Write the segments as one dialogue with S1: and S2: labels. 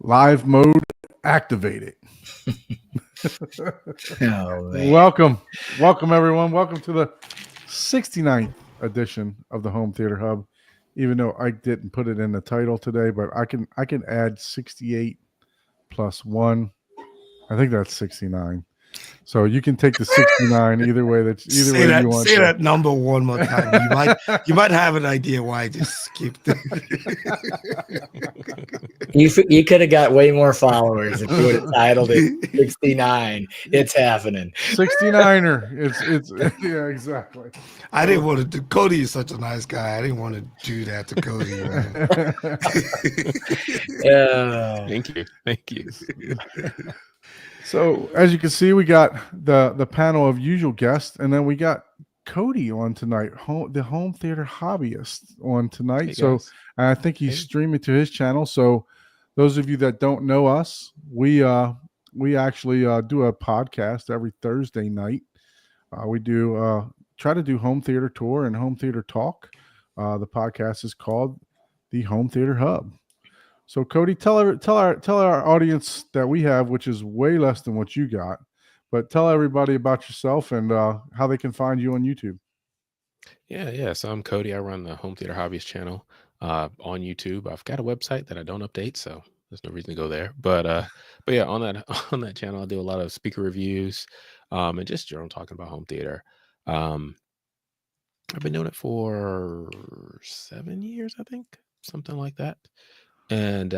S1: Live mode activated. Welcome everyone. Welcome to the 69th edition of the Home Theater Hub. Even though I didn't put it in the title today, but I can add 68 plus 1. I think that's 69. So you can take the 69 either way. Either way you want.
S2: Say that number one more time. You might have an idea why I just skipped it.
S3: You could have got way more followers if you would have titled it 69. It's happening.
S1: 69er. It's yeah, exactly.
S2: I didn't want to do. Cody is such a nice guy. I didn't want to do that to Cody, man.
S4: Thank you.
S1: So as you can see, we got the panel of usual guests, and then we got Cody on tonight, the Home Theater Hobbyist on tonight. Hey, so I think he's streaming to his channel. So those of you that don't know us, we actually do a podcast every Thursday night. We do try to do home theater tour and home theater talk. The podcast is called the Home Theater Hub. So Cody, tell our audience that we have, which is way less than what you got, but tell everybody about yourself and how they can find you on YouTube.
S4: Yeah. So I'm Cody. I run the Home Theater Hobbyist channel on YouTube. I've got a website that I don't update, so there's no reason to go there. But yeah, on that channel, I do a lot of speaker reviews and just general talking about home theater. I've been doing it for 7 years, I think, something like that. And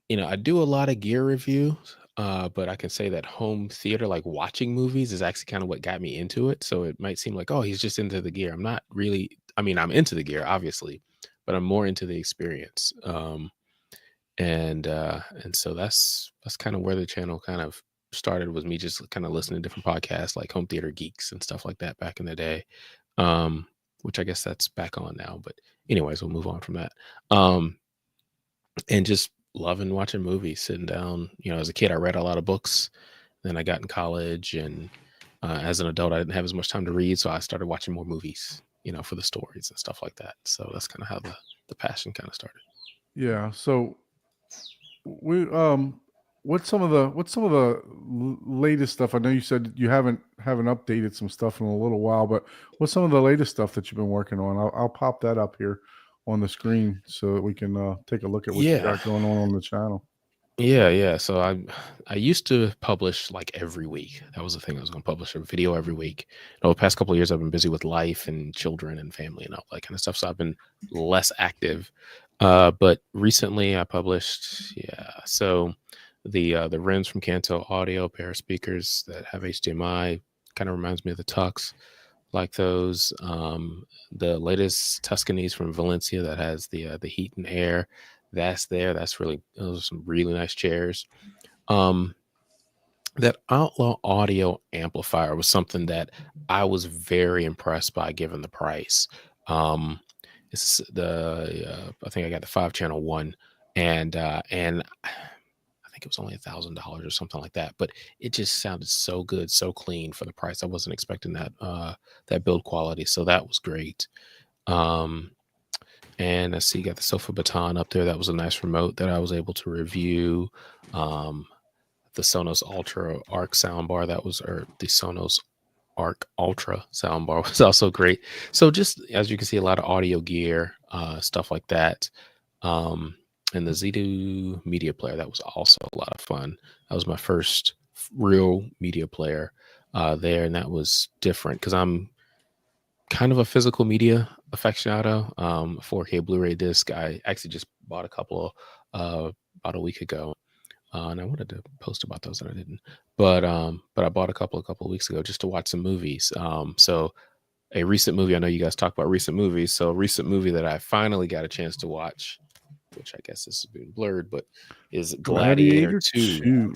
S4: you know, I do a lot of gear reviews, but I can say that home theater, like watching movies, is actually kind of what got me into it. So it might seem like, oh, he's just into the gear. I'm not really. I mean, I'm into the gear, obviously, but I'm more into the experience. And so that's kind of where the channel kind of started, was me just kind of listening to different podcasts like Home Theater Geeks and stuff like that back in the day. Which I guess that's back on now, but anyways, we'll move on from that. And just loving watching movies, sitting down. You know, as a kid, I read a lot of books. Then I got in college, and as an adult, I didn't have as much time to read, so I started watching more movies, you know, for the stories and stuff like that. So that's kind of how the passion kind of started.
S1: Yeah. So we what's some of the latest stuff? I know you said you haven't updated some stuff in a little while, but what's some of the latest stuff that you've been working on? I'll pop that up here on the screen so that we can take a look at what you got going on the channel.
S4: Yeah. So I used to publish like every week. That was the thing. I was going to publish a video every week. Over the past couple of years, I've been busy with life and children and family and all that kind of stuff. So I've been less active. But recently I published, so the rims from Kanto Audio, pair of speakers that have HDMI, kind of reminds me of the Tux, like those. The latest Tuscanese from Valencia that has the heat and air, that's there. Those are some really nice chairs. That Outlaw Audio amplifier was something that I was very impressed by given the price. It's I think I got the 5-channel one, and I think it was only $1,000 or something like that, but it just sounded so good, so clean for the price. I wasn't expecting that build quality, so that was great. And I see you got the Sofa Baton up there. That was a nice remote that I was able to review. The Sonos Ultra Arc soundbar, the Sonos Arc Ultra soundbar was also great. So just as you can see, a lot of audio gear, stuff like that. And the Zedo media player, that was also a lot of fun. That was my first real media player there, and that was different because I'm kind of a physical media aficionado. 4K Blu-ray disc. I actually just bought a couple about a week ago, and I wanted to post about those and I didn't. But I bought a couple of weeks ago just to watch some movies. So a recent movie. I know you guys talk about recent movies. So a recent movie that I finally got a chance to watch, which I guess this has been blurred, but is Gladiator 2.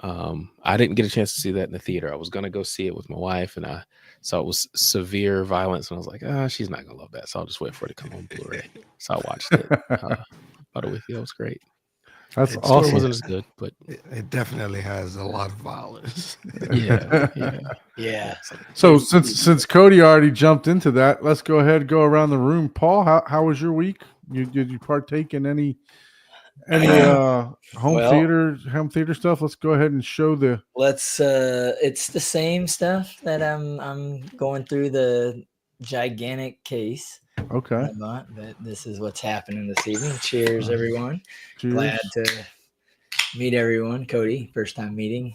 S4: I didn't get a chance to see that in the theater. I was going to go see it with my wife, and I saw it was severe violence, and I was like, she's not going to love that, so I'll just wait for it to come on Blu-ray. So I watched it about a week ago. It was great.
S1: That's awesome.
S4: It wasn't as good, but
S2: it definitely has a lot of violence.
S3: Yeah.
S1: So since Cody already jumped into that, let's go ahead and go around the room. Paul, how was your week? Did you partake in any Any home theater stuff? Let's go ahead and show the.
S3: It's the same stuff that I'm going through the gigantic case.
S1: Okay.
S3: But this is what's happening this evening. Cheers, everyone.
S1: Cheers.
S3: Glad to meet everyone. Cody, first time meeting.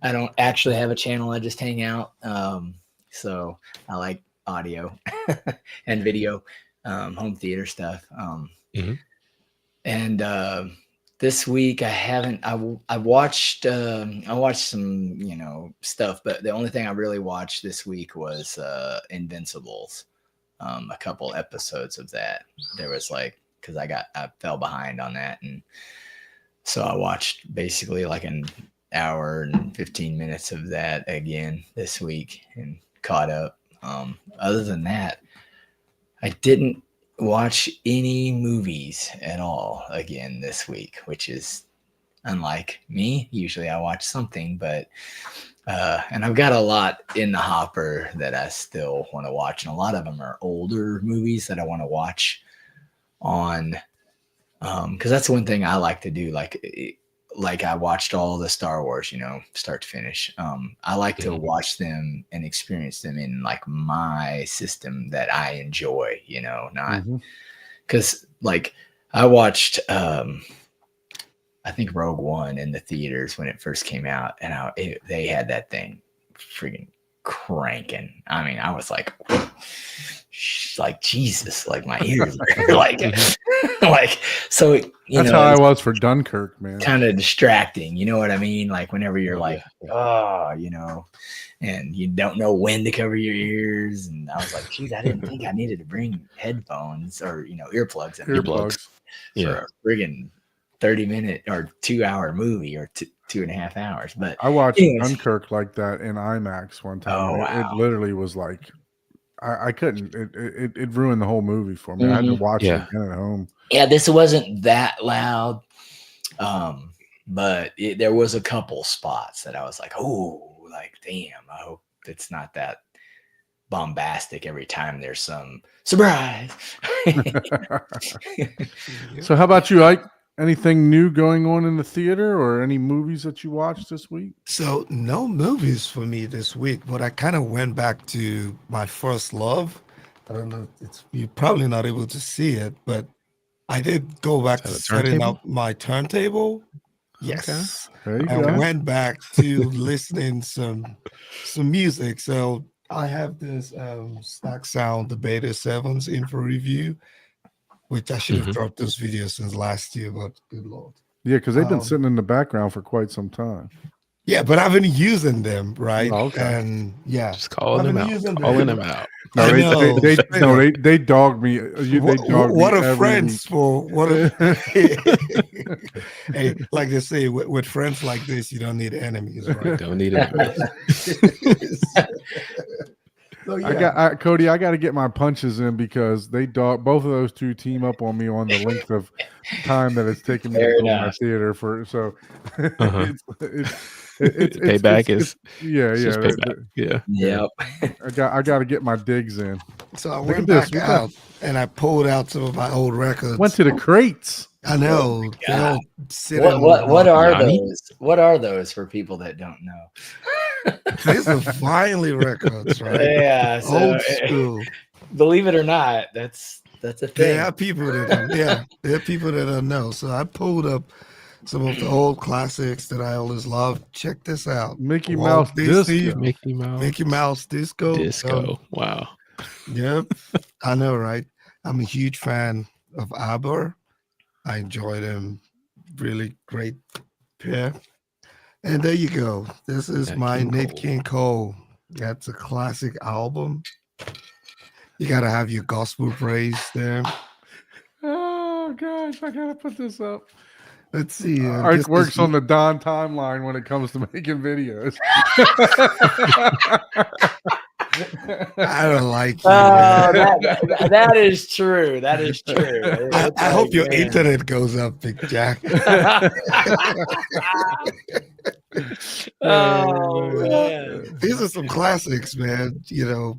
S3: I don't actually have a channel. I just hang out. So I like audio and video, home theater stuff. And this week I watched some, stuff, but the only thing I really watched this week was Invincibles. A couple episodes of that. There was because I fell behind on that, and so I watched basically like an hour and 15 minutes of that again this week and caught up. Other than that, I didn't watch any movies at all again this week, which is unlike me. Usually I watch something, but and I've got a lot in the hopper that I still want to watch, and a lot of them are older movies that I want to watch on because that's one thing I like to do. Like I watched all the Star Wars, start to finish. I like to watch them and experience them in like my system that I enjoy, not because I watched, I think Rogue One in the theaters when it first came out, and they had that thing freaking cranking. I mean, I was like Jesus, like my ears are so
S1: that's how I was for Dunkirk, man.
S3: Kind of distracting, you know what I mean? Like whenever you're and you don't know when to cover your ears, and I was like, geez, I didn't think I needed to bring headphones or earplugs for a friggin' 30-minute or 2-hour movie or 2.5 hours. But
S1: I watched Dunkirk like that in IMAX one time.
S3: Oh, wow.
S1: It literally was like I couldn't. It ruined the whole movie for me. I had to watch it again at home.
S3: Yeah, this wasn't that loud, but there was a couple spots that I was like, oh, like damn. I hope it's not that bombastic every time there's some surprise.
S1: So, how about you, Ike? Anything new going on in the theater, or any movies that you watched this week?
S2: So no movies for me this week, but I kind of went back to my first love. I don't know, you're probably not able to see it, but I did go back to setting up my turntable. Yes.
S1: Okay.
S2: I went back to listening some music. So I have this Stack Sound, the Beta 7s in for review, which I should have dropped this video since last year, but good Lord.
S1: Yeah, because they've been sitting in the background for quite some time.
S2: Yeah, but I've been using them, right?
S1: Oh, okay.
S2: And
S4: just calling them out. Calling them out.
S1: No, they dogged me.
S2: What are friends for? Hey, like they say, with friends like this, you don't need enemies, right?
S4: Don't need enemies.
S2: So, yeah.
S1: I got to get my punches in because both of those two team up on me on the length of time that it's taken me to go to my theater for. So it's
S4: payback is
S1: payback.
S3: Yep.
S1: I got to get my digs in.
S2: So I went back out and I pulled out some of my old records.
S1: Went to the crates.
S2: I know.
S3: What are those? What are those for people that don't know?
S2: These are finally records, right?
S3: Yeah,
S2: old school.
S3: Believe it or not, that's a thing.
S2: There are people that don't know. So I pulled up some of the old classics that I always loved. Check this out:
S1: Mickey Mouse Disco.
S2: Mickey Mouse Disco.
S4: Wow.
S2: Yep, I know, right? I'm a huge fan of ABBA. I enjoy them. Really great pair. And there you go. This is my Nat King Cole. That's a classic album. You got to have your gospel praise there.
S1: Oh, gosh. I got to put this up.
S2: Let's see.
S1: Art works on the Don timeline when it comes to making videos.
S2: I don't like you.
S3: That is true. That is true.
S2: I hope your internet goes up, Big Jack.
S3: Oh, man.
S2: These are some classics, man.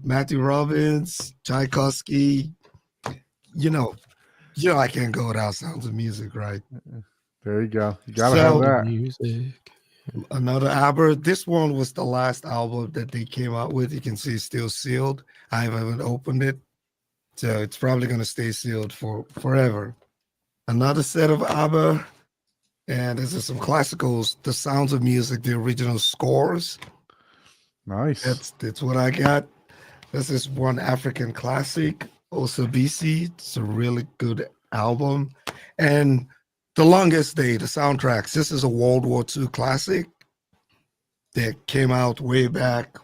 S2: Matthew Robbins, Tchaikovsky. I can't go without Sounds of Music, right?
S1: There you go. You gotta have
S2: So
S1: that.
S4: Music.
S2: another album. This one was the last album that they came out with. You can see it's still sealed. I haven't opened it, so it's probably gonna stay sealed for forever. Another set of ABBA, and this is some classicals. The Sounds of Music, the original scores.
S1: Nice.
S2: That's what I got. This is one African classic, also BC. It's a really good album. And The Longest Day, the soundtracks. This is a World War II classic that came out way back.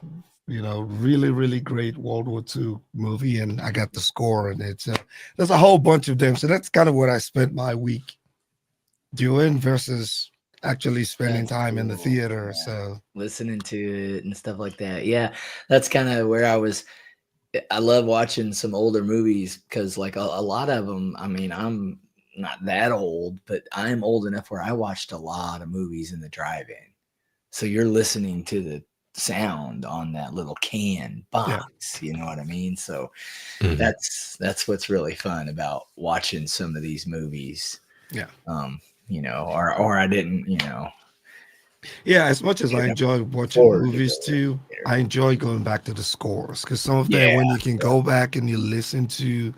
S2: Really, really great World War II movie. And I got the score in it. So there's a whole bunch of them. So that's kind of what I spent my week doing versus actually spending
S3: That's
S2: time in the
S3: cool.
S2: theater.
S3: Yeah.
S2: So
S3: Listening to it and stuff like that. Yeah, that's kind of where I love watching some older movies because, like, a lot of them, I mean, I'm not that old, but I'm old enough where I watched a lot of movies in the drive-in. So you're listening to the sound on that little can box, you know what I mean? So
S4: Mhm.
S3: that's what's really fun about watching some of these movies.
S2: Yeah.
S3: Or I didn't,
S2: yeah, as much as I enjoy watching
S3: forward to
S2: movies
S3: go
S2: too,
S3: there.
S2: I enjoy going back to the scores because some of them,
S3: Yeah.
S2: when you can go back and you listen to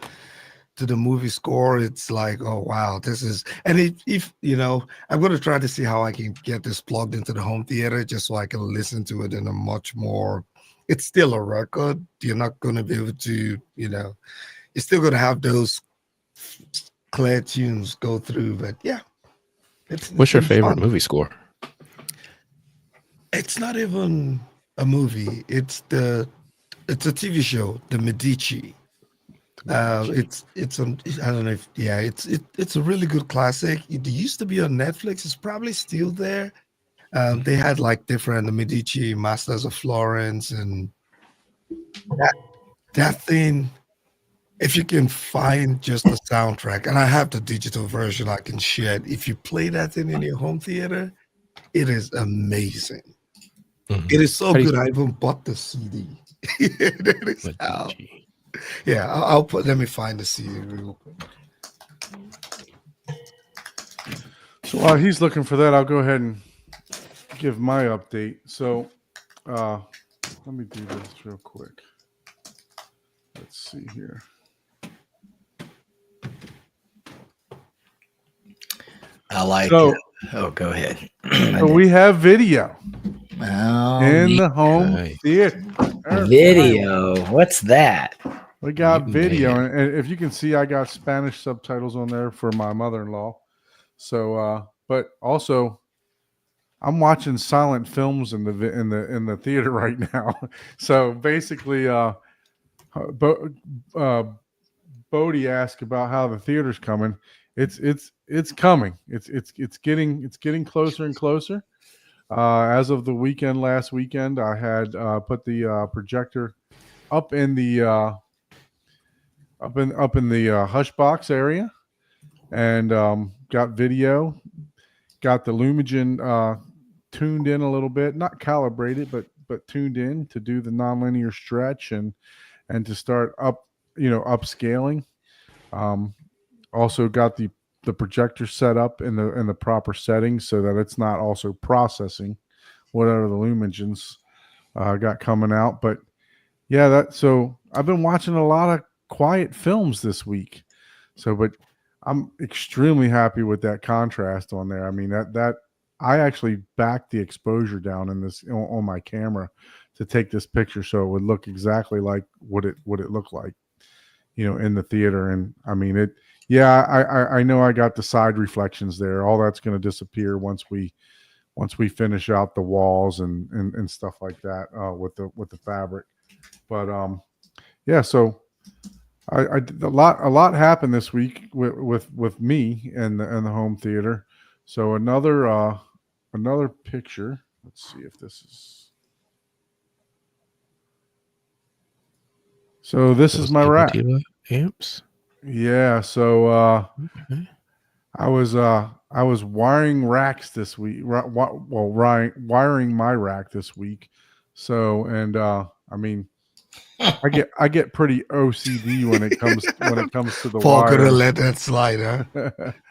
S2: the movie score, it's like, oh wow, this is. And if I'm going to try to see how I can get this plugged into the home theater just so I can listen to it in a much more. It's still a record. You're not going to be able to, you're still going to have those clear tunes go through, but yeah.
S4: What's your
S2: been
S4: favorite
S2: fun.
S4: movie score?
S2: It's not even a movie. It's a TV show, The Medici. It's I don't know if it's a really good classic. It used to be on Netflix. It's probably still there. They had like different The Medici, Masters of Florence, and that thing. If you can find just the soundtrack, and I have the digital version, I can share it. If you play that thing in your home theater, it is amazing.
S4: Mhm.
S2: It is so
S4: How do you
S2: good. I even bought the CD. That is how.
S4: Medici.
S2: Yeah, I'll put. Let me find the CD real quick.
S1: So while he's looking for that, I'll go ahead and give my update. So let me do this real quick. Let's see here.
S3: I like
S1: So,
S3: it. Oh, go ahead.
S1: So we have video in
S3: neat.
S1: the home
S4: Nice.
S1: theater.
S3: Video. What's that?
S1: We got
S4: You
S1: video,
S4: man.
S1: and if you can see, I got Spanish subtitles on there for my mother-in-law. So, but also, I'm watching silent films in the theater right now. So basically, Bodie asked about how the theater's coming. It's coming. It's getting closer and closer. As of the last weekend, I had put the projector up in the hush box area, and got video. Got the Lumigen tuned in a little bit, not calibrated, but tuned in to do the nonlinear stretch and to start upscaling. Also got the projector set up in the proper settings so that it's not also processing whatever the Lumigens got coming out. But yeah, so I've been watching a lot of quiet films this week. So, but I'm extremely happy with that contrast on there. I mean, that I actually backed the exposure down in this on my camera to take this picture so it would look exactly like what it looked like, in the theater. And I mean it. Yeah, I know I got the side reflections there. All that's going to disappear once we finish out the walls and stuff like that with the fabric. But yeah, so I a lot happened this week with me and the home theater. So another picture. Let's see if this is. So this is
S4: Those
S1: my rack.
S4: Diva amps.
S1: Yeah. So
S4: Okay.
S1: I was wiring racks this week. Wiring my rack this week. So and I mean, I get pretty OCD when it comes to the
S2: Paul could have
S1: wires.
S2: let that slide, huh?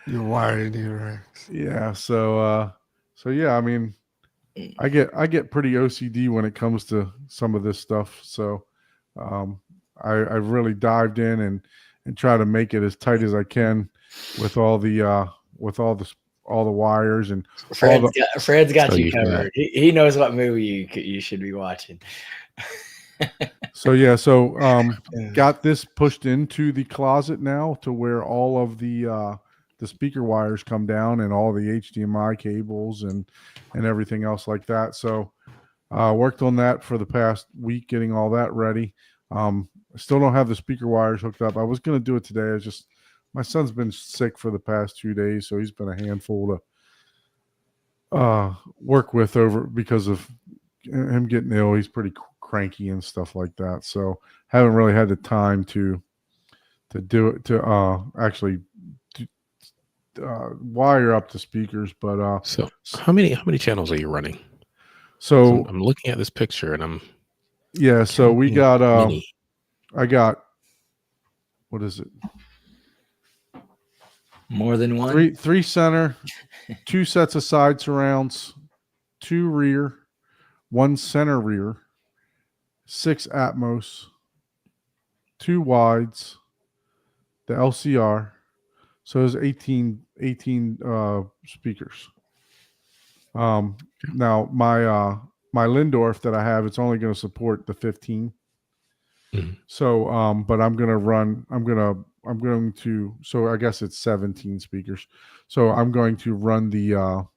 S2: You're wired in your racks.
S1: Yeah. So yeah, I mean, I get pretty OCD when it comes to some of this stuff. So I've really dived in and try to make it as tight as I can with all the wires and
S3: Fred's got
S4: So
S3: you
S4: you've
S3: covered. He knows what movie you should be watching.
S1: So yeah, so got this pushed into the closet now to where all of the speaker wires come down and all the HDMI cables and everything else like that. So worked on that for the past week, getting all that ready. I still don't have the speaker wires hooked up. I was going to do it today. It's just my son's been sick for the past 2 days, so he's been a handful to work with over because of him getting ill. He's pretty cranky and stuff like that. So haven't really had the time to do it to actually wire up the speakers. But
S4: So how many channels are you running?
S1: So
S4: I'm looking at this picture and I'm
S1: so we got
S4: mini.
S1: I got, what is it?
S3: More than one?
S1: Three center, 2 sets of side surrounds, 2 rear, 1 center rear, 6 Atmos, 2 wides, the LCR. So there's 18 speakers. Now my Lindorf that I have, it's only going to support the 15.
S4: Mm-hmm.
S1: So but I'm going to, so I guess it's 17 speakers. So I'm going to run the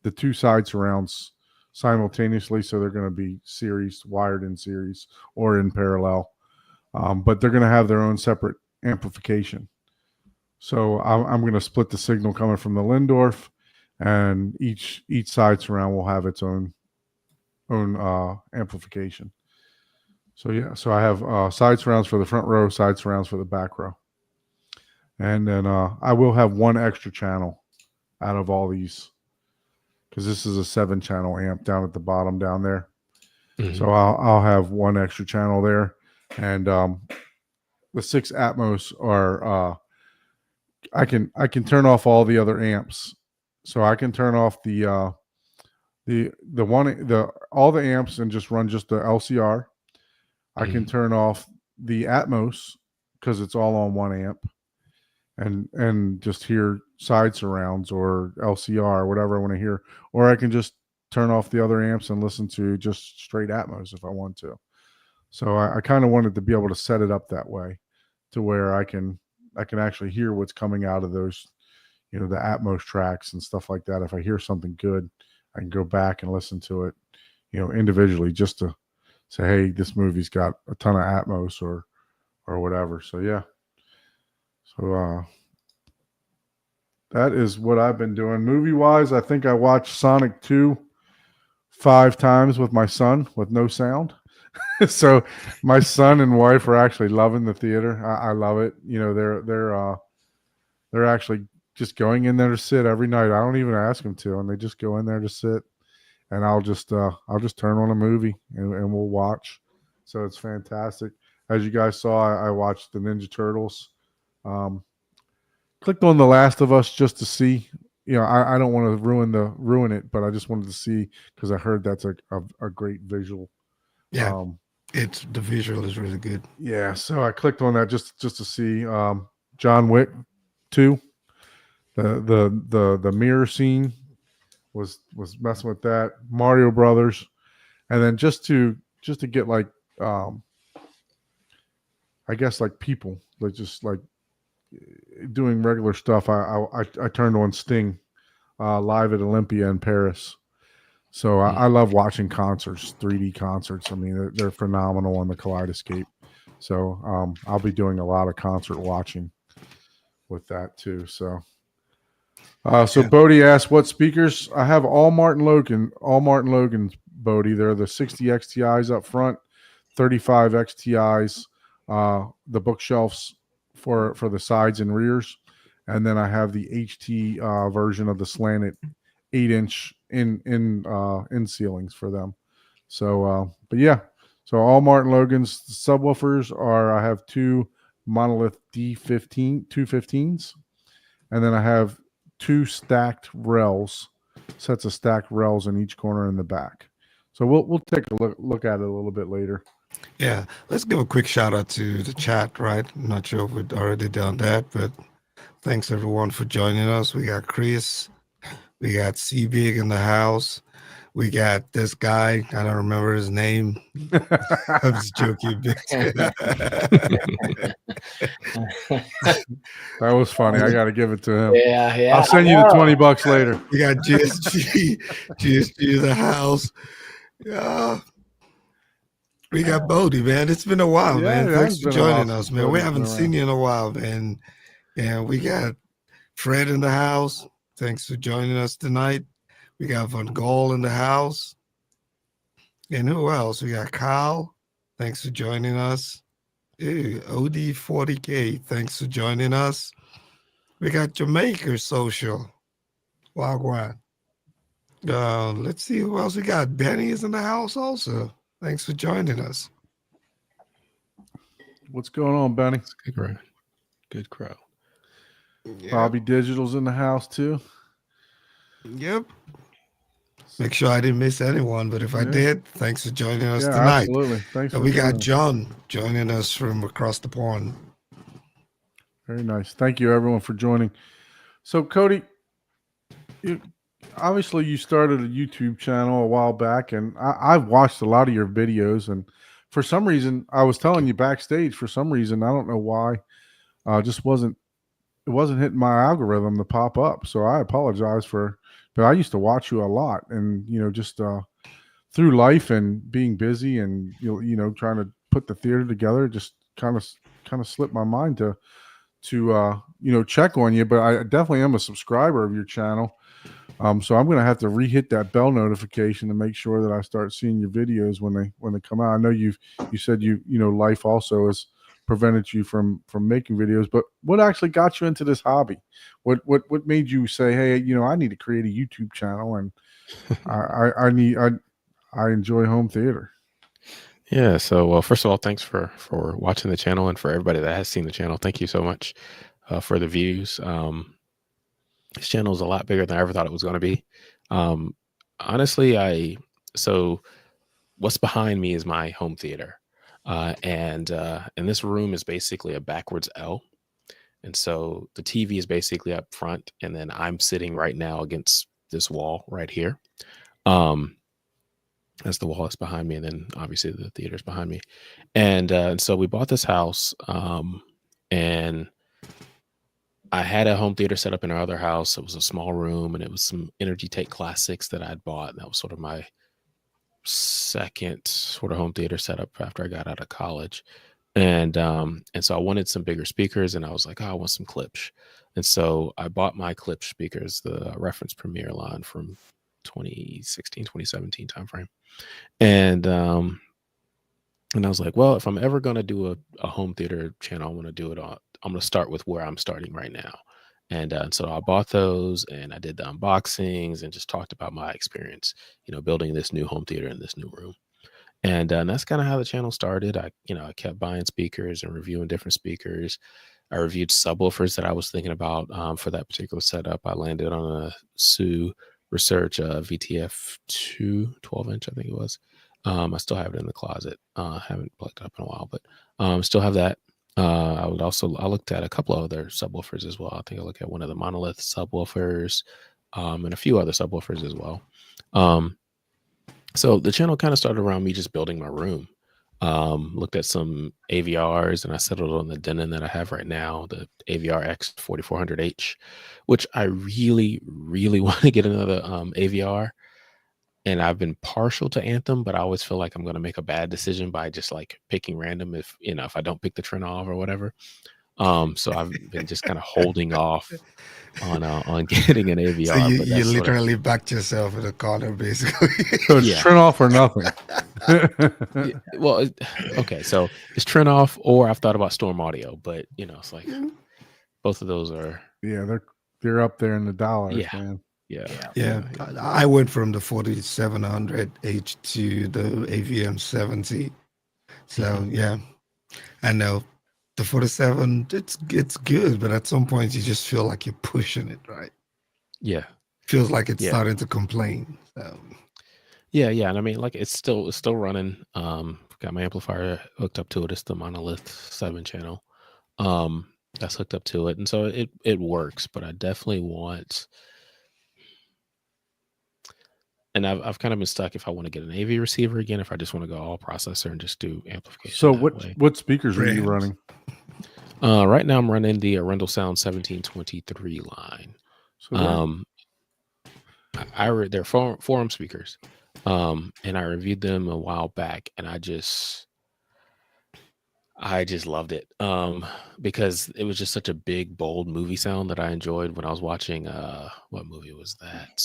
S1: 2 side surrounds simultaneously. So they're going to be wired in series or in parallel. But they're going to have their own separate amplification. So I'm going to split the signal coming from the Lindorf, and each side surround will have its own amplification. So yeah, so I have side surrounds for the front row, side surrounds for the back row. And then I will have 1 extra channel out of all these, because this is a 7-channel amp down at the bottom down there. Mm-hmm. So I'll have 1 extra channel there. And the 6 Atmos are I can turn off all the other amps. So I can turn off all the amps and just run just the LCR. I can turn off the Atmos because it's all on 1 amp, and just hear side surrounds or LCR or whatever I want to hear. Or I can just turn off the other amps and listen to just straight Atmos if I want to. So I kind of wanted to be able to set it up that way to where I can actually hear what's coming out of those, the Atmos tracks and stuff like that. If I hear something good, I can go back and listen to it, individually, just to say, hey, this movie's got a ton of Atmos or whatever. So yeah. So that is what I've been doing. Movie wise, I think I watched Sonic 2 5 times with my son with no sound. So my son and wife are actually loving the theater. I love it. They're actually just going in there to sit every night. I don't even ask them to, and they just go in there to sit. And I'll just turn on a movie and we'll watch. So it's fantastic. As you guys saw, I watched the Ninja Turtles. Clicked on The Last of Us just to see. I don't want to ruin it, but I just wanted to see because I heard that's a great visual.
S2: Yeah, the visual is really good.
S1: Yeah, so I clicked on that just to see John Wick 2. The mirror scene was messing with that. Mario Brothers, and then just to get like I guess like people like just like doing regular stuff. I turned on Sting live at Olympia in Paris. So I love watching concerts, 3D concerts. I mean, they're phenomenal on the Kaleidoscape. So I'll be doing a lot of concert watching with that too. So Bodie asked what speakers. I have all Martin Logan's, Bodie. They're the 60 XTIs up front, 35 XTIs, the bookshelves for the sides and rears. And then I have the HT version of the slanted 8-inch in ceilings for them. So but yeah, So all Martin Logan's subwoofers I have two Monolith D215s, and then I have two stacked rails, sets of stacked rails in each corner in the back. So we'll take a look at it a little bit later.
S2: Yeah, let's give a quick shout out to the chat, right? I'm not sure if we've already done that, but thanks everyone for joining us. We got Chris, we got C Big in the house, we got this guy, I don't remember his name. I'm just joking.
S1: That was funny. I got to give it to him.
S3: Yeah.
S1: I'll send you the $20 later.
S2: We got GSG in the house. Yeah. We got Bodie, man. It's been a while, man. Thanks for joining us, man. We haven't seen you in a while, man. And we got Fred in the house. Thanks for joining us tonight. We got Van Gaal in the house. And who else? We got Kyle. Thanks for joining us. Ew, OD40K. Thanks for joining us. We got Jamaica Social. Wagwan. Let's see who else we got. Benny is in the house also. Thanks for joining us.
S1: What's going on, Benny?
S4: Good crowd. Good crowd.
S2: Yep.
S1: Bobby Digital's in the house too.
S2: Yep. Make sure I didn't miss anyone, but if I did, thanks for joining us tonight.
S1: Absolutely. Thanks.
S2: And we got John joining us from across the pond.
S1: Very nice. Thank you, everyone, for joining. So, Cody, obviously you started a YouTube channel a while back, and I've watched a lot of your videos, and for some reason, I was telling you backstage, for some reason, I don't know why, it wasn't hitting my algorithm to pop up. So I apologize but I used to watch you a lot, and, just through life and being busy and, trying to put the theater together, just kind of slipped my mind to check on you. But I definitely am a subscriber of your channel. So I'm going to have to re-hit that bell notification to make sure that I start seeing your videos when they come out. I know you said life also has prevented you from making videos, but what actually got you into this hobby? What made you say, hey, I need to create a YouTube channel, and I enjoy home theater?
S4: Yeah. So, well, first of all, thanks for watching the channel, and for everybody that has seen the channel, thank you so much for the views. This channel is a lot bigger than I ever thought it was going to be. Honestly, so what's behind me is my home theater. And this room is basically a backwards L. And so the TV is basically up front, and then I'm sitting right now against this wall right here. As the wall that's behind me, and then obviously the theater's behind me. And so we bought this house, and I had a home theater set up in our other house. It was a small room, and it was some Energy Take Classics that I'd bought. That was sort of my second sort of home theater setup after I got out of college. And so I wanted some bigger speakers, and I was like, I want some Klipsch. And so I bought my Klipsch speakers, the Reference Premier line from 2016, 2017 timeframe. And I was like, well, if I'm ever going to do a home theater channel, I want to do it on, I'm going to start with where I'm starting right now. And so I bought those, and I did the unboxings and just talked about my experience, building this new home theater in this new room. And that's kind of how the channel started. I kept buying speakers and reviewing different speakers. I reviewed subwoofers that I was thinking about for that particular setup. I landed on a Sue Research VTF2 12-inch, I think it was. I still have it in the closet. Haven't plugged it up in a while, but still have that. I looked at a couple of other subwoofers as well. I think I looked at one of the Monolith subwoofers and a few other subwoofers as well. So the channel kind of started around me just building my room. Looked at some AVRs, and I settled on the Denon that I have right now, the AVR X4400H, which I really, really want to get another AVR. And I've been partial to Anthem, but I always feel like I'm going to make a bad decision by just like picking random if I don't pick the Trinov or whatever. So I've been just kind of holding off on getting an AVR.
S2: So you literally backed yourself in a corner, basically.
S1: So it's Trinov or nothing.
S4: Well, okay. So it's Trinov, or I've thought about Storm Audio, but it's like both of those are.
S1: Yeah, they're up there in the dollars, man.
S2: Yeah. I went from the 4700H to the AVM 70. So yeah, I know the 47. It's good, but at some point you just feel like you're pushing it, right?
S4: Yeah.
S2: Feels like it's
S4: Yeah.
S2: starting to complain. So.
S4: Yeah, and I mean, like it's still running. Got my amplifier hooked up to it. It's the Monolith 7 channel. That's hooked up to it, and so it works. But I definitely want, and I've kind of been stuck if I want to get an AV receiver again, if I just want to go all processor and just do amplification.
S1: So
S4: that way.
S1: what speakers are you running?
S4: Right now I'm running the Rendell Sound 1723 line.
S1: So
S4: they're forum speakers. And I reviewed them a while back, and I just loved it. Because it was just such a big, bold movie sound that I enjoyed when I was watching what movie was that?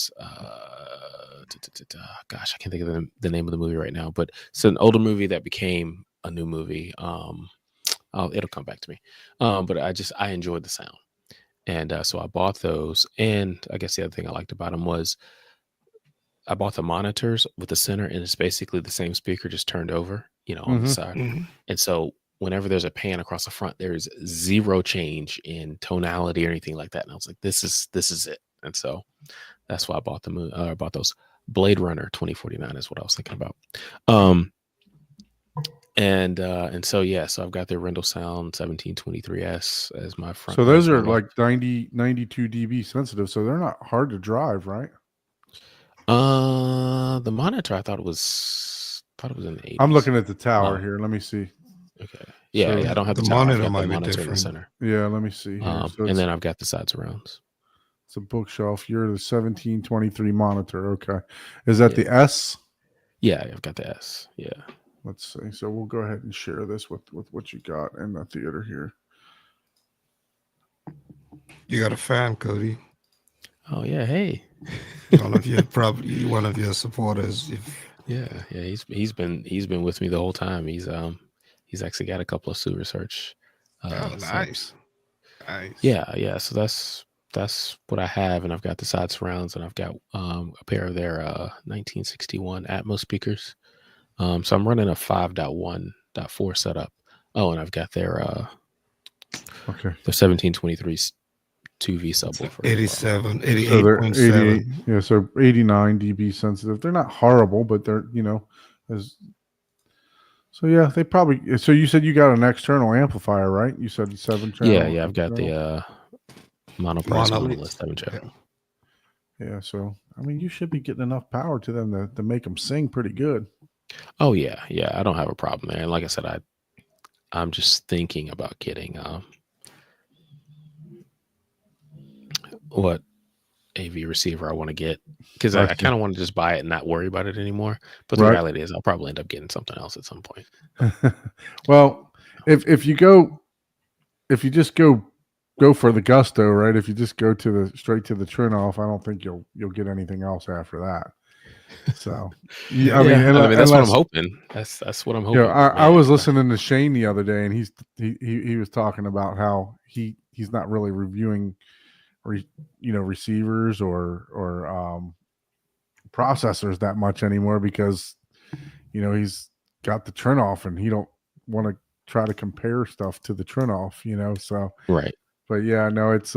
S4: Gosh, I can't think of the name of the movie right now, but it's an older movie that became a new movie. It'll come back to me. But I enjoyed the sound. And so I bought those. And I guess the other thing I liked about them was I bought the monitors with the center, and it's basically the same speaker just turned over, on the side. And so whenever there's a pan across the front, there's zero change in tonality or anything like that. And I was like, this is it. And so that's why I bought bought those. Blade Runner 2049 is what I was thinking about. And so so I've got the Rendell Sound 1723S as my front.
S1: So those are like 92 dB sensitive, so they're not hard to drive, right?
S4: The monitor I thought it was in the 80s.
S1: I'm looking at the tower here. Let me see.
S4: Okay. Yeah, I don't have the
S2: monitor.
S4: I've got
S2: might
S4: the
S2: be
S4: monitor
S2: different.
S4: in the center.
S1: Yeah, let me see. Here.
S4: And then I've got the side surrounds.
S1: It's a bookshelf. You're the 1723 monitor. Okay. Is that the S?
S4: Yeah, I've got the S. Yeah.
S1: Let's see. So we'll go ahead and share this with what you got in the theater here.
S2: You got a fan, Cody.
S4: Oh yeah, hey.
S2: One of your supporters.
S4: Yeah. He's been with me the whole time. He's actually got a couple of Sue Research.
S2: Nice.
S4: Yeah. So that's what I have, and I've got the side surrounds, and I've got a pair of their 1961 Atmos speakers. So I'm running a 5.1.4 setup. Oh, and I've got their the 1723 2V subwoofer.
S2: 87, 88.
S1: So they're 88. Yeah, so 89 dB sensitive. They're not horrible, but they're so yeah, they probably. So you said you got an external amplifier, right? You said 7 channel.
S4: Yeah, I've got the Monolith 7 channel.
S1: Yeah, so I mean, you should be getting enough power to them to make them sing pretty good.
S4: Oh yeah, I don't have a problem there. And like I said, I'm just thinking about getting what AV receiver I want to get, because I kind of want to just buy it and not worry about it anymore. But the reality is I'll probably end up getting something else at some point.
S1: Well, if you just go for the gusto, right? If you just go straight to the turn off, I don't think you'll get anything else after that. So I mean
S4: that's what I'm hoping. That's what I'm hoping.
S1: I was listening to Shane the other day, and he was talking about how he's not really reviewing receivers or processors that much anymore, because he's got the turn off, and he don't want to try to compare stuff to the turn off, so
S4: right.
S1: But yeah, no, it's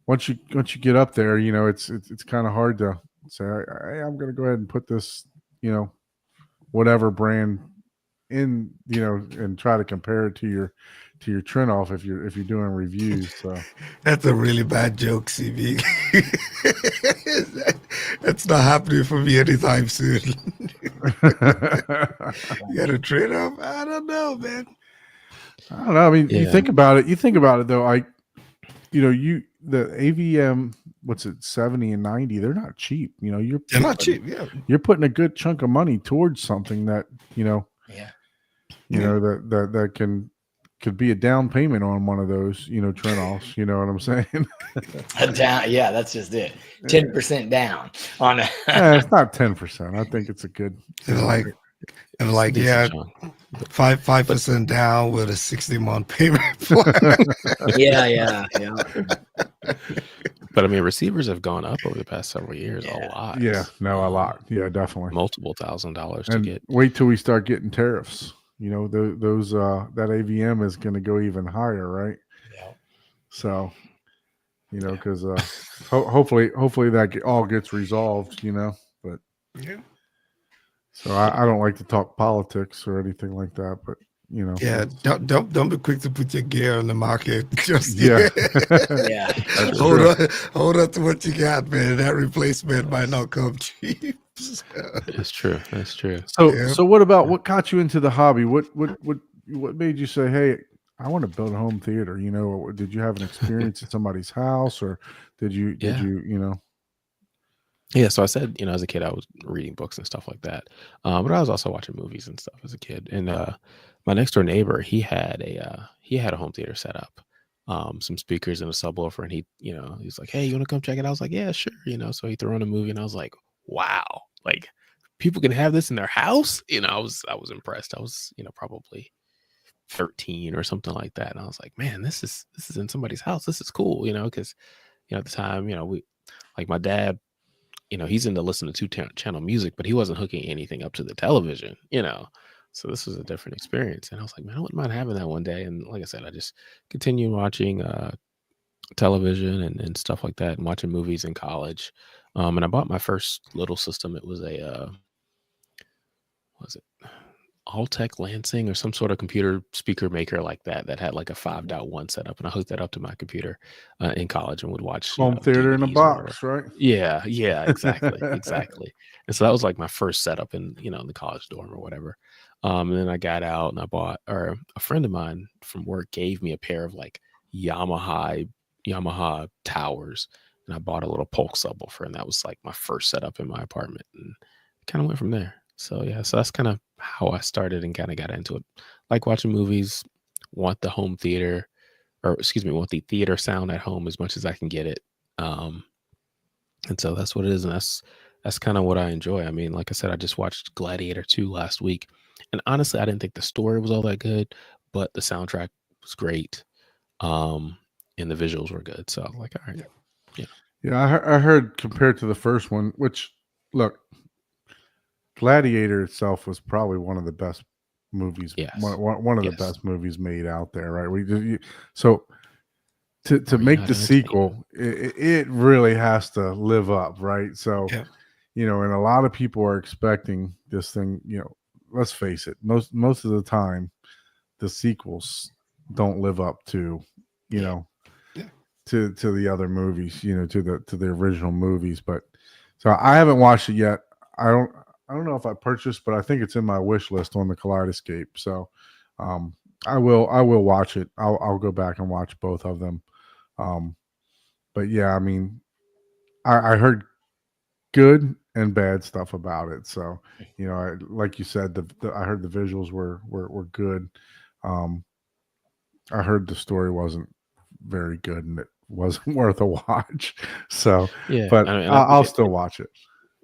S1: once you get up there, it's kind of hard to say, hey, I'm going to go ahead and put this, whatever brand in, and try to compare it to your turn off if you're doing reviews. So
S2: that's a really bad joke, CB. That's not happening for me anytime soon. You got a trade off? I don't know, man.
S1: I don't know. I mean, you think about it though. The AVM, what's it, 70 and 90? They're not cheap. They're
S2: not cheap. Yeah,
S1: you're putting a good chunk of money towards something that that could be a down payment on one of those, turn offs. You know what I'm saying?
S3: Yeah, that's just it. 10% down on a
S1: it's not 10%. I think it's a good.
S2: And 5% down with a 60-month payment plan.
S3: Yeah.
S4: But I mean, receivers have gone up over the past several years a lot.
S1: Yeah, no, a lot. Yeah, definitely.
S4: Multiple $1,000s to get.
S1: Wait till we start getting tariffs. those that AVM is going to go even higher, right?
S3: Yeah.
S1: So, because hopefully that all gets resolved, but
S2: Yeah.
S1: so I don't like to talk politics or anything like that, but
S2: Yeah, don't be quick to put your gear on the market. Just
S1: yeah.
S3: Yeah.
S4: That's
S2: hold
S4: true.
S2: hold on to what you got, man. That replacement might not come cheap.
S4: It's true. That's true.
S1: So
S2: Yeah.
S1: so what got you into the hobby? What made you say, "Hey, I want to build a home theater"? Did you have an experience at somebody's house, or did you
S4: Yeah.
S1: you?
S4: Yeah, so I said, as a kid, I was reading books and stuff like that. But I was also watching movies and stuff as a kid. And my next door neighbor, he had a home theater set up, some speakers and a subwoofer, and he's like, "Hey, you want to come check it out?" I was like, "Yeah, sure." So he threw on a movie, and I was like, "Wow, like people can have this in their house." I was impressed. I was, probably 13 or something like that, and I was like, "Man, this is in somebody's house. This is cool," because at the time, we like my dad, he's into listening to channel music, but he wasn't hooking anything up to the television. So this was a different experience. And I was like, man, I wouldn't mind having that one day. And like I said, I just continued watching television and stuff like that and watching movies in college. And I bought my first little system. It was what was it? Alltech Lansing or some sort of computer speaker maker like that had like a 5.1 setup, and I hooked that up to my computer in college and would watch
S1: Home theater in a
S4: DVDs or whatever.
S1: box, right?
S4: Yeah, exactly. And so that was like my first setup in in the college dorm or whatever. And then I got out and a friend of mine from work gave me a pair of like Yamaha towers, and I bought a little Polk subwoofer, and that was like my first setup in my apartment, and kind of went from there. So yeah, so that's kind of how I started and kind of got into it. Like watching movies, want the home theater, or excuse me, want the theater sound at home as much as I can get it. Um, and so that's what it is, and that's kind of what I enjoy. I mean, like I said, I just watched Gladiator 2 last week, and honestly, I didn't think the story was all that good, but the soundtrack was great, um, and the visuals were good. So I'm like, all right, yeah,
S1: Yeah, I heard compared to the first one, which look, Gladiator itself was probably one of the best movies,
S4: yes,
S1: one of the
S4: yes.
S1: best movies made out there, right? So to
S4: Are you
S1: make
S4: not
S1: the
S4: entertained?
S1: sequel, it really has to live up, right? So,
S2: Yeah.
S1: and a lot of people are expecting this thing, let's face it, most of the time the sequels don't live up to, you know,
S2: Yeah.
S1: to the other movies, to the original movies. But so I haven't watched it yet. I don't know if I purchased, but I think it's in my wish list on the Kaleidoscape. So um I will watch it. I'll go back and watch both of them. Um but yeah, I mean, I heard good and bad stuff about it. So, like you said, I heard the visuals were good. Um, I heard the story wasn't very good and it wasn't worth a watch. So,
S4: Yeah,
S1: but
S4: and I think
S1: I'll
S4: it,
S1: still watch it.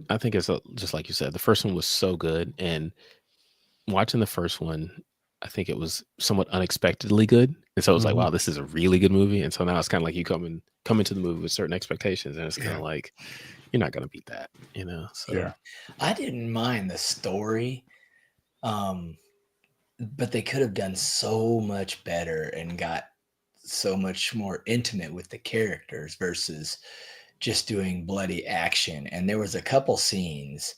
S4: I think it's just like you said. The first one was so good, and watching the first one, I think it was somewhat unexpectedly good, and so it was like,
S1: Mhm.
S4: wow, this is a really good movie. And so now it's kind of like you come into the movie with certain expectations, and it's kind
S2: Yeah.
S4: of like you're not gonna beat that. So
S1: Yeah.
S3: I didn't mind the story, but they could have done so much better and got so much more intimate with the characters versus just doing bloody action. And there was a couple scenes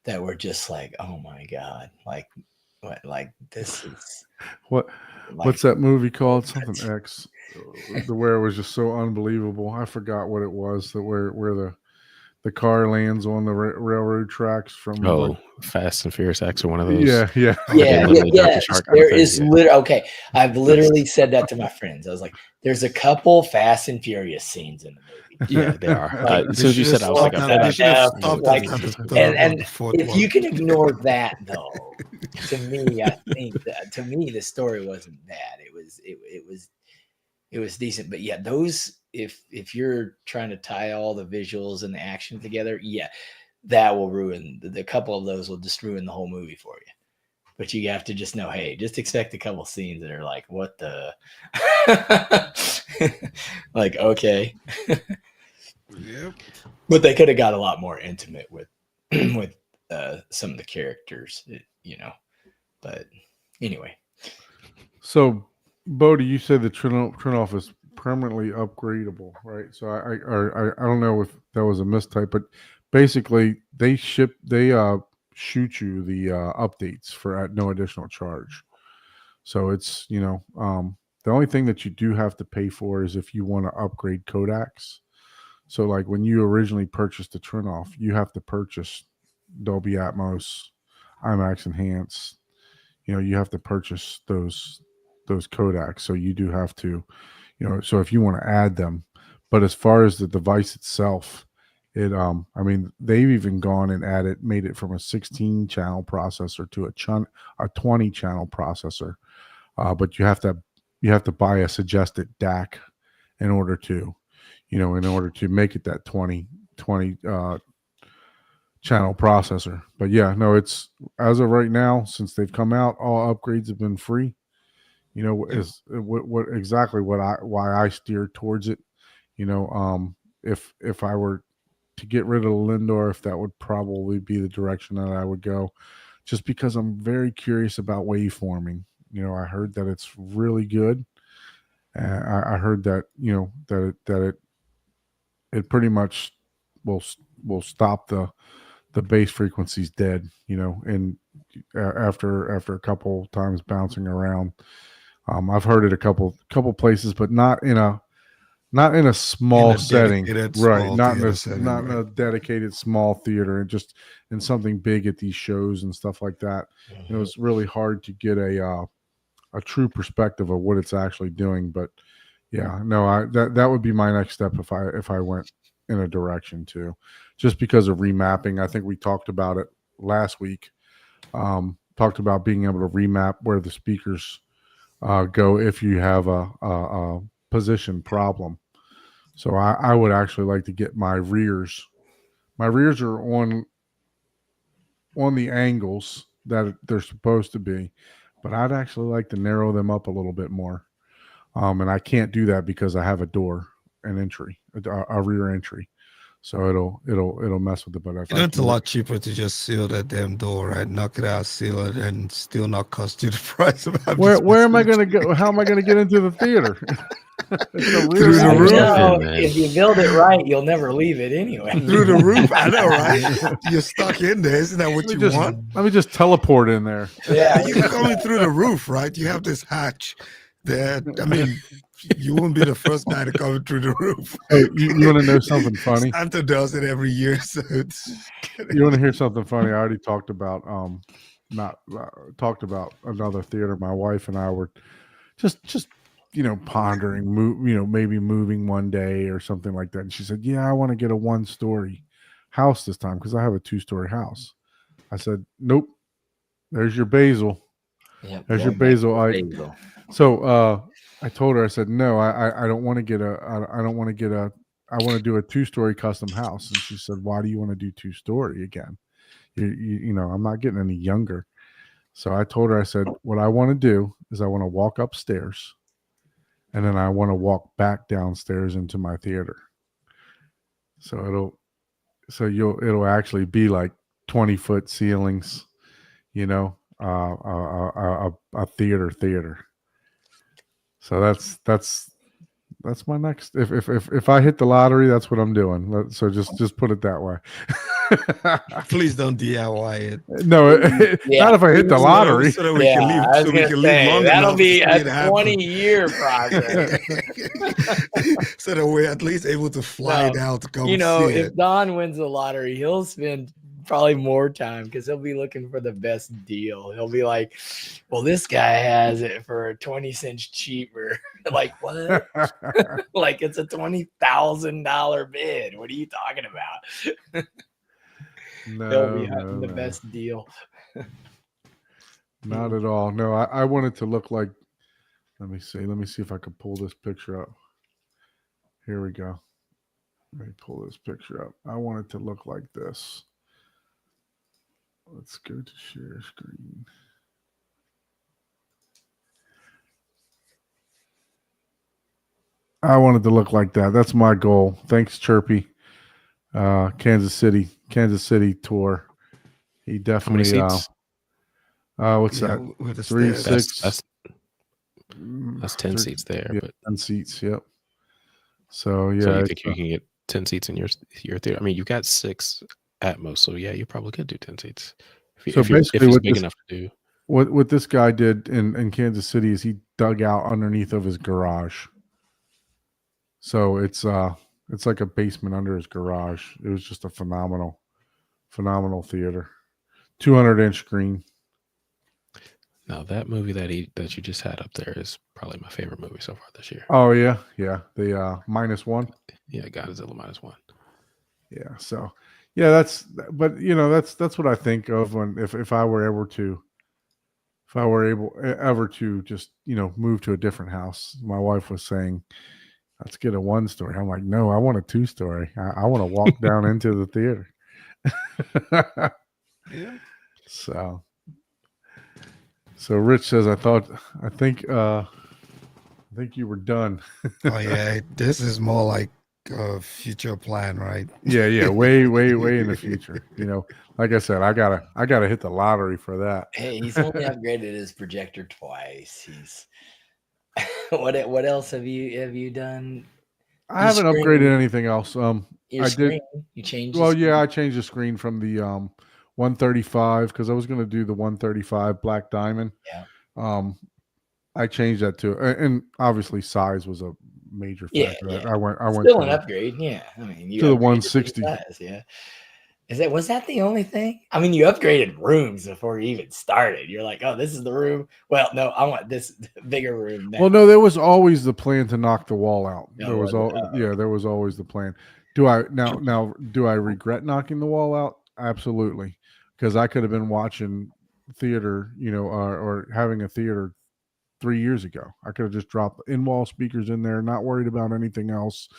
S3: that were just like, oh my god, like what, like this is
S1: What
S3: like
S1: what's that movie called? Something
S3: what?
S1: X. The where it was just so unbelievable. I forgot what it was. That where the car lands on the railroad tracks from like.
S4: oh, Fast and Furious X or one of those
S1: Yeah, yeah.
S2: Oh,
S4: where they
S3: Yeah,
S2: yeah.
S3: yeah,
S4: literally jump the
S3: yes.
S4: shark kind of
S3: There
S4: thing.
S3: is
S4: Yeah,
S3: okay. I've literally said that to my friends. I was like, "There's a couple Fast and Furious scenes in the movie."
S4: yeah, they are.
S3: Like,
S4: As
S2: They
S4: soon as you
S2: should have
S4: said, I was like,
S2: stopped
S4: I
S2: at
S4: bet
S2: they
S4: I've
S2: should have
S3: enough,
S2: stopped
S3: like,
S2: at
S3: and
S2: the fourth
S3: if
S2: one.
S3: you can ignore that though, to me, I think that to me the story wasn't bad. It was decent. But yeah, those if you're trying to tie all the visuals and the action together, yeah, that will ruin the couple of those will just ruin the whole movie for you. But you have to just know, hey, just expect a couple scenes that are like, what the like, okay.
S2: Yep.
S3: But they could have got a lot more intimate with with some of the characters, But Anyway.
S1: So, Bodie, you said the turnoff is permanently upgradable, right? So I don't know if that was a mistype, but basically they shoot you the updates for at no additional charge. So it's the only thing that you do have to pay for is if you want to upgrade codecs. So like when you originally purchased the turnoff, you have to purchase Dolby Atmos, IMAX Enhanced. You have to purchase those codecs. So you do have to, so if you want to add them, but as far as the device itself, they've even gone and made it from a 16 channel processor to a 20 channel processor. But you have to buy a suggested DAC in order to make it that 20 channel processor. But yeah, no, it's as of right now, since they've come out, all upgrades have been free. Is what exactly why I steered towards it. If I were to get rid of the Lindor, if that would probably be the direction that I would go, just because I'm very curious about waveforming. I heard that it's really good. I heard that it pretty much will stop the bass frequencies dead. And after a couple times bouncing around, I've heard it a couple places, but not in a small setting, right? Not in a dedicated small theater, and just in something big at these shows and stuff like that. It's really hard to get a true perspective of what it's actually doing. But yeah, no, that would be my next step if I went in a direction too, just because of remapping. I think we talked about it last week. Talked about being able to remap where the speakers go if you have a position problem. So I would actually like to get my rears. My rears are on the angles that they're supposed to be, but I'd actually like to narrow them up a little bit more. And I can't do that because I have a door, an entry, a rear entry. So it'll mess with it. But
S2: it's a lot cheaper to just seal that damn door, right? Knock it out, seal it, and still not cost you the price of
S1: where am I going to go? How am I going to get into the theater?
S2: Through the roof.
S3: If you build it right, you'll never leave it anyway.
S2: Through the roof, I know, right? You're stuck in there. Isn't that what you want?
S1: Let me just teleport in there.
S2: Yeah, you're coming through the roof, right? You have this hatch that, you won't be the first guy to come through the roof.
S1: Hey, you want to know something funny?
S2: Santa does it every year. So
S1: you want to hear something funny? I already talked about another theater. My wife and I were just pondering, maybe moving one day or something like that. And she said, "Yeah, I want to get a 1-story house this time because I have a 2-story house." I said, "Nope. There's your basil.
S3: Yep,
S1: there's your basil." So I told her, I said, "No, I don't want to get I want to do a 2-story custom house." And she said, "Why do you want to do 2-story again? I'm not getting any younger." So I told her, I said, "What I want to do is I want to walk upstairs, and then I want to walk back downstairs into my theater. So it'll actually be like 20-foot ceilings, a theater. So that's my next. If I hit the lottery, that's what I'm doing. So just put it that way.
S2: Please don't DIY it.
S1: No, not if I hit the lottery.
S2: So that we can leave. So we can leave long
S3: that'll
S2: enough
S3: be
S2: to
S3: a
S2: see it
S3: 20-year project.
S2: So that we're at least able to fly it out to come see it.
S3: If Don wins the lottery, he'll spend probably more time because he'll be looking for the best deal. He'll be like, "Well, this guy has it for 20 cents cheaper." Like, what? Like, it's a $20,000 bid. What are you talking about? He'll be hunting the best deal.
S1: Not at all. No, I want it to look like. Let me see if I can pull this picture up. Here we go. Let me pull this picture up. I want it to look like this. Let's go to share screen. I want it to look like that. That's my goal. Thanks, Chirpy. Kansas City tour. He definitely. What's
S2: Yeah,
S1: that?
S2: with the
S1: 3,
S2: stairs.
S1: 6.
S4: That's 10 seats there.
S1: Yeah,
S4: But
S1: 10 seats. Yep. So
S4: so
S1: yeah,
S4: you think you can get 10 seats in your theater? I mean, you got 6 at most, so yeah, you probably could do 10 seats
S1: so
S4: if
S1: basically
S4: it's
S1: what
S4: big
S1: this
S4: enough to do.
S1: what this guy did in Kansas City is he dug out underneath of his garage. So it's like a basement under his garage. It was just a phenomenal theater. 200-inch screen.
S4: Now that movie that you just had up there is probably my favorite movie so far this year.
S1: Oh yeah. The -1.
S4: Yeah, Godzilla -1.
S1: Yeah. So yeah, that's what I think of when if I were able ever to just move to a different house. My wife was saying, let's get a 1-story. I'm like, no, I want a 2-story. I want to walk down into the theater.
S2: Yeah.
S1: So Rich says, I think you were done.
S2: Oh yeah, this is more like a future plan, right?
S1: Yeah, way in the future. Like I said, I gotta hit the lottery for that.
S3: Hey, he's only upgraded his projector twice. He's what else have you done?
S1: I haven't upgraded anything else.
S3: Your
S1: I
S3: screen.
S1: did.
S3: You changed.
S1: Well, yeah, I changed the screen from the 135 because I was going to do the 135 Black Diamond.
S3: Yeah.
S1: I changed that to, and obviously size was a major factor.
S3: Yeah.
S1: I went
S3: Still
S1: to
S3: an upgrade. Yeah, I mean, you
S1: to the
S3: upgraded
S1: 160.
S3: size, yeah. Was that the only thing? I mean, you upgraded rooms before you even started. You're like, oh, this is the room. Well, no, I want this bigger room now.
S1: Well, no, there was always the plan to knock the wall out.
S3: No,
S1: There was there was always the plan. Do I regret knocking the wall out? Absolutely, because I could have been watching theater, or having a theater 3 years ago. I could have just dropped in-wall speakers in there, not worried about anything else,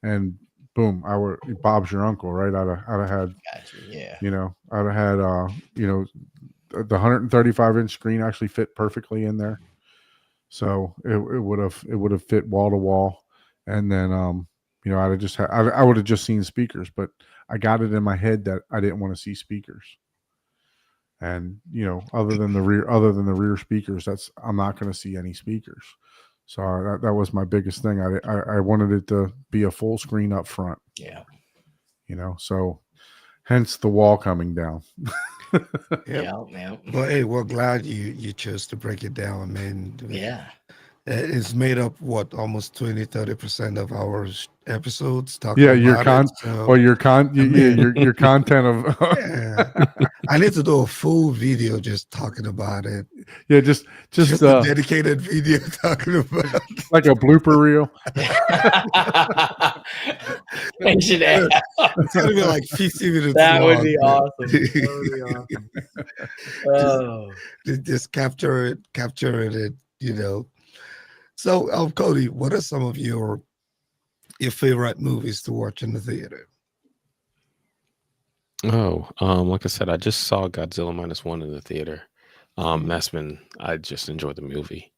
S1: and boom, Bob's your uncle, right? I'd have had,
S3: Gotcha, yeah.
S1: I'd have had, the 135-inch screen actually fit perfectly in there, so it would have fit wall to wall, and then I'd have just I would have just seen speakers, but I got it in my head that I didn't want to see speakers. And other than the rear speakers, I'm not going to see any speakers. So that was my biggest thing. I wanted it to be a full screen up front.
S3: Yeah.
S1: So hence the wall coming down.
S3: Yeah.
S2: Well, hey, we're glad you chose to break it down, man.
S3: Yeah.
S2: It's made up almost 20-30% of our episodes talking
S1: your
S2: about
S1: your content of
S2: yeah. I need to do a full video just talking about it.
S1: Yeah, just
S2: a dedicated video talking about
S1: like a blooper reel.
S3: They should have.
S2: It's gonna be like 50 minutes.
S3: That
S2: long,
S3: would be awesome. That would be awesome.
S2: Just capture it, So, Cody, what are some of your favorite movies to watch in the theater?
S4: Oh, like I said, I just saw Godzilla -1 in the theater. I just enjoyed the movie.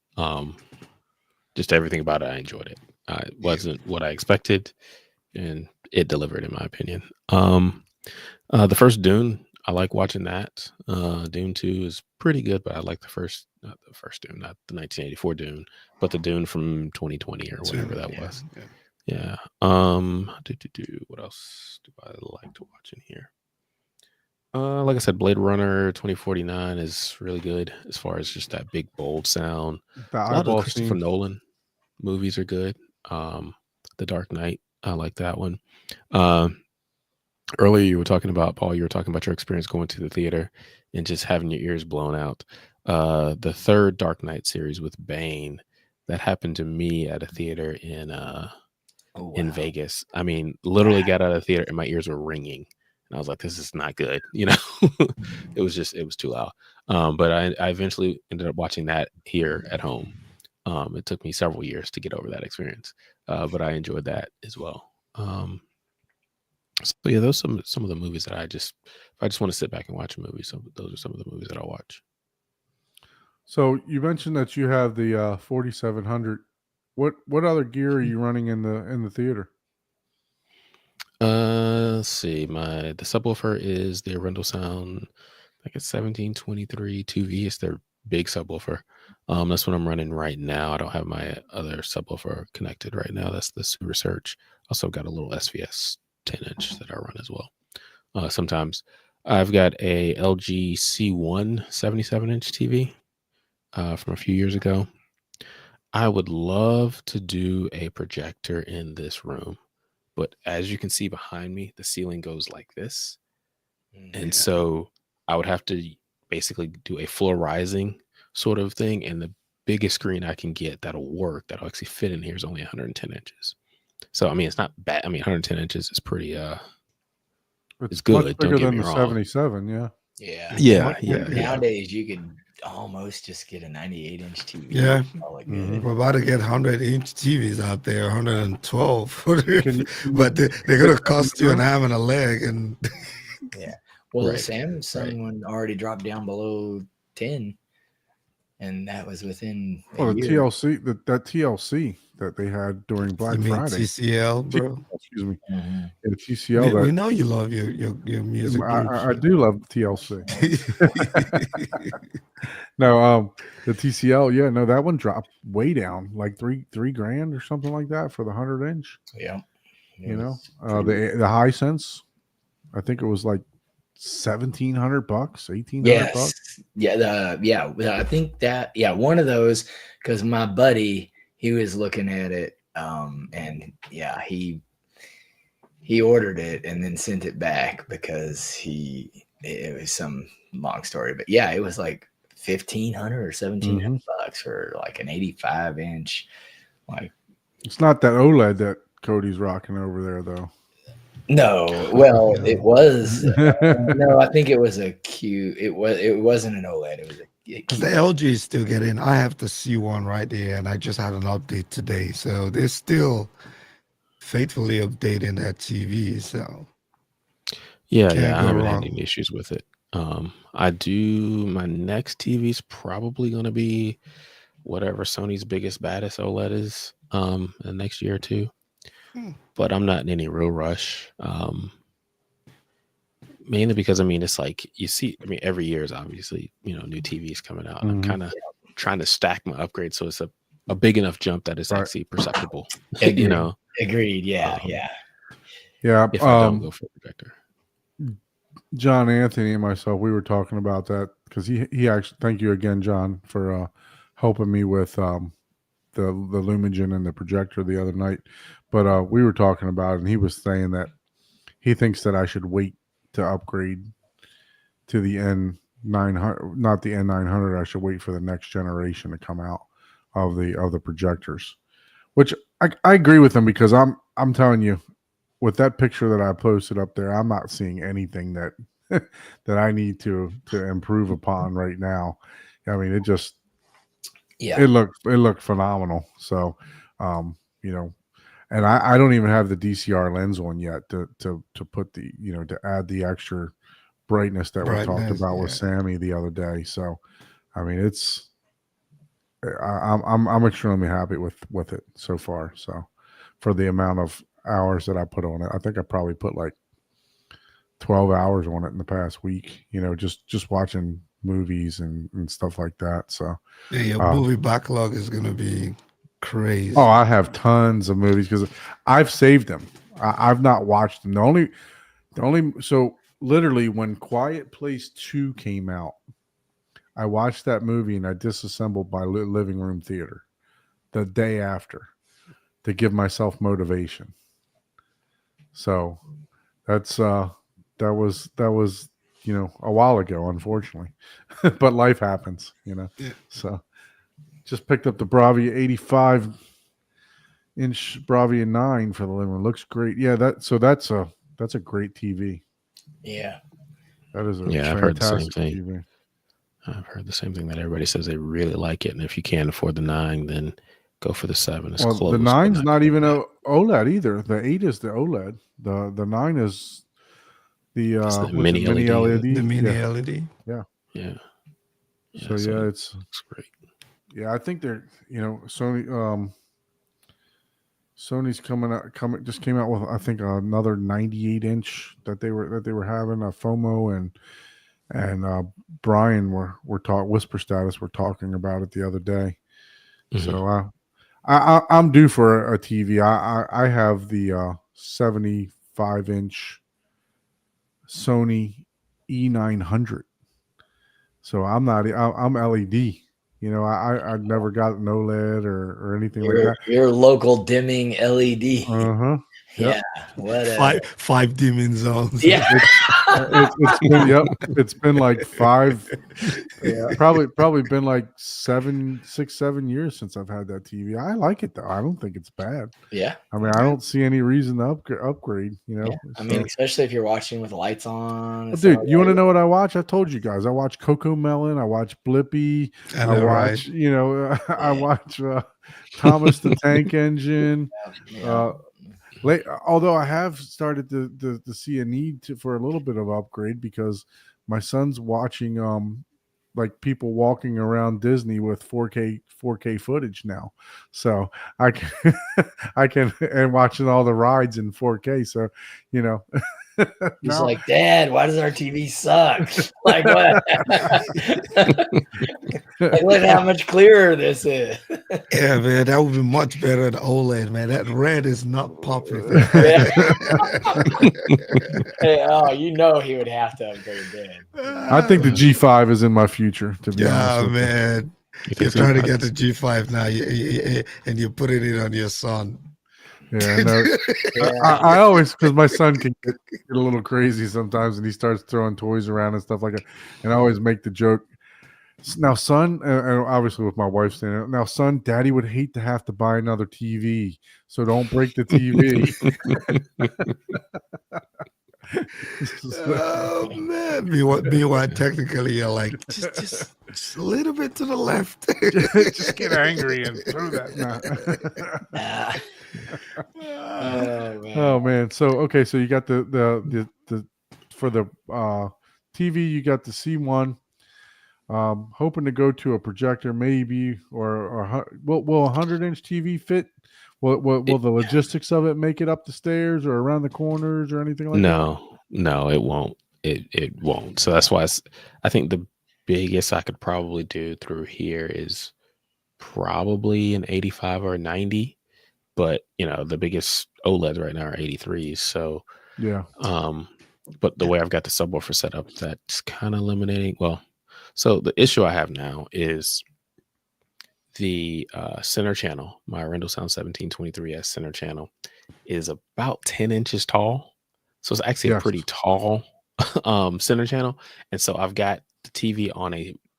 S4: Just everything about it, I enjoyed it. It wasn't what I expected, and it delivered, in my opinion. The first Dune, I like watching that. Dune 2 is pretty good, but I like not the first Dune, not the 1984 Dune, but the Dune from 2020 or whatever that was. Yeah. What else do I like to watch in here? Like I said, Blade Runner 2049 is really good as far as just that big bold sound.
S1: The
S4: A lot of the
S1: eyeball
S4: Christopher
S1: scene.
S4: Nolan movies are good. The Dark Knight, I like that one. Earlier you were talking about, Paul, your experience going to the theater and just having your ears blown out. The third Dark Knight series with Bane, that happened to me at a theater in Vegas. I mean, literally got out of the theater and my ears were ringing. And I was like, this is not good. It was too loud. But I eventually ended up watching that here at home. It took me several years to get over that experience. But I enjoyed that as well. So yeah, those are some of the movies that if I just want to sit back and watch a movie, those are some of the movies that I'll watch.
S1: So you mentioned that you have the 4700. What other gear are you running in the theater?
S4: Let's see. The subwoofer is the Arundel Sound. I like a 1723 2V. It's their big subwoofer. That's what I'm running right now. I don't have my other subwoofer connected right now. That's the Super Search. Also got a little SVS 10-inch that I run as well. Sometimes I've got a LG C1 77-inch TV from a few years ago. I would love to do a projector in this room, but as you can see behind me, the ceiling goes like this. And so I would have to basically do a floor rising sort of thing. And the biggest screen I can get that'll work, that'll actually fit in here is only 110 inches. So, I mean, it's not bad. I mean, 110 inches is pretty, it's good.
S1: Much
S4: Don't
S1: bigger
S4: get
S1: than
S4: me
S1: the
S4: wrong.
S1: 77. Yeah.
S3: Yeah.
S4: Yeah. Yeah.
S3: Nowadays, you could almost just get a 98-inch TV.
S2: Yeah.
S3: Call it
S1: Mhm.
S3: good.
S2: We're about to get 100-inch TVs out there, 112.
S1: Can you-
S2: But they're going to cost you an arm and a leg. And
S3: Yeah. Well, the
S4: Right,
S3: Samsung one already dropped down below 10, and that was within a
S1: Well, the
S3: year.
S1: TLC, that TLC that they had during
S2: you
S1: Black
S2: mean
S1: Friday.
S2: TCL, bro?
S1: Excuse me.
S3: Mhm.
S1: Yeah, TCL.
S2: We
S1: That
S2: know you love your music groups.
S1: I do love TLC. No, the TCL. Yeah, no, that one dropped way down, like three grand or something like that for the 100-inch.
S3: Yeah.
S1: You know, the high sense. I think it was like $1,700, $1,800.
S3: Yes. Yeah. I think that, one of those, because my buddy, he was looking at it, and yeah, he ordered it and then sent it back because it was some long story, but yeah, it was like 1,500 or 1,700 bucks for like an 85-inch. Like,
S1: It's not that OLED that Cody's rocking over there, though.
S3: no, well, it was. No, I think it was a Q. It wasn't an OLED. It was a
S2: Because the LG is still getting, I have the C1 right there, and I just had an update today. So they're still faithfully updating that TV. So
S4: Yeah,
S2: Can't
S4: I
S2: go
S4: haven't
S2: wrong.
S4: had any issues with it. My next TV is probably going to be whatever Sony's biggest, baddest OLED is the next year or two. But I'm not in any real rush. Mainly because, I mean, it's like you see, I mean, every year is obviously, new TVs coming out. And I'm kind of trying to stack my upgrades so it's a big enough jump that it's actually perceptible.
S3: Agreed. Yeah.
S1: Yeah.
S4: If I don't go for a projector.
S1: John Anthony and myself, we were talking about that because he actually, thank you again, John, for helping me with the Lumigen and the projector the other night. But we were talking about it, and he was saying that he thinks that I should wait to upgrade to the N900, not the N900. I should wait for the next generation to come out of the projectors, which I agree with him because I'm telling you, with that picture that I posted up there, I'm not seeing anything that that I need to improve upon right now. I mean, it just it looked phenomenal. So, and I don't even have the DCR lens on yet to put the to add the extra brightness that we talked about with Sammy the other day. So, I mean, I'm extremely happy with it so far. So, for the amount of hours that I put on it, I think I probably put like 12 hours on it in the past week. Just watching movies and stuff like that. So,
S2: yeah, your movie backlog is gonna be crazy.
S1: Oh, I have tons of movies because I've saved them. I've not watched them. The only so literally when Quiet Place 2 came out, I watched that movie and I disassembled my living room theater the day after to give myself motivation. So that was a while ago, unfortunately, but life happens,
S2: Yeah.
S1: So just picked up the Bravia 85-inch Bravia 9 for the living room. Looks great. Yeah, that's a great TV.
S3: Yeah.
S1: That is a
S4: I've heard the same
S1: fantastic
S4: thing.
S1: TV.
S4: I've heard the same thing that everybody says they really like it, and if you can't afford the 9, then go for the 7. It's close.
S1: The 9's not even a OLED either. The 8 is the OLED. The 9 is the
S4: mini LED.
S1: LED.
S2: The mini LED.
S1: Yeah. So
S4: it's great.
S1: Yeah, I think they're Sony's just came out with I think another 98-inch that they were having a FOMO, and and Brian we're talking Whisper Status. We're talking about it the other day.
S4: Mm-hmm.
S1: So I'm due for a TV. I have the 75-inch Sony E900. So I'm not. I'm LED. I've never got an OLED or anything like that.
S3: Your local dimming LED.
S1: Yep.
S3: Yeah. What
S2: five dimming zones.
S3: Yeah.
S1: It's been like 5. Yeah. Probably been like 7 years since I've had that TV. I like it though. I don't think it's bad.
S3: Yeah.
S1: I mean, I don't see any reason to upgrade.
S3: Yeah. I mean, especially if you're watching with lights on.
S1: Dude, you want to know what I watch? I told you guys. I watch Coco Melon. I watch Blippy. I watch.
S2: Right?
S1: I watch Thomas the Tank Engine. Although I have started to see a need for a little bit of upgrade because my son's watching like people walking around Disney with 4K footage now, so I can and watching all the rides in 4K. So
S3: he's like, Dad, why does our TV suck? Like what? Like, look at how much clearer this is.
S2: Yeah, man, that would be much better than OLED, man. That red is not popping.
S3: Hey, he would have to upgrade then.
S1: I think the G5 is in my future, to be honest with
S2: man. You're trying to get the G5 now, and you're putting it on your son.
S1: Yeah, no, I always, because my son can get a little crazy sometimes, and he starts throwing toys around and stuff like that. And I always make the joke. Now, son, and obviously with my wife saying it, now, son, Daddy would hate to have to buy another TV, so don't break the TV.
S2: Oh man! Meanwhile, technically, you're like just a little bit to the left.
S1: Just get angry and throw that. Oh man! So okay, so you got the for the TV, you got the C1. Hoping to go to a projector, maybe, or will a 100-inch TV fit? Will the logistics of it make it up the stairs or around the corners or anything like that?
S4: No, it won't. It won't. So that's why I think the biggest I could probably do through here is probably an 85 or a 90. But the biggest OLEDs right now are 83s. So
S1: yeah.
S4: But the way I've got the subwoofer set up, that's kind of eliminating. Well, so the issue I have now is the center channel. My Rendell Sound 1723S center channel is about 10 inches tall. So it's actually a pretty tall center channel. And so I've got the TV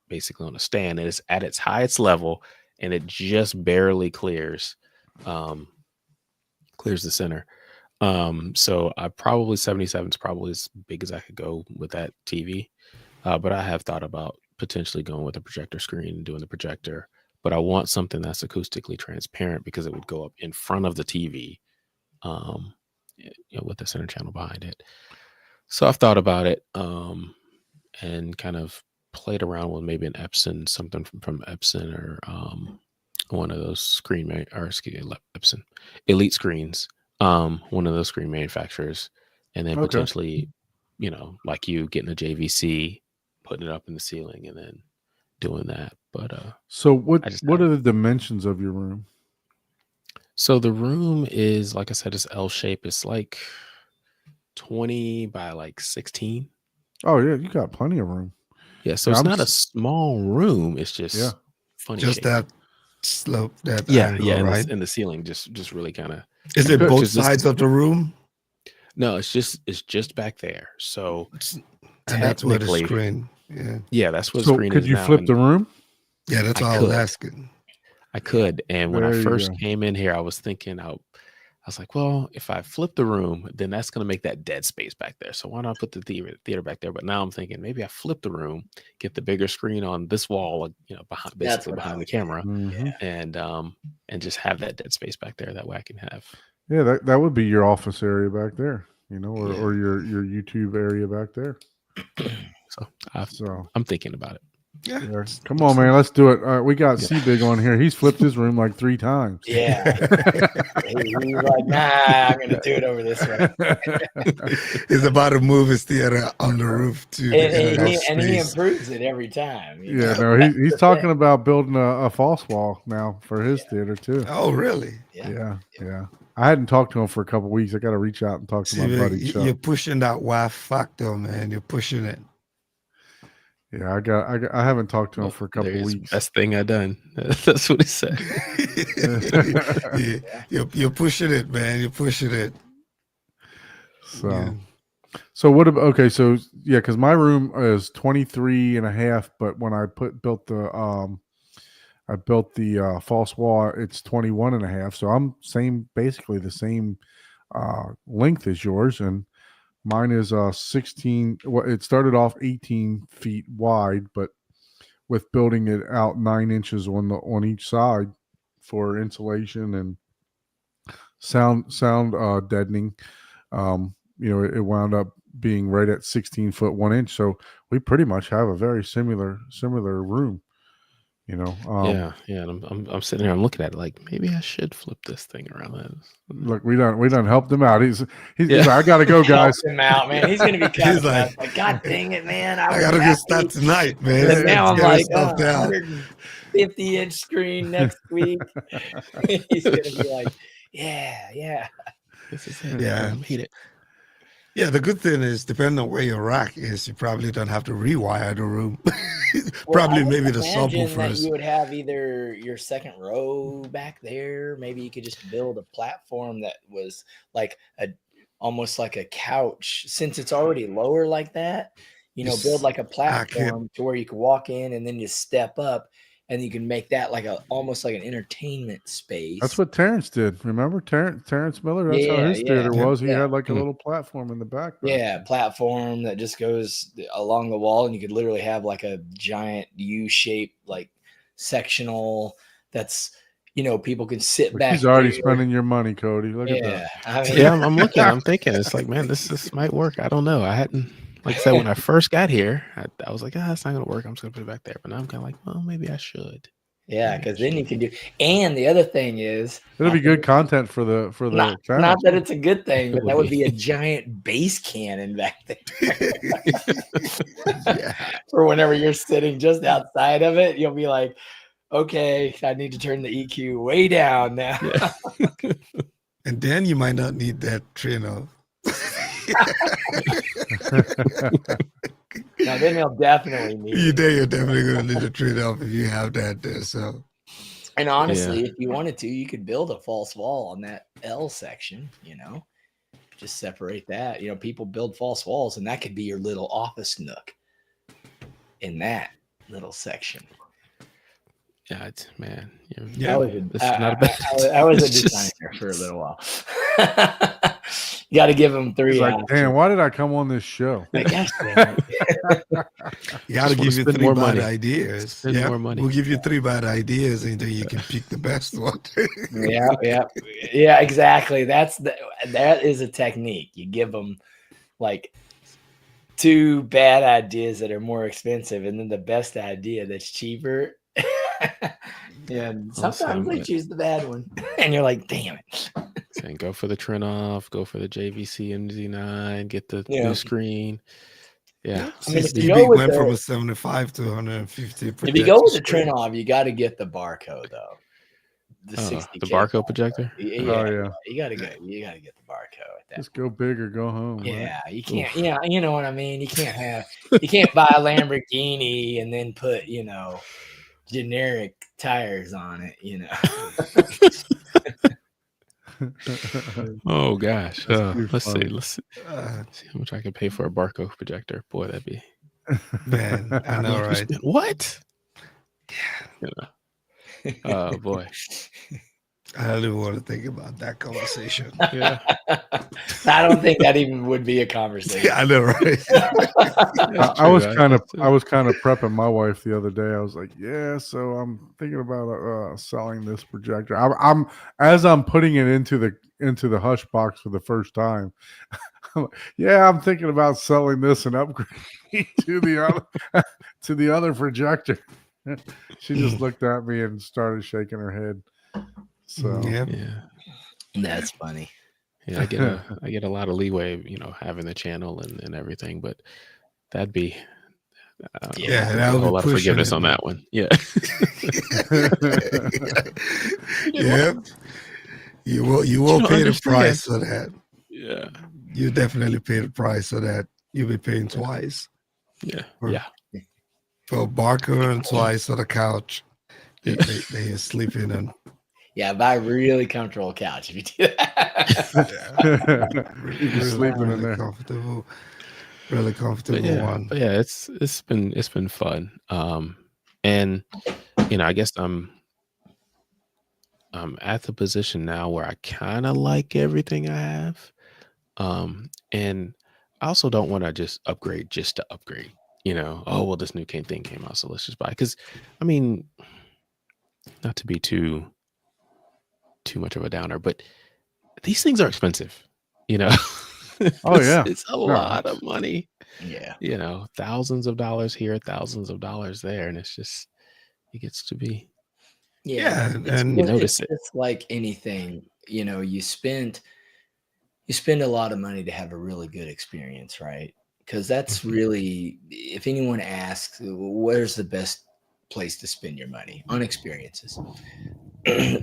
S4: basically on a stand, and it's at its highest level, and it just barely clears the center. So I probably 77 is probably as big as I could go with that TV. But I have thought about potentially going with a projector screen and doing the projector, but I want something that's acoustically transparent because it would go up in front of the TV, with the center channel behind it. So I've thought about it, and kind of played around with maybe an Epson, something from Epson, or one of those Epson Elite screens, one of those screen manufacturers, and then potentially, like you getting a JVC, putting it up in the ceiling, and then doing that. But
S1: so what are the dimensions of your room?
S4: So the room is, like I said, it's L shape. It's like 20 by like 16.
S1: Oh yeah, you got plenty of room.
S4: Yeah, so it's not a small room. It's just funny.
S2: Just
S4: shape.
S2: that slope, that angle, right?
S4: In the ceiling, just really kind of.
S2: Is it both sides of the room?
S4: No, it's just back there. So
S2: and that's where the screen.
S4: Yeah, that's where the screen is.
S1: So could you flip the room?
S2: Yeah, that's all I was asking.
S4: I could, and when I first came in here, I was thinking, I was like, well, if I flip the room, then that's going to make that dead space back there. So why not put the theater back there? But now I'm thinking maybe I flip the room, get the bigger screen on this wall, behind the camera, and just have that dead space back there. That way I can have.
S1: Yeah, that would be your office area back there, or your YouTube area back there.
S4: So I'm thinking about it.
S2: Yeah.
S1: Yeah. Come on, man. Let's do it. All right, we got C-Big on here. He's flipped his room like 3 times.
S3: Yeah. He's like, nah, I'm going to do it over this way.
S2: He's about to move his theater on the roof too.
S3: And he improves it every time.
S1: Yeah, no, he's talking about building a false wall now for his theater too.
S2: Oh, really?
S1: Yeah. I hadn't talked to him for a couple of weeks. I got to reach out and talk to my buddy Chuck.
S2: You're pushing that wife factor, man. You're pushing it.
S1: Yeah, I haven't talked to him for a couple of weeks.
S4: Best thing I done. That's what he said.
S2: You're pushing it, man. You're pushing it.
S1: So what about, okay, so yeah, because my room is 23 and a half, but when I built the false wall, it's 21 and a half. So I'm basically the same length as yours, and mine is 16. Well, it started off 18 feet wide, but with building it out 9 inches on each side for insulation and sound deadening, it wound up being right at 16 foot 1 inch. So we pretty much have a very similar room.
S4: Yeah. And I'm sitting here, I'm looking at it like, maybe I should flip this thing around.
S1: Look, we done helped him out. He's like, I gotta go, guys.
S3: Help him out, man. He's gonna be he's like, God dang it, man.
S2: I gotta get started tonight, man.
S3: And now I'm like, 150-inch screen next week. He's gonna be like, yeah.
S4: This is it.
S2: Yeah.
S4: I made it.
S2: Yeah, the good thing is, depending on where your rack is, you probably don't have to rewire the room. Probably maybe the subwoofers.
S3: You would have either your second row back there. Maybe you could just build a platform that was like almost like a couch. Since it's already lower like that, build like a platform to where you can walk in and then you step up. And you can make that almost like an entertainment space.
S1: That's what Terrence did. Remember Terrence Miller? That's how his theater was. He had like a little platform in the back.
S3: Yeah, platform that just goes along the wall, and you could literally have like a giant U-shaped like sectional. That's people can sit back.
S1: He's already spending your money, Cody. Look at that.
S3: I mean,
S4: yeah, I'm looking. I'm thinking. It's like, man, this might work. I don't know. I hadn't. Like I said, when I first got here, I was like, it's not going to work. I'm just going to put it back there. But now I'm kind of like, well, maybe I should.
S3: Yeah, because then you can do. And the other thing is,
S1: it'll be good content for the channel.
S3: Not that it's a good thing, but that would be a giant bass cannon back there. For whenever you're sitting just outside of it, you'll be like, okay, I need to turn the EQ way down now.
S4: Yeah.
S2: And then you might not need that trainer.
S3: Now then you'll definitely need
S2: you're definitely going to need a trade off if you have that there. So,
S3: and honestly, if you wanted to, you could build a false wall on that L section. Just separate that. People build false walls, and that could be your little office nook in that little section.
S4: Yeah, man.
S3: I was a designer for a little while. You got to give them 3.
S1: Like, damn, why did I come on this show?
S2: You got to give you 3 bad ideas.
S4: Spend more money.
S2: We'll give you 3 bad ideas, and then you can pick the best one.
S3: Yeah, exactly. That is a technique. You give them like 2 bad ideas that are more expensive, and then the best idea that's cheaper. Yeah, sometimes they choose the bad one, and you're like, damn it.
S4: Saying go for the trim off, go for the JVC MZ9, get the new screen. Yeah.
S2: I mean, if you go went from a 75 to 150.
S3: If you go with the trim off, you got to get the barcode though.
S4: The barcode projector.
S3: You gotta get the barcode.
S1: Just go big or go home.
S3: Yeah,
S1: right?
S3: you can't. Yeah, you know what I mean. You can't buy a Lamborghini and then put generic tires on it.
S4: Oh gosh. Let's see how much I can pay for a barcode projector. Boy, that'd be
S2: man. I know, right?
S4: What? Yeah. Oh boy.
S2: I don't even want to think about that conversation.
S4: Yeah.
S3: I don't think that even would be a conversation.
S2: Yeah, I know, right?
S1: I was kind of prepping my wife the other day. I was like, yeah, so I'm thinking about selling this projector. I'm putting it into the hush box for the first time. Yeah, I'm thinking about selling this and upgrading to the other to the other projector. She just looked at me and started shaking her head. So
S2: Yeah.
S4: Yeah.
S3: That's funny.
S4: Yeah, I get a lot of leeway, having the channel and everything, but that'd be I don't know,
S3: Yeah.
S2: Yeah,
S4: there'd be a
S2: that'll
S4: whole
S2: be
S4: lot of
S2: pushing
S4: forgiveness
S2: it,
S4: on
S2: man.
S4: that one. Yeah.
S2: Yep. You will
S4: don't
S2: pay the
S4: understand.
S2: price for that.
S4: Yeah.
S2: You definitely pay the price for that. You'll be paying
S4: Yeah.
S2: twice
S4: Yeah.
S2: for,
S4: Yeah.
S2: for a Barker and twice for the couch.
S4: Yeah.
S2: They are sleeping on.
S3: Yeah, buy a really comfortable couch if you do that.
S1: You'd be sleeping in there.
S2: Comfortable, really
S4: But
S2: comfortable one.
S4: it's been fun. And I guess I'm at the position now where I kind of like everything I have. And I also don't want to just upgrade just to upgrade. Oh well, this new thing came out, so let's just buy. Because, I mean, not to be too much of a downer, but these things are expensive.
S1: Oh yeah.
S4: It's a
S1: No,
S4: lot of money.
S3: Yeah.
S4: Thousands of dollars here, thousands of dollars there, and it gets to be.
S2: Yeah,
S3: It's,
S2: and
S4: You
S3: it's
S4: notice it.
S3: just like anything, you spend a lot of money to have a really good experience, right? Because that's really, if anyone asks, where's the best place to spend your money? On experiences.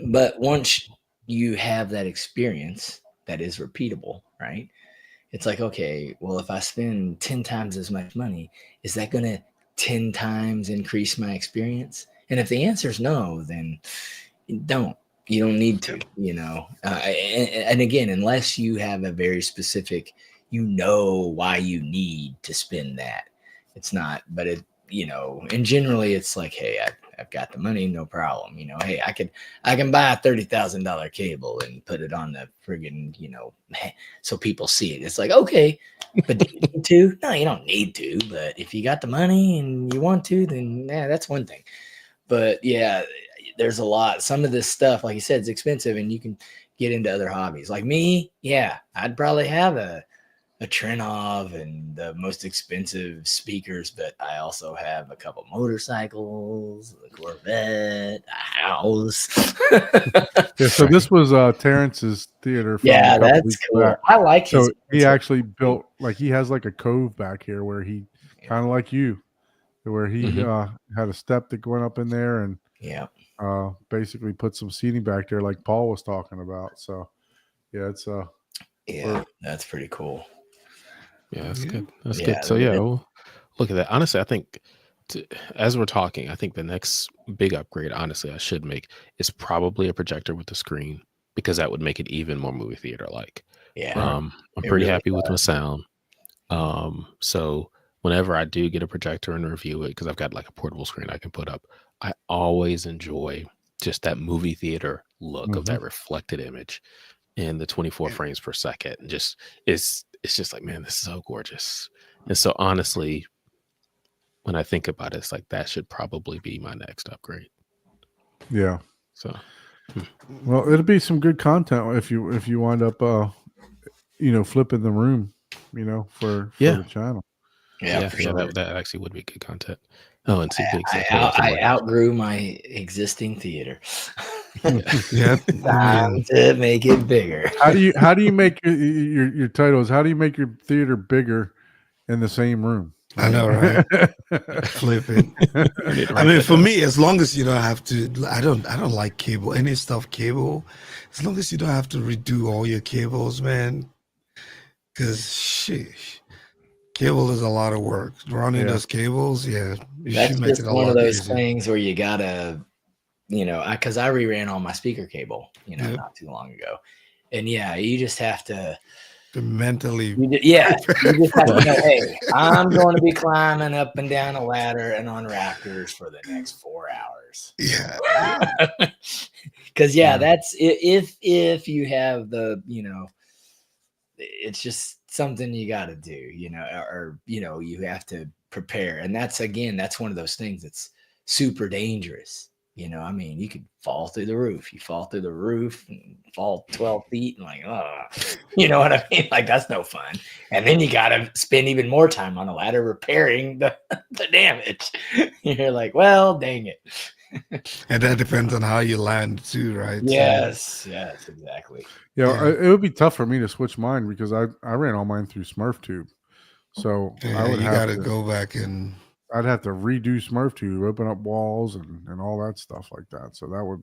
S3: But once you have that experience that is repeatable, right? It's like, okay, well, if I spend 10 times as much money, is that going to 10 times increase my experience? And if the answer is no, then don't. You don't need to, and again, unless you have a very specific, why you need to spend that. It's not, but and generally it's like, hey, I've got the money, no problem. Hey, I can buy a $30,000 cable and put it on the friggin', so people see it. It's like, okay, but do you need to? No, you don't need to. But if you got the money and you want to, then that's one thing. But yeah, there's a lot. Some of this stuff, like you said, is expensive, and you can get into other hobbies. Like me, yeah, I'd probably have a Trenov and the most expensive speakers, but I also have a couple motorcycles, a Corvette, a house.
S1: Yeah, so this was Terrence's theater from a
S3: Yeah,
S1: couple
S3: that's
S1: weeks
S3: cool.
S1: back.
S3: I like his.
S1: So he actually built he has like a cove back here where he kind of like you, where he had a step that went up in there and basically put some seating back there like Paul was talking about. So yeah, it's
S3: that's pretty cool.
S4: Yeah, that's good. That's good. So well, look at that. Honestly, I think as we're talking, I think the next big upgrade, honestly, I should make is probably a projector with a screen, because that would make it even more movie theater like.
S3: Yeah.
S4: I'm pretty happy with my sound. So whenever I do get a projector and review it, because I've got like a portable screen I can put up, I always enjoy just that movie theater look of that reflected image and the 24 frames per second. And just it's just like, man, this is so gorgeous. And so honestly, when I think about it, it's like that should probably be my next upgrade.
S1: Yeah.
S4: So
S1: well, it'll be some good content if you wind up flipping the room, for the channel.
S3: Yeah, for sure.
S4: That actually would be good content. Oh, and see pigs.
S3: I outgrew my existing theater.
S2: Yeah,
S3: Time to make it bigger.
S1: How do you make your title is how do you make your theater bigger in the same room?
S2: I know, right? Flipping. I mean, for me, as long as you don't have to, I don't like cable, any stuff cable. As long as you don't have to redo all your cables, man. Because cable is a lot of work. Running those cables, you
S3: that's
S2: should make
S3: just
S2: it a
S3: one
S2: lot
S3: of those
S2: easier.
S3: things where you gotta, because I reran all my speaker cable, not too long ago, and you just have to
S2: mentally.
S3: you just have to know, hey, I'm going to be climbing up and down a ladder and on rafters for the next 4 hours.
S2: Yeah.
S3: Because that's if you have the it's just something you got to do, or you have to prepare, and that's one of those things that's super dangerous. You know, I mean, you could fall through the roof. You fall through the roof and fall 12 feet and like, oh, you know what I mean? Like, that's no fun. And then you got to spend even more time on a ladder repairing the damage. You're like, well, dang it.
S2: And that depends on how you land too, right?
S3: Yes, exactly.
S1: Yeah, it would be tough for me to switch mine because I ran all mine through SmurfTube. So I would
S2: you
S1: have
S2: got
S1: to
S2: go back and
S1: I'd have to redo SmurfTube, open up walls and all that stuff like that. So that'd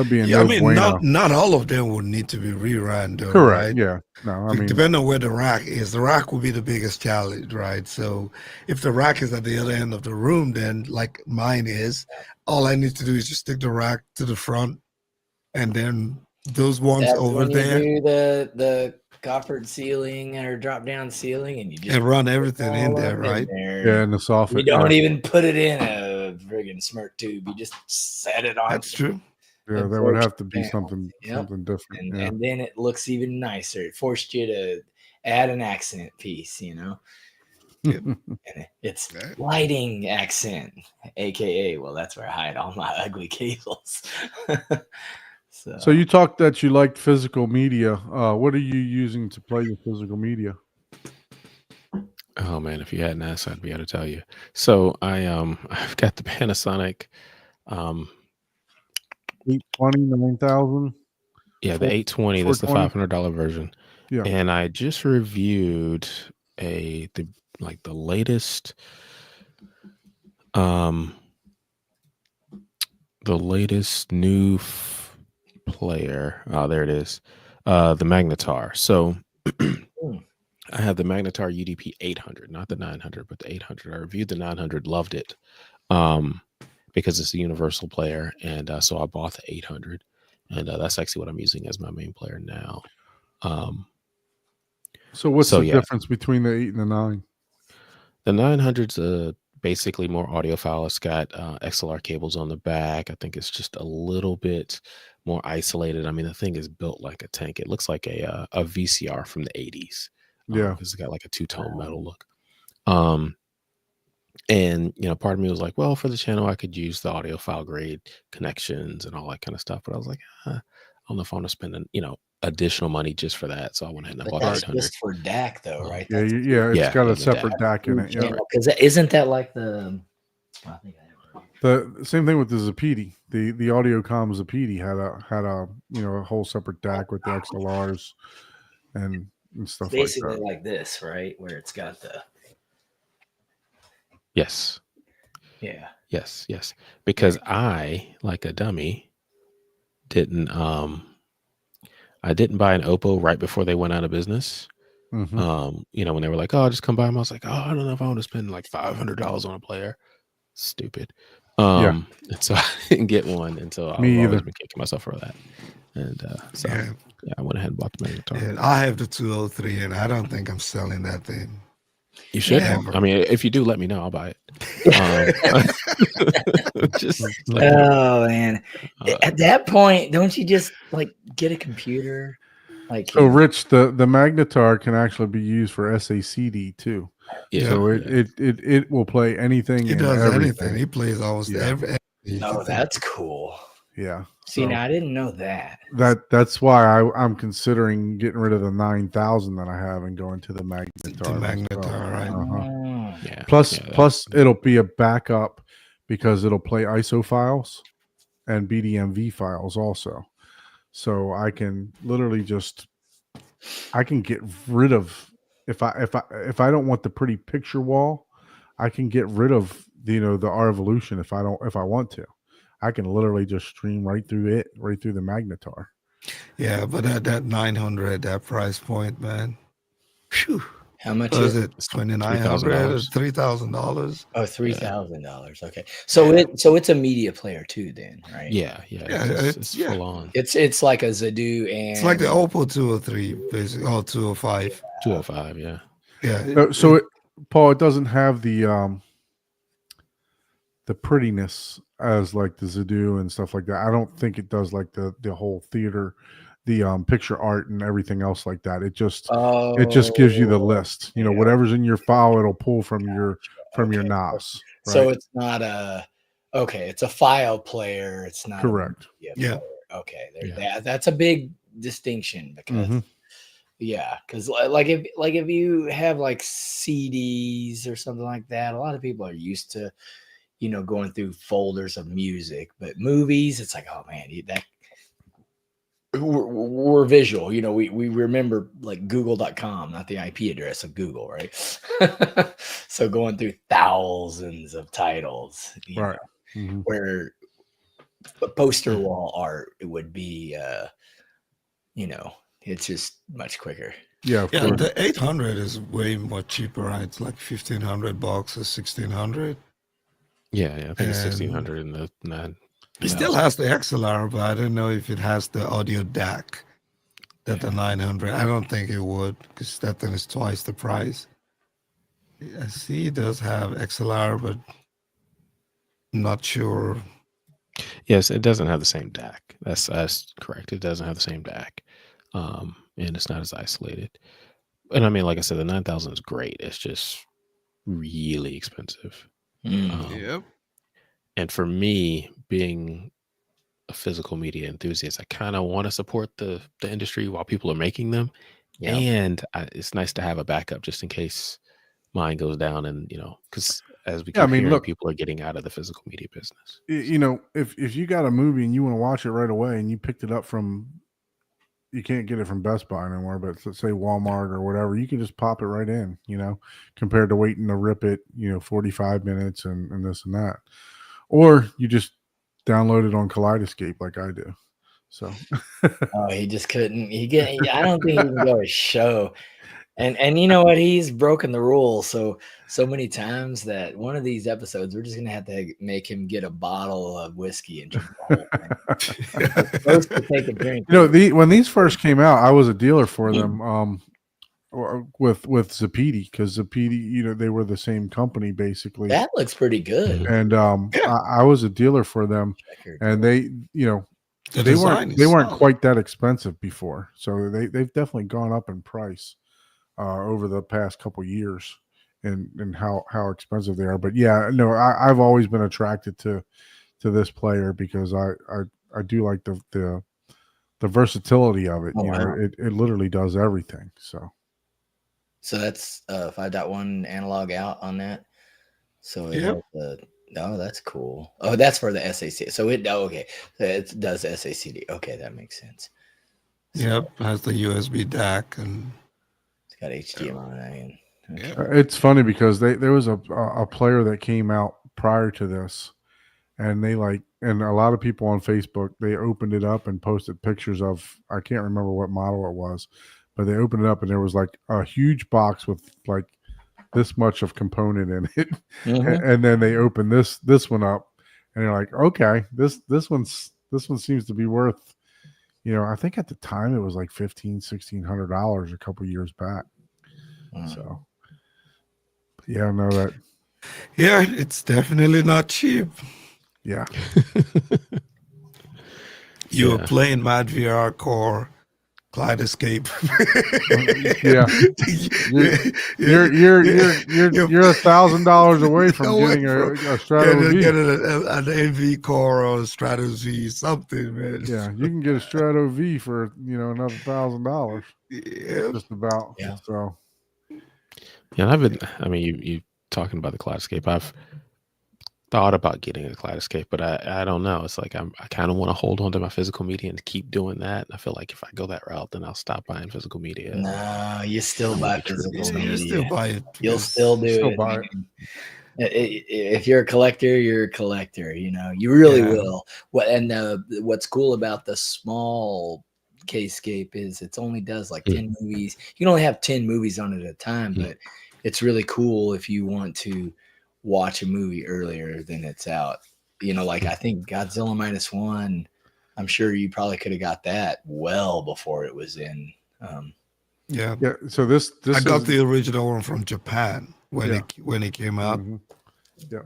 S1: be a
S2: yeah, I
S1: no
S2: mean,
S1: bueno.
S2: not all of them would need to be rerun, though.
S1: Correct.
S2: Right?
S1: Yeah. No, I mean,
S2: depending on where the rack is, the rack will be the biggest challenge, right? So if the rack is at the other end of the room, then like mine is, all I need to do is just stick the rack to the front, and then those ones
S3: That's
S2: over
S3: when you
S2: there,
S3: do the coffered ceiling or drop down ceiling, and you just
S2: and run everything in
S3: all
S2: there,
S3: up
S2: right?
S1: yeah, in the soffit.
S3: You don't
S1: yeah.
S3: even put it in a friggin' smart tube. You just set it on.
S2: That's true.
S1: Yeah, that would have to be something different.
S3: And,
S1: yeah.
S3: and then it looks even nicer. It forced you to add an accent piece, you know. And it's lighting accent, aka, well, that's where I hide all my ugly cables.
S1: So you talked that you liked physical media. What are you using to play your physical media?
S4: Oh man, if you hadn't asked, I'd be able to tell you. So I've got the Panasonic
S1: 820, 9000.
S4: Yeah, the 820. That's the $500 version.
S1: Yeah.
S4: And I just reviewed the latest new player. Oh, there it is. The Magnetar. So I have the Magnetar UDP 800, not the 900, but the 800. I reviewed the 900, loved it, because it's a universal player, and so I bought the 800, and that's actually what I'm using as my main player now.
S1: So what's the difference between the 8 and the 9?
S4: The 900's basically more audiophile. It's got XLR cables on the back. I think it's just a little bit more isolated. I mean, the thing is built like a tank. It looks like a VCR from the 80s.
S1: Yeah,
S4: because it's got like a two-tone metal look. And part of me was like, well, for the channel, I could use the audiophile grade connections and all that kind of stuff. But I was like, I don't know if I want to spend additional money just for that. So I went ahead and bought the 800.
S3: Just for DAC though, right?
S1: It's got a separate DAC in it. Yeah,
S3: because isn't that like the? I think
S1: the same thing with the Zapedi. The Audiocom Zapedi had a a whole separate DAC with the XLRs and stuff
S3: basically
S1: like that.
S3: Like this, right? Where it's got the.
S4: Yes.
S3: Yeah.
S4: Yes. Because I, like a dummy, didn't buy an Oppo right before they went out of business.
S1: Mm-hmm.
S4: When they were like, "Oh, just come by them," I was like, "Oh, I don't know if I want to spend like $500 on a player." Stupid. And so I didn't get one until I've always been kicking myself for that. And I went ahead and bought the Magnetar.
S2: Yeah, I have the 203, and I don't think I'm selling that thing.
S4: You should. I mean, if you do, let me know. I'll buy it.
S3: Man! At that point, don't you just like get a computer? Like,
S1: so Rich, the Magnetar can actually be used for SACD too.
S4: Yeah.
S1: So it will play anything.
S2: It does anything. He plays almost everything.
S3: Oh, that's cool.
S1: Yeah.
S3: See, now I didn't know that.
S1: That's why I'm considering getting rid of the 9000 that I have and going to the Magnetar.
S2: Right?
S1: Yeah. Plus, it'll be a backup because it'll play ISO files and BDMV files also. So I can literally get rid of if I don't want the pretty picture wall, I can get rid of the R-Evolution if I want to. I can literally just stream right through the Magnetar.
S2: Yeah, but at that 900, that price point, man. Whew.
S3: How much
S2: is it? $2,900 or $3,000?
S3: Oh, $3,000. Okay, so it's a media player too, then, right?
S4: Yeah. It's full on.
S3: It's like a Zadu, and
S2: it's like the Oppo 203, basically. Oh, 205.
S4: 205, yeah.
S2: Yeah.
S1: Paul, it doesn't have the prettiness as like the Zadu and stuff like that. I don't think it does like the whole theater, the picture art and everything else like that. It just gives you the list. Whatever's in your file, it'll pull from your NOS. Right?
S3: So it's not a Okay, it's a file player. It's not
S1: Correct.
S3: a media
S2: Yeah.
S3: player. Okay,
S4: Yeah.
S3: that's a big distinction because
S1: Mhm.
S3: because if you have like CDs or something like that, a lot of people are used to going through folders of music, but movies, it's like, oh man, that we're visual. We remember like google.com, not the IP address of Google, right? So going through thousands of titles,
S1: Right. Mhm.
S3: where poster wall art, it would be it's just much quicker.
S1: Yeah, of
S2: Yeah,
S1: course.
S2: the 800 is way more cheaper, right? It's like $1,500 or $1,600.
S4: Yeah, I think it's
S2: And
S4: 1600 in the 9.
S2: it still has the XLR, but I don't know if it has the audio DAC that the 900. I don't think it would, because that thing is twice the price. I see it does have XLR, but I'm not sure.
S4: Yes, it doesn't have the same DAC. That's correct. It doesn't have the same DAC, and it's not as isolated. And I mean, like I said, the 9000 is great. It's just really expensive.
S3: Mm.
S4: And for me, being a physical media enthusiast, I kind of want to support the industry while people are making them,
S3: Yeah.
S4: and it's nice to have a backup just in case mine goes down. And because as we keep
S1: Yeah, I mean,
S4: hearing,
S1: look,
S4: people are getting out of the physical media business.
S1: if you got a movie and you want to watch it right away and you picked it up from, you can't get it from Best Buy anymore, but let's say Walmart or whatever, you can just pop it right in, compared to waiting to rip it, 45 minutes and this and that. Or you just download it on Kaleidoscape like I do. So
S3: Oh, he just couldn't. I don't think he can go a show. And you know what? He's broken the rules so many times that one of these episodes we're just gonna have to make him get a bottle of whiskey and drink the whole thing. We're supposed to take a drink.
S1: when these first came out, I was a dealer for them. With Zapiti, because Zapiti, they were the same company basically.
S3: That looks pretty good.
S1: And I was a dealer for them, and they weren't quite that expensive before, so they've definitely gone up in price over the past couple years, and how expensive they are. But yeah, no, I've always been attracted to this player because I do like the versatility of it.
S3: Wow.
S1: It literally does everything.
S3: So that's 5.1 analog out on that. So it has that's cool. Oh, that's for the SAC. So it okay. So it does SACD. Okay, that makes sense.
S2: So, has the USB DAC and
S3: it's got HDMI. Okay.
S1: It's funny because there was a player that came out prior to this, and and a lot of people on Facebook, they opened it up and posted pictures of, I can't remember what model it was, but they opened it up and there was like a huge box with like this much of component in it. Mm-hmm. And then they opened this one up and they're like, okay, this one seems to be worth, I think at the time it was like $1,500-$1,600 a couple years back. So yeah, I know that.
S2: Yeah, it's definitely not cheap.
S1: Yeah.
S2: You were playing Mad VR Core, Kaleidoscape.
S1: Yeah. You're $1,000 away from getting a Strato V.
S2: Getting an NV Core or a Strato V, something, man.
S1: Yeah, you can get a Strato V for another $1,000.
S2: Yeah,
S1: just about.
S3: Yeah.
S1: So.
S4: Yeah, you talking about the Kaleidoscape. I've thought about getting a Kaleidoscape, but I don't know. It's like I kind of want to hold on to my physical media and keep doing that. I feel like if I go that route, then I'll stop buying physical media.
S3: No, you still buy physical media.
S2: You still buy it.
S3: You'll still do it.
S1: Buy it.
S3: If you're a collector, you're a collector. You really will. What's cool about the small Kscape is it only does like 10 movies. You can only have 10 movies on it at a time, but it's really cool if you want to watch a movie earlier than it's out. Like I think Godzilla -1, I'm sure you probably could have got that well before it was in.
S2: Yeah.
S1: So this
S2: I got the original one from Japan when it came out.
S1: Mm-hmm. Yeah.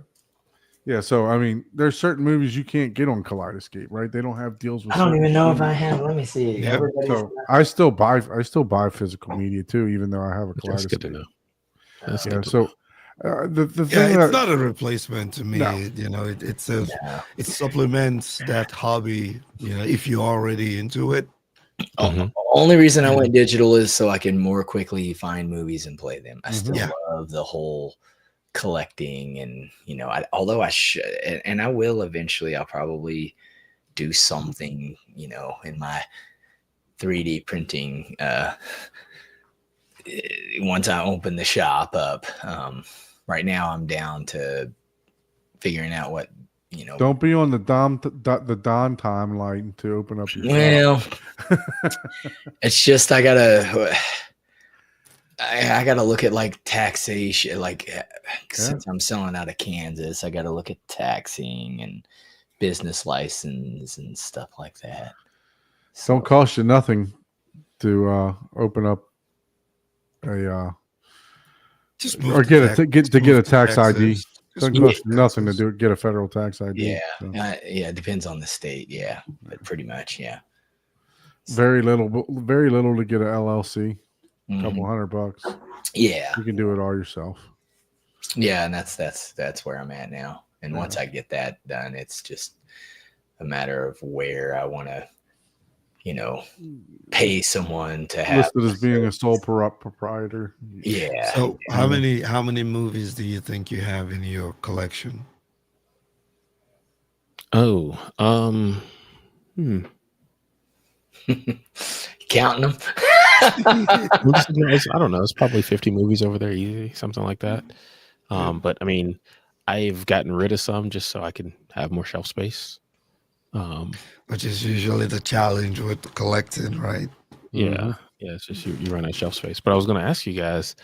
S1: Yeah. So I mean, there's certain movies you can't get on Kaleidoscape, right? They don't have deals with.
S3: I don't even know if I have. Let me see.
S2: Yeah.
S1: So I still buy physical media too, even though I have a Kaleidoscape.
S4: That's good to know.
S1: So The
S2: Yeah,
S1: thing
S2: it's
S1: that
S2: not a replacement to me.
S1: No.
S2: It supplements that hobby. If you're already into it.
S3: Only reason I went digital is so I can more quickly find movies and play them. I still
S2: Yeah.
S3: love the whole collecting, and although I should, and I will eventually, I'll probably do something, in my 3D printing once I open the shop up. Right now I'm down to figuring out what,
S1: don't be on the Don timeline to open up your
S3: well,
S1: shop.
S3: it's just I gotta look at like taxation, since I'm selling out of Kansas, I gotta look at taxing and business license and stuff like that.
S1: Don't cost you nothing to open up a
S2: Just
S1: or get a tax ID. Doesn't cost you nothing to get a federal tax ID.
S3: Yeah,
S1: so.
S3: It depends on the state. Yeah, but pretty much, yeah.
S1: Very little to get an LLC. A couple $100.
S3: Yeah,
S1: you can do it all yourself.
S3: Yeah, and that's where I'm at now. And once I get that done, it's just a matter of where I want to, pay someone to have
S1: listed as being a sole proprietor.
S3: Yeah.
S2: So how many movies do you think you have in your collection?
S4: Oh,
S3: counting them.
S4: I don't know. It's probably 50 movies over there, easy, something like that. But I mean, I've gotten rid of some just so I can have more shelf space.
S2: Which is usually the challenge with collecting, right?
S4: Yeah, yeah. It's just you run out of shelf space. But I was going to ask you guys,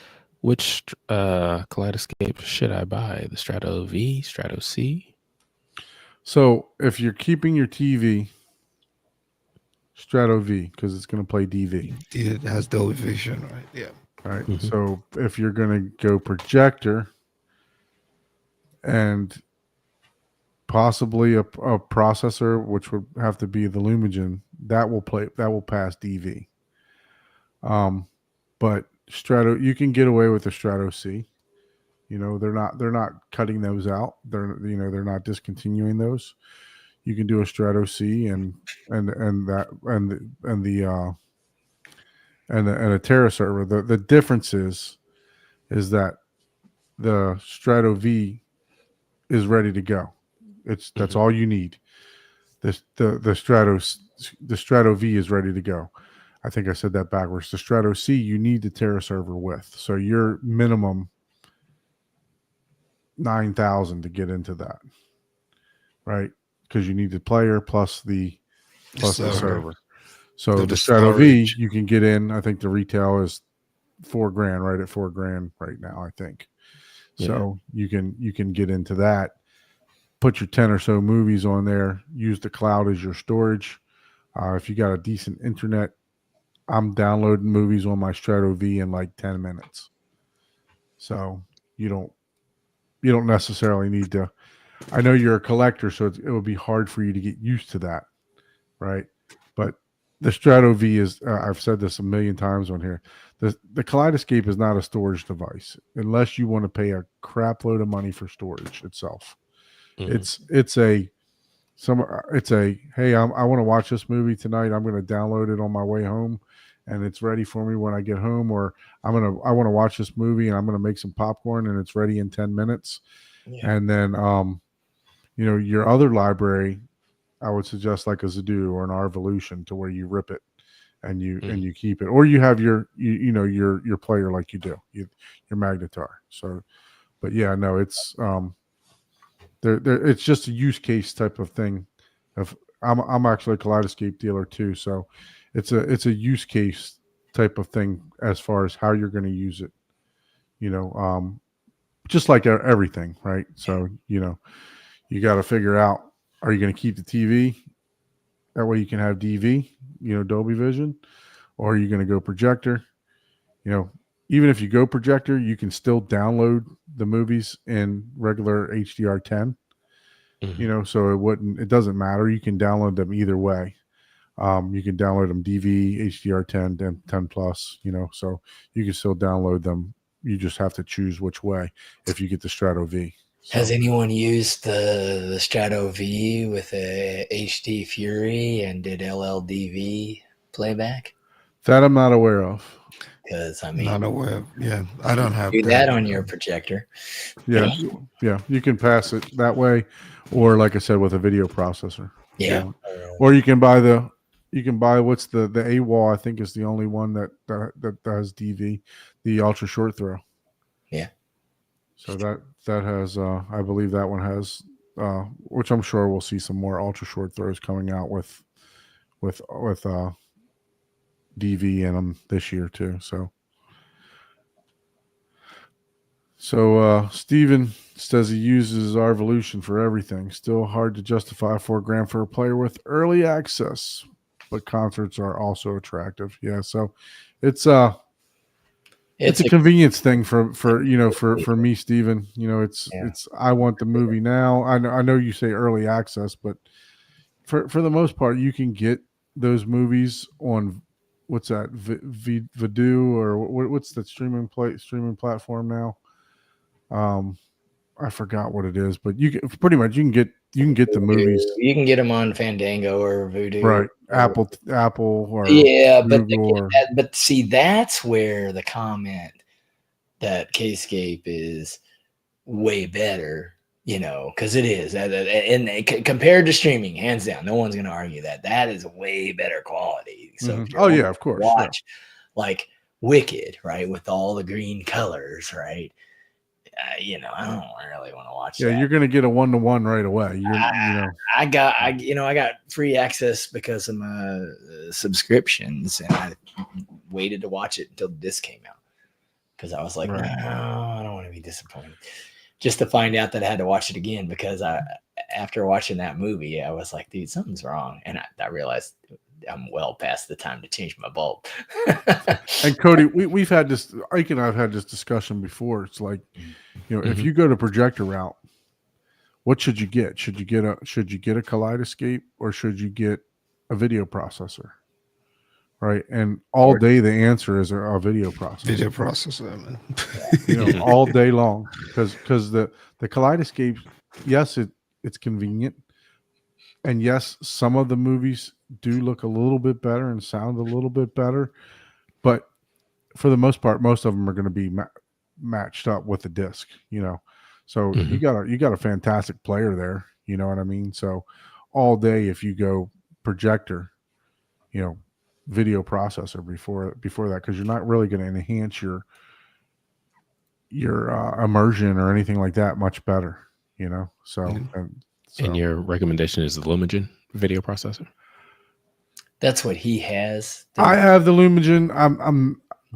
S4: which Kaleidoscape should I buy? The Strato V, Strato C?
S1: So if you're keeping your TV, Strato V, because it's going to play DV.
S2: It has Dolby Vision, right? Yeah.
S1: All right. Mm-hmm. So if you're going to go projector and possibly a processor, which would have to be the Lumigen, that will pass DV. But Strato, you can get away with the Strato C. They're not cutting those out. They're not discontinuing those. You can do a Strato C and a Terra server. The difference is that the Strato V is ready to go. That's all you need. The Strato V is ready to go. I think I said that backwards. The Strato C, you need the Terra server with. So your minimum 9,000 to get into that, right? Because you need the player plus the server. So the Strato V, you can get in. I think the retail is $4,000, right at $4,000 right now, I think. Yeah. So you can get into that. Put your 10 or so movies on there. Use the cloud as your storage. If you got a decent internet, I'm downloading movies on my Strato V in like 10 minutes. So you don't necessarily need to. I know you're a collector, so it would be hard for you to get used to that, right? But the Strato V is, I've said this a million times on here, the Kaleidoscape is not a storage device unless you want to pay a crap load of money for storage itself. Mm-hmm. It's a hey, I want to watch this movie tonight. I'm going to download it on my way home, and it's ready for me when I get home. Or I want to watch this movie, and I'm going to make some popcorn, and it's ready in 10 minutes. Yeah. And then your other library, I would suggest like a Zedu or an Arvolution, to where you rip it and you keep it, or you have your player like you do your Magnetar. So, but yeah, no, it's it's just a use case type of thing. I'm actually a Kaleidoscape dealer too, so it's a use case type of thing as far as how you're going to use it. Just like everything, right? So you got to figure out, are you going to keep the TV? That way you can have DV, Dolby Vision, or are you going to go projector? Even if you go projector, you can still download the movies in regular HDR10. Mm-hmm. So it doesn't matter. You can download them either way. You can download them DV, HDR10, 10 plus, so you can still download them you just have to choose which way if you get the Strato V. So.
S3: Has anyone used the Strato V with a HD Fury and did LLDV playback?
S1: That I'm not aware of.
S3: Because I mean,
S2: Not aware. Yeah, I don't have
S3: do that on your projector.
S1: Yeah, yeah, you can pass it that way, or like I said, with a video processor.
S3: Yeah.
S1: Or you can buy what's the AWOL, I think is the only one that has DV, the ultra short throw.
S3: Yeah.
S1: So that has I believe that one has which I'm sure we'll see some more ultra short throws coming out with DV in them this year too. So Steven says he uses our Evolution for everything. Still hard to justify $4,000 for a player with early access, but concerts are also attractive. Yeah, so it's a convenience thing for me, Steven. It's I want the movie now. I know you say early access, but for the most part, you can get those movies on what's that Vudu or what's the streaming platform now. I forgot what it is, but you can pretty much you can get the movies.
S3: You can get them on Fandango or Vudu,
S1: right? Apple or
S3: Google but see, that's where the comment that Kscape is way better, because it is, and compared to streaming, hands down, no one's going to argue that is way better quality. So,
S1: of course,
S3: watch like Wicked, right, with all the green colors, right. I don't really want to watch that.
S1: You're going to get a 1-to-1 right away.
S3: I got free access because of my subscriptions, and I waited to watch it until this came out because I was like, no, I don't want to be disappointed. Just to find out that I had to watch it again because after watching that movie, I was like, dude, something's wrong, and I realized I'm well past the time to change my bulb.
S1: And Cody, we've had this. Ike and I've had this discussion before. It's like, if you go to projector route, what should you get? Should you get a Kaleidoscape or should you get a video processor? Right, and all day the answer is a video processor.
S2: Video processor, man.
S1: All day long because the Kaleidoscape, yes, it's convenient. And yes, some of the movies do look a little bit better and sound a little bit better, but for the most part, most of them are going to be matched up with the disc. So you got a fantastic player there. You know what I mean? So all day, if you go projector, video processor before that, because you're not really going to enhance your immersion or anything like that much better.
S4: And your recommendation is the Lumigen video processor?
S3: That's what he has.
S1: I have the Lumigen.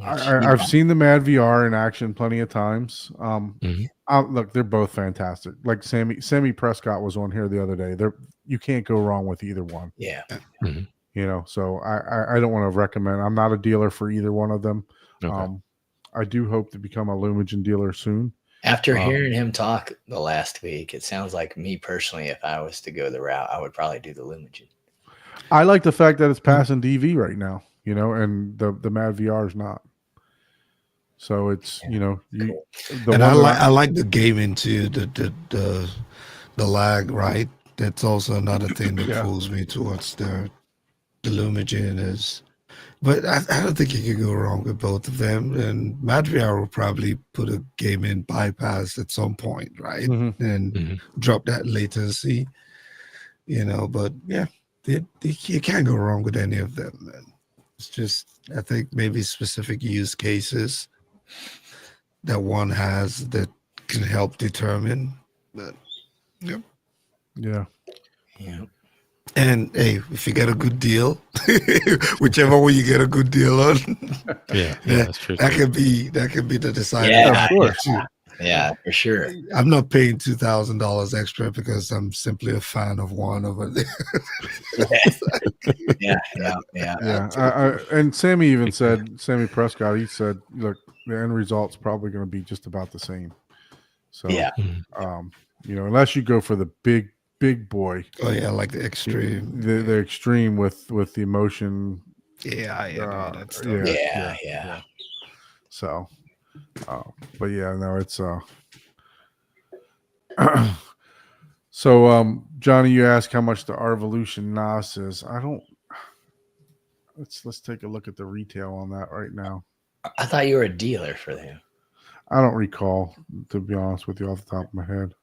S1: I've seen the Mad VR in action plenty of times. Look, they're both fantastic. Like Sammy Prescott was on here the other day. You can't go wrong with either one.
S3: Yeah.
S1: So I don't want to recommend. I'm not a dealer for either one of them.
S4: Okay.
S1: I do hope to become a Lumigen dealer soon.
S3: After hearing him talk the last week, it sounds like me personally, if I was to go the route, I would probably do the Lumigen.
S1: I like the fact that it's passing DV right now, and the Mad VR is not. So it's
S3: cool.
S2: And I like the gaming too. The lag, right? That's also another thing that pulls me towards the Lumigen is. But I don't think you can go wrong with both of them. And Mad VR will probably put a gaming bypass at some point, right? And drop that latency, But yeah, you can't go wrong with any of them. Man. It's just, I think maybe specific use cases that one has that can help determine. But
S1: yeah.
S2: And hey, if you get a good deal, whichever one you get a good deal on,
S4: that's true.
S2: That could be the deciding.
S3: Yeah, of course. Yeah, for sure.
S2: I'm not paying $2,000 extra because I'm simply a fan of one over there.
S1: Yeah. And Sammy even said, Sammy Prescott, he said, look, the end result's probably going to be just about the same. So, unless you go for the big boy.
S2: Oh yeah, like the extreme.
S1: The extreme with the emotion.
S2: Yeah, that stuff.
S1: Yeah. So, But yeah, no, it's so Johnny, you asked how much the Arvolution NAS is. I don't. Let's take a look at the retail on that right now.
S3: I thought you were a dealer for them.
S1: I don't recall, to be honest with you, off the top of my head.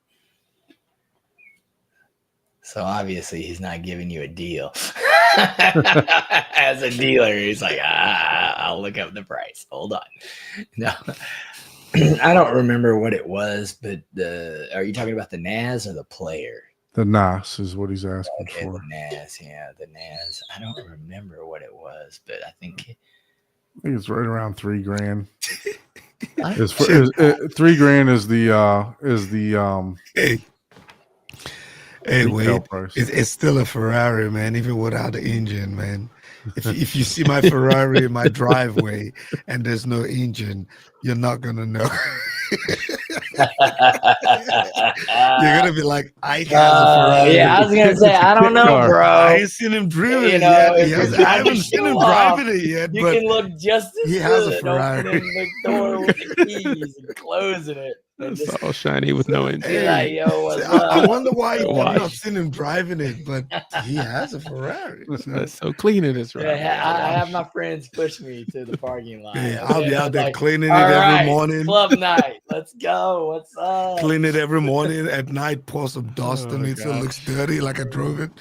S3: So obviously he's not giving you a deal. As a dealer, he's like, I'll look up the price. Hold on. No, I don't remember what it was, but are you talking about the NAS or the player?
S1: The NAS is what he's asking
S3: Okay,
S1: for.
S3: the NAS, yeah, the NAS. I don't remember what it was, but I think
S1: it's right around $3,000.
S3: I-
S1: Is $3,000 is the
S2: Hey,
S1: retail
S2: wait,
S1: price.
S2: it's still a Ferrari, man, even without the engine, man. If you see my Ferrari in my driveway and there's no engine, you're not gonna know. You're gonna be like, Ike has a Ferrari.
S3: yeah, I was gonna say, I don't know,
S1: Car.
S3: bro.
S2: I ain't seen him drive it
S3: know,
S2: yet.
S3: if you're
S2: I
S3: driving
S2: haven't seen him
S3: show off,
S2: driving it yet,
S3: You
S2: but
S3: can look just as
S2: he has a
S3: good
S2: Ferrari.
S3: opening the door with the keys and closing it. And
S4: It's
S3: just
S4: all shiny with no engine.
S3: be like, yo, what's
S2: I
S3: up?
S2: wonder why I've
S4: Why?
S2: not seen him driving it, but he has a Ferrari.
S4: It's so clean in his right.
S3: I have my friends push me to the parking lot.
S2: Hey, I'll be
S3: Okay?
S2: out there
S3: Like,
S2: cleaning it
S3: all
S2: every
S3: right,
S2: morning.
S3: Club night. Let's go. What's up?
S2: Clean it every morning. At night, pour some dust
S4: Oh,
S2: on it so it
S4: gosh.
S2: looks dirty like I drove it.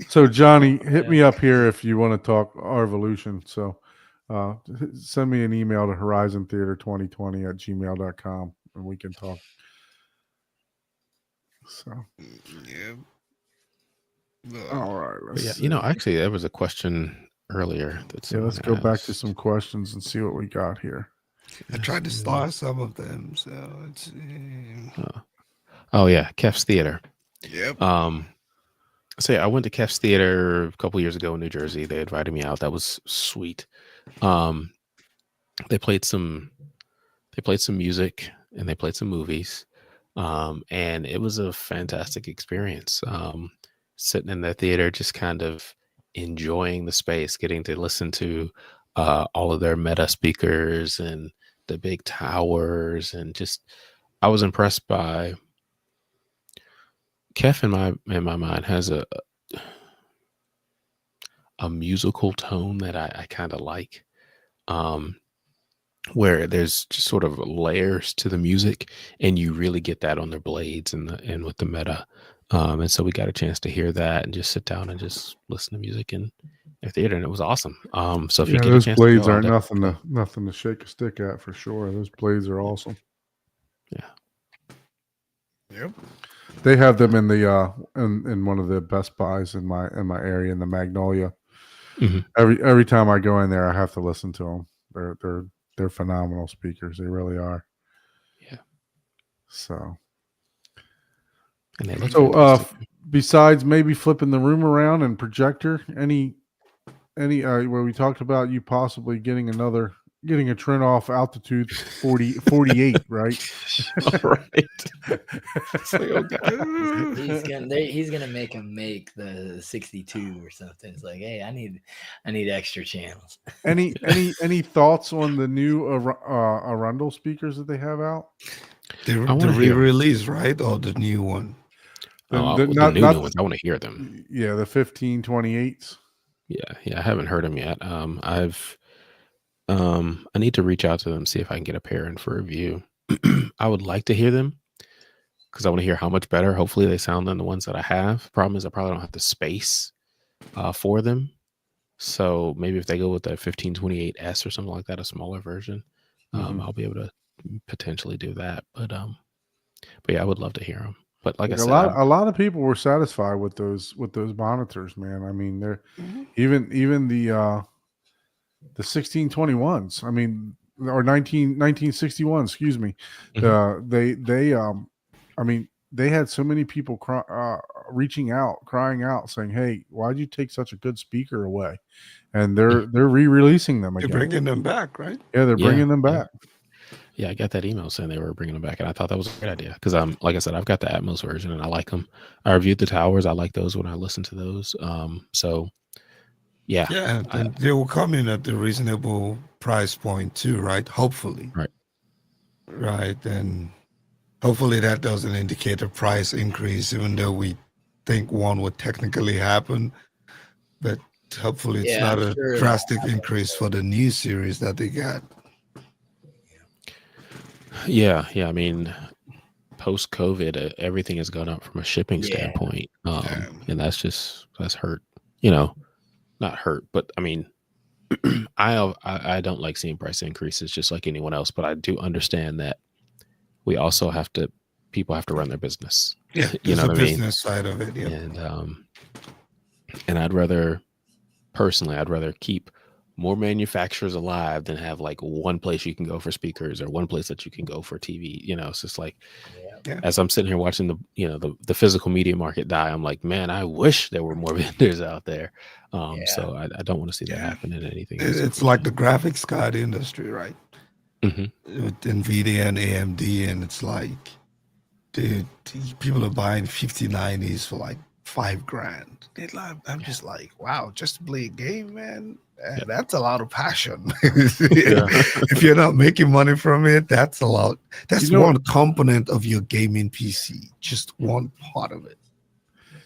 S1: So Johnny, hit me up here if you want to talk Arvolution. So send me an email to horizontheater2020@gmail.com and we can talk. So
S2: Yeah.
S1: all right,
S4: But yeah,
S1: see.
S4: actually, there was a question earlier. That's
S1: Let's go back to some questions and see what we got here.
S2: I tried to star some of them, so it's
S4: Oh yeah, Kef's Theater.
S2: yep.
S4: So yeah, I went to Kef's Theater a couple years ago in New Jersey. They invited me out. That was sweet. They played some music and they played some movies. And it was a fantastic experience. Sitting in the theater, just kind of enjoying the space, getting to listen to all of their meta speakers and the big towers, and just I was impressed by Kef in my mind has a musical tone that I kind of like, where there's just sort of layers to the music, and you really get that on their blades and with the meta. And so we got a chance to hear that and just sit down and just listen to music in their theater, and it was awesome. So if you get a
S1: those
S4: chance
S1: blades
S4: to go,
S1: aren't nothing to shake a stick at for sure. Those blades are awesome.
S4: Yeah.
S2: Yep.
S1: They have them in the in one of the Best Buys in my area in the Magnolia.
S4: Mhm.
S1: Every time I go in there, I have to listen to them. They're phenomenal speakers. They really are.
S4: Yeah.
S1: So.
S4: And they look
S1: So
S4: fantastic.
S1: besides maybe flipping the room around and projector, any where we talked about you possibly getting a trim off altitude 48, right?
S4: All right. It's like, oh God.
S3: He's gonna make him make the 62 or something. It's like, hey, I need extra channels.
S1: Any thoughts on the new Arundel speakers that they have out?
S2: The
S4: wanna hear 'em.
S2: re-release, right? Or the new one?
S4: The new ones. I want to hear them.
S1: Yeah, the 1528s.
S4: Yeah, I haven't heard them yet. I need to reach out to them, see if I can get a pair in for review. I would like to hear them because I want to hear how much better hopefully they sound than the ones that I have. Problem is I probably don't have the space for them. So maybe if they go with the 1528S or something like that, a smaller version, I'll be able to potentially do that. But yeah, I would love to hear them. But like I said,
S1: a lot of people were satisfied with those monitors, man. I mean, they're even the 1621s. I mean, or 1961. Excuse me. I mean, they had so many people reaching out, crying out, saying, "Hey, why'd you take such a good speaker away?" And they're re-releasing them again.
S2: They're bringing them back, right?
S1: Yeah, they're bringing them back.
S4: Yeah, I got that email saying they were bringing them back, and I thought that was a great idea because like I said, I've got the Atmos version and I like them. I reviewed the towers. I like those when I listen to those. So Yeah.
S2: Yeah, and they will come in at the reasonable price point too, right? Hopefully.
S4: Right.
S2: Right. And hopefully that doesn't indicate a price increase, even though we think one would technically happen. But hopefully it's
S3: Yeah,
S2: not
S3: I'm
S2: a
S3: sure
S2: drastic increase for the new series that they got.
S4: Yeah. I mean, post COVID, everything has gone up from a shipping
S3: Yeah.
S4: standpoint, and that's hurt. You know, not hurt, but I mean, I don't like seeing price increases just like anyone else, but I do understand that we also people have to run their business.
S2: Yeah,
S4: You
S2: there's
S4: know
S2: a
S4: what I mean?
S2: business side of it. Yeah.
S4: And I'd rather keep more manufacturers alive than have like one place you can go for speakers or one place that you can go for TV. You know, it's just like, as I'm sitting here watching the physical media market die, I'm like, man, I wish there were more vendors out there. So I don't want to see that happen in anything else.
S2: It's like the graphics card industry, right?
S4: Mm-hmm.
S2: With NVIDIA and AMD, and it's like, dude, people are buying 5090s for like $5,000. I'm just like, wow, just to play a game, man. That's a lot of passion. If you're not making money from it, that's a lot. That's one component of your gaming PC, just one part of it.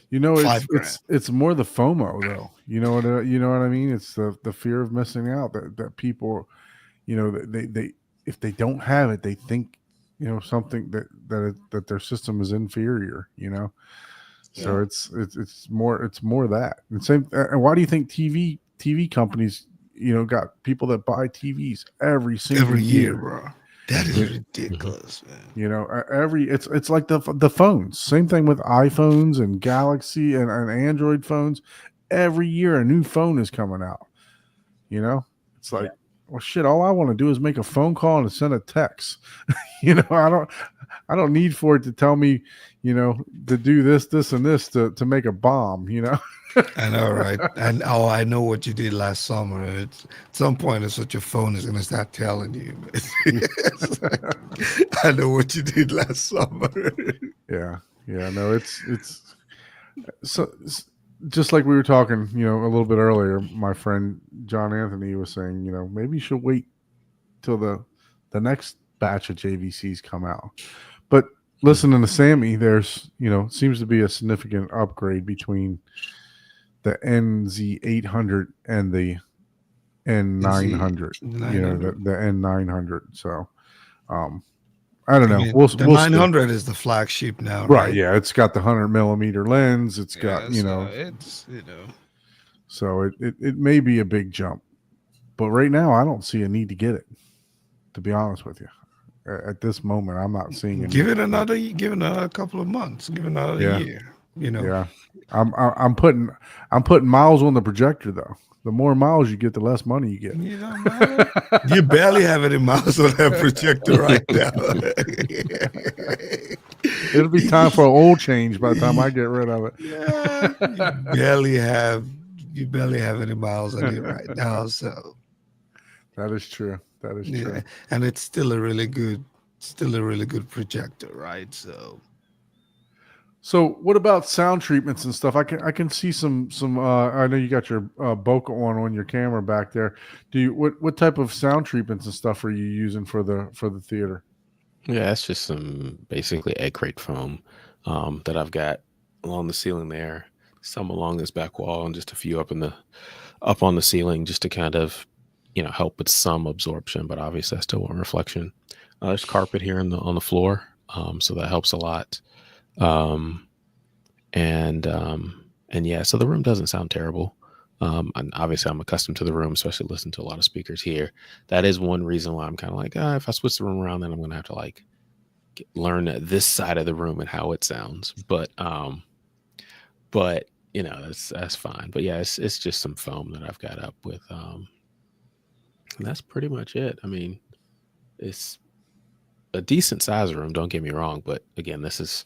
S1: You know, it's more the FOMO though. You know what I mean? It's the fear of missing out that people, you know, they if they don't have it, they think, you know, something that their system is inferior. You know, so it's more that. And same. And why do you think TV companies, you know, got people that buy TVs every year,
S2: bro? That is ridiculous, man.
S1: You know, it's like the phones. Same thing with iPhones and Galaxy and Android phones. Every year a new phone is coming out. You know, it's like, well, shit. All I want to do is make a phone call and send a text. You know, I don't need for it to tell me, you know, to do this, and this to make a bomb. You know.
S2: I know, right? And I know what you did last summer. At some point, it's what your phone is going to start telling you. I know what you did last summer.
S1: Yeah. No, it's so just like we were talking, you know, a little bit earlier. My friend John Anthony was saying, you know, maybe you should wait till the next batch of JVCs come out. But listening to Sammy, there's, you know, seems to be a significant upgrade between the NZ800 and the N900, you know, the N900. So, I don't know.
S2: The 900 is the flagship now,
S1: right? Yeah, it's got the 100mm lens. It's got, you know,
S2: it's, you know,
S1: so it may be a big jump, but right now I don't see a need to get it. To be honest with you, at this moment, I'm not seeing it.
S2: Give it another couple of months. Give it another year. You know.
S1: Yeah, I'm putting miles on the projector though. The more miles you get, the less money you get.
S2: You know, man, you barely have any miles on that projector right now.
S1: It'll be time for an oil change by the time I get rid of it.
S2: Yeah, you barely have any miles on it right now. So
S1: that is true. That is true.
S2: And it's still a really good projector, right?
S1: So what about sound treatments and stuff? I can see some I know you got your bokeh on your camera back there. What type of sound treatments and stuff are you using for the theater?
S4: Yeah, it's just some basically egg crate foam that I've got along the ceiling there, some along this back wall, and just a few up on the ceiling, just to kind of, you know, help with some absorption. But obviously, I still want reflection. There's carpet here on the floor, so that helps a lot. And yeah, so the room doesn't sound terrible. And obviously I'm accustomed to the room, especially listening to a lot of speakers here. That is one reason why I'm kind of like, if I switch the room around, then I'm going to have to like learn this side of the room and how it sounds. But you know, that's fine. But yeah, it's just some foam that I've got up with, and that's pretty much it. I mean, it's a decent size room, don't get me wrong, but again, this is,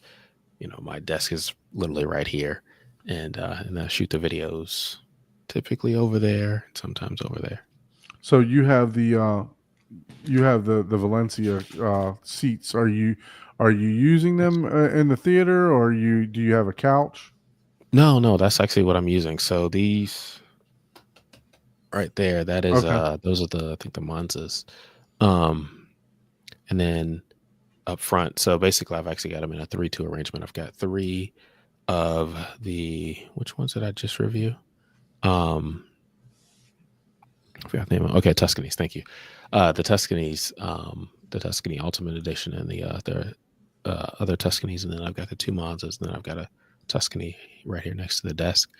S4: you know, my desk is literally right here, and I shoot the videos typically over there, sometimes over there.
S1: So you have the Valencia seats. Are you using them in the theater, or do you have a couch?
S4: No, that's actually what I'm using. So these right there. That is
S1: Okay.
S4: those are I think the Monzas. And then up front. So basically I've actually got them in a 3-2 arrangement. I've got 3 of which ones did I just review? I forgot the name. Okay, Tuscany's. Thank you. The Tuscany's, the Tuscany Ultimate Edition, and the other Tuscany's, and then I've got the 2 Monzas, and then I've got a Tuscany right here next to the desk.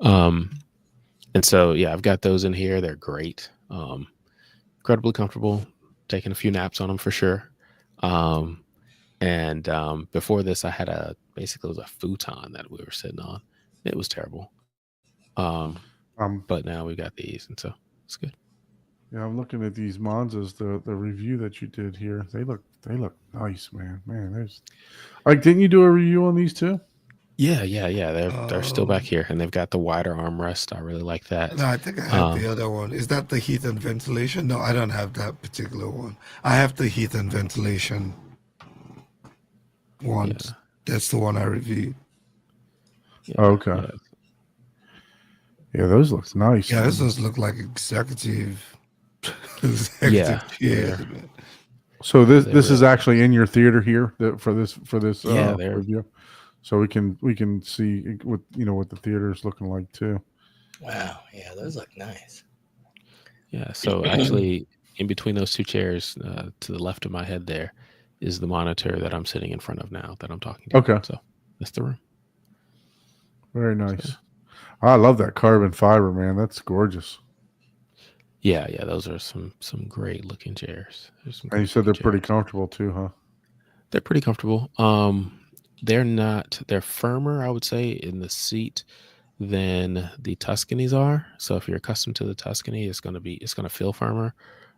S4: And so yeah, I've got those in here. They're great. Incredibly comfortable. Taking a few naps on them for sure. And before this, I had basically it was a futon that we were sitting on. It was terrible. But now we got these, and so it's good.
S1: Yeah, I'm looking at these Monzas, the review that you did here. They look nice, man. Man, there's like, didn't you do a review on these too?
S4: Yeah. They're still back here, and they've got the wider armrest. I really like that.
S2: No, I think I have the other one. Is that the heat and ventilation? No, I don't have that particular one. I have the heat and ventilation one.
S4: Yeah.
S2: That's the one I reviewed.
S1: Yeah, okay. Yeah, those look nice.
S2: Yeah, those ones look like executive.
S4: Yeah.
S1: So this is actually in your theater here for this review. So we can see what what the theater is looking like too.
S3: Wow, yeah, those look nice.
S4: Yeah, so actually in between those 2 chairs to the left of my head there is the monitor that I'm sitting in front of now that I'm talking to.
S1: Okay.
S4: So that's the room.
S1: Very nice. So, I love that carbon fiber, man. That's gorgeous.
S4: Yeah, those are some great looking chairs.
S1: And you said they're pretty comfortable too, huh?
S4: They're pretty comfortable. They're firmer, I would say, in the seat than the Tuscanys are. So if you're accustomed to the Tuscany, it's gonna feel firmer.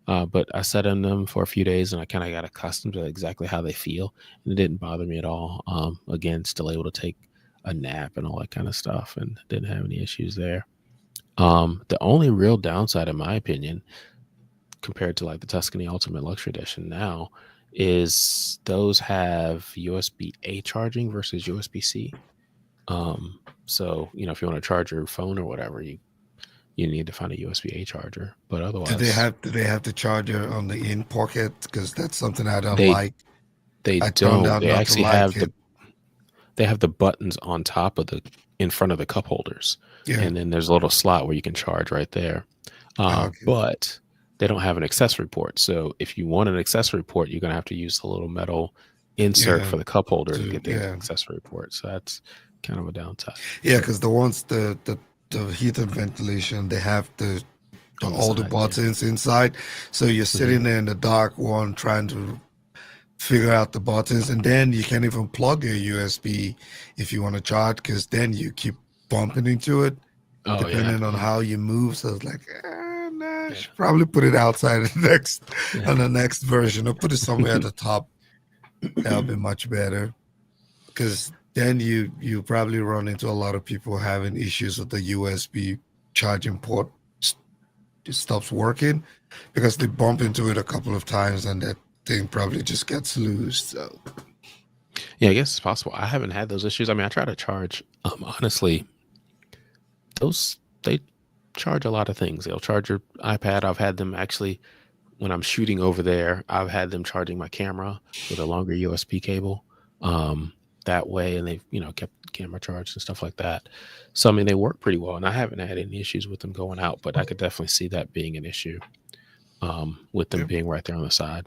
S4: But I sat in them for a few days and I kind of got accustomed to exactly how they feel, and it didn't bother me at all. Again, still able to take a nap and all that kind of stuff, and didn't have any issues there. The only real downside, in my opinion, compared to like the Tuscany Ultimate Luxury Edition now, is those have USB-A charging versus USB-C. So if you want to charge your phone or whatever, you need to find a USB-A charger. But otherwise,
S2: do they have the charger on the in pocket? Because that's something I don't like.
S4: They don't. They actually have they have the buttons on top of in front of the cup holders. Yeah. And then there's a little slot where you can charge right there. But they don't have an accessory port. So if you want an accessory port, you're going to have to use the little metal insert for the cup holder to get the accessory port. So that's kind of a downside.
S2: Yeah, because the ones, the heat and ventilation, they have all the buttons inside. So you're sitting there in the dark one trying to figure out the buttons, and then you can't even plug your USB if you want to charge, because then you keep bumping into it depending on how you move. So it's like, I should probably put it outside on the next version, or put it somewhere at the top. That'll be much better, because then you probably run into a lot of people having issues with the USB charging port. It stops working because they bump into it a couple of times and that thing probably just gets loose. So
S4: yeah, I guess it's possible. I haven't had those issues. I mean, I try to charge, honestly, they charge a lot of things. They'll charge your iPad. I've had them actually, when I'm shooting over there, I've had them charging my camera with a longer USB cable that way, and they've kept the camera charged and stuff like that. So I mean, they work pretty well, and I haven't had any issues with them going out, but I could definitely see that being an issue with them being right there on the side.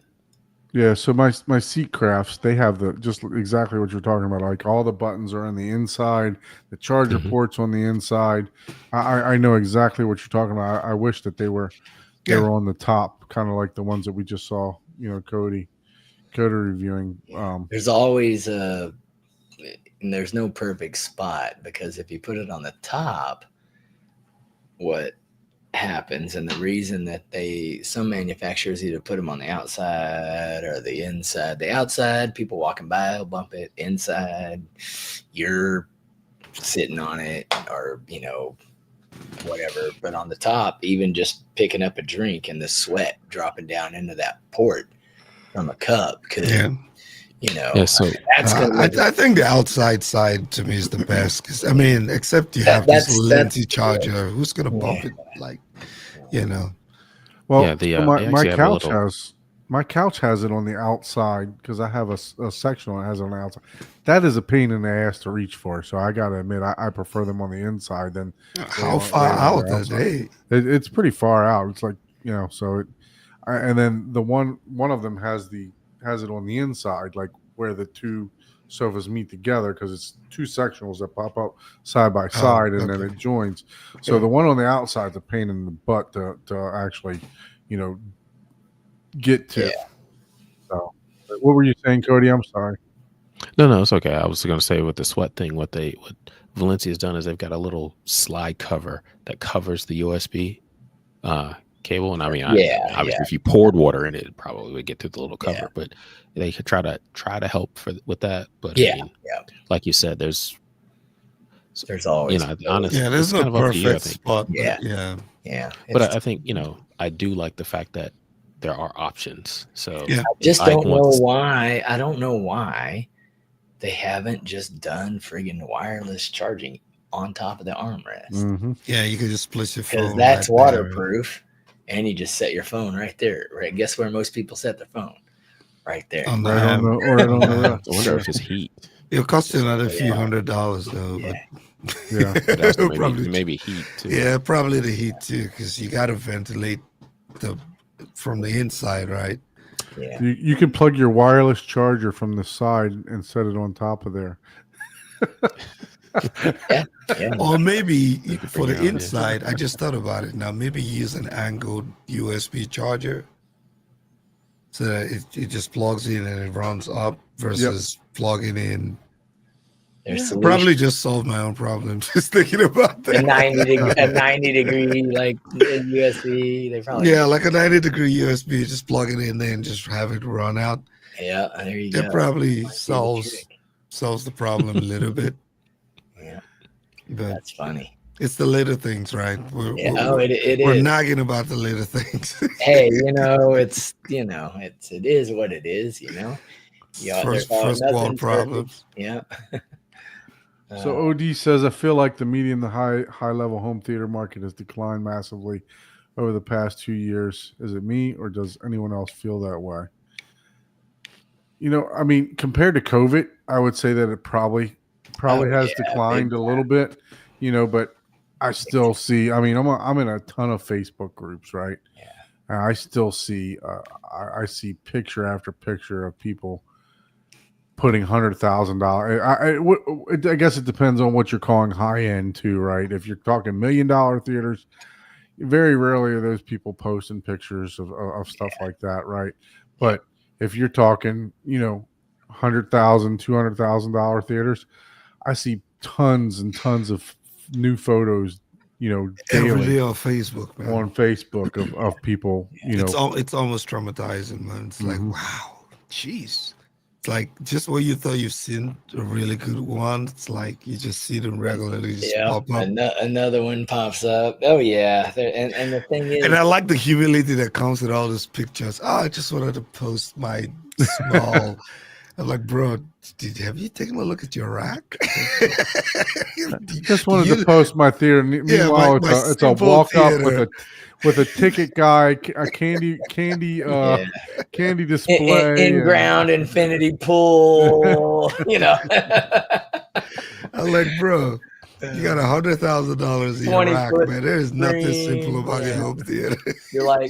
S1: Yeah, so my seat crafts, they have just exactly what you're talking about. Like, all the buttons are on the inside, the charger ports on the inside. I know exactly what you're talking about. I wish that they were on the top, kind of like the ones that we just saw. Cody reviewing.
S3: There's always and there's no perfect spot, because if you put it on the top, what happens, and the reason that some manufacturers either put them on the outside or the inside. The outside, people walking by will bump it. Inside, you're sitting on it, or whatever. But on the top, even just picking up a drink and the sweat dropping down into that port from a cup could
S4: so
S3: that's
S2: I think the outside side to me is the best, because I mean, except you have this lengthy charger, who's gonna bump it? Like, you know.
S1: Well,
S4: Yeah,
S1: so my
S4: they
S1: my
S4: actually have a
S1: couch
S4: little.
S1: has it on the outside because I have a section that has it on the outside. That is a pain in the ass to reach for. So I gotta admit, I prefer them on the inside than
S2: How far out are they?
S1: It's pretty far out. It's like so and then the one of them has it on the inside, like where the two sofas meet together because it's two sectionals that pop up side by side and then it joins. So the one on the outside is a pain in the butt to actually, get to.
S3: Yeah.
S1: So, what were you saying, Cody? I'm sorry.
S4: No, it's okay. I was going to say with the sweat thing, what Valencia's done is they've got a little slide cover that covers the USB cable. And I mean, obviously, if you poured water in it, it probably would get through the little cover. But they could try to help with that. But I mean, like you said, there's
S3: always
S4: honestly,
S2: there's
S4: it's kind
S2: no
S4: of up to you, I
S2: perfect
S4: think.
S2: spot.
S3: Yeah.
S4: But I think I do like the fact that there are options. So
S3: I just don't know why. I don't know why they haven't just done friggin' wireless charging on top of the armrest.
S1: Mm-hmm.
S2: Yeah, you could just split your phone.
S3: Because that's waterproof, and you just set your phone right there. Right? Guess where most people set their phone? Right there.
S2: On the
S1: right on the
S4: I wonder if it's heat.
S2: It'll cost you another few $100 though.
S1: Yeah,
S2: but
S4: maybe heat too.
S2: Yeah, probably the heat too, because you got to ventilate from the inside, right?
S3: Yeah.
S1: You can plug your wireless charger from the side and set it on top of there.
S3: Yeah.
S2: Or maybe for the inside, I just thought about it now. Maybe use an angled USB charger so that it just plugs in and it runs up versus plugging in. Probably just solve my own problem just thinking about that.
S3: A 90 degree like USB. They probably
S2: like a 90-degree USB. Just plug it in there and just have it run out.
S3: Yeah, there you go.
S2: It probably solves the problem a little bit.
S3: Yeah,
S2: but
S3: that's funny.
S2: It's the little things, right?
S3: We're
S2: nagging about the little things.
S3: Hey, it is what it is.
S2: First world problems.
S3: Yeah.
S1: So OD says, I feel like the medium to high level home theater market has declined massively over the past 2 years. Is it me or does anyone else feel that way? I mean, compared to COVID, I would say that it probably has declined a little bit, but I still see, I mean, I'm in a ton of Facebook groups, right?
S3: Yeah.
S1: And I still see, I see picture after picture of people putting $100,000. I guess it depends on what you're calling high end too, right? If you're talking $1 million theaters, very rarely are those people posting pictures of stuff like that, right? But if you're talking, $100,000, $200,000 theaters, I see tons and tons of new photos, daily
S2: every day on Facebook, man.
S1: On Facebook of people,
S2: It's almost traumatizing, man. It's like, wow, jeez. It's like just when you thought you've seen a really good one, it's like you just see them regularly just pop up.
S3: Another one pops up. Oh yeah, and the thing is,
S2: and I like the humility that comes with all those pictures. I just wanted to post my small. I'm like, bro, have you taken a look at your rack?
S1: Just wanted to post my theater. Meanwhile, it's a walk up with a ticket guy, a candy display,
S3: in-ground infinity pool.
S2: I'm like, bro, you got $100,000 in your rack, man. There is nothing simple about your home theater.
S3: You're like,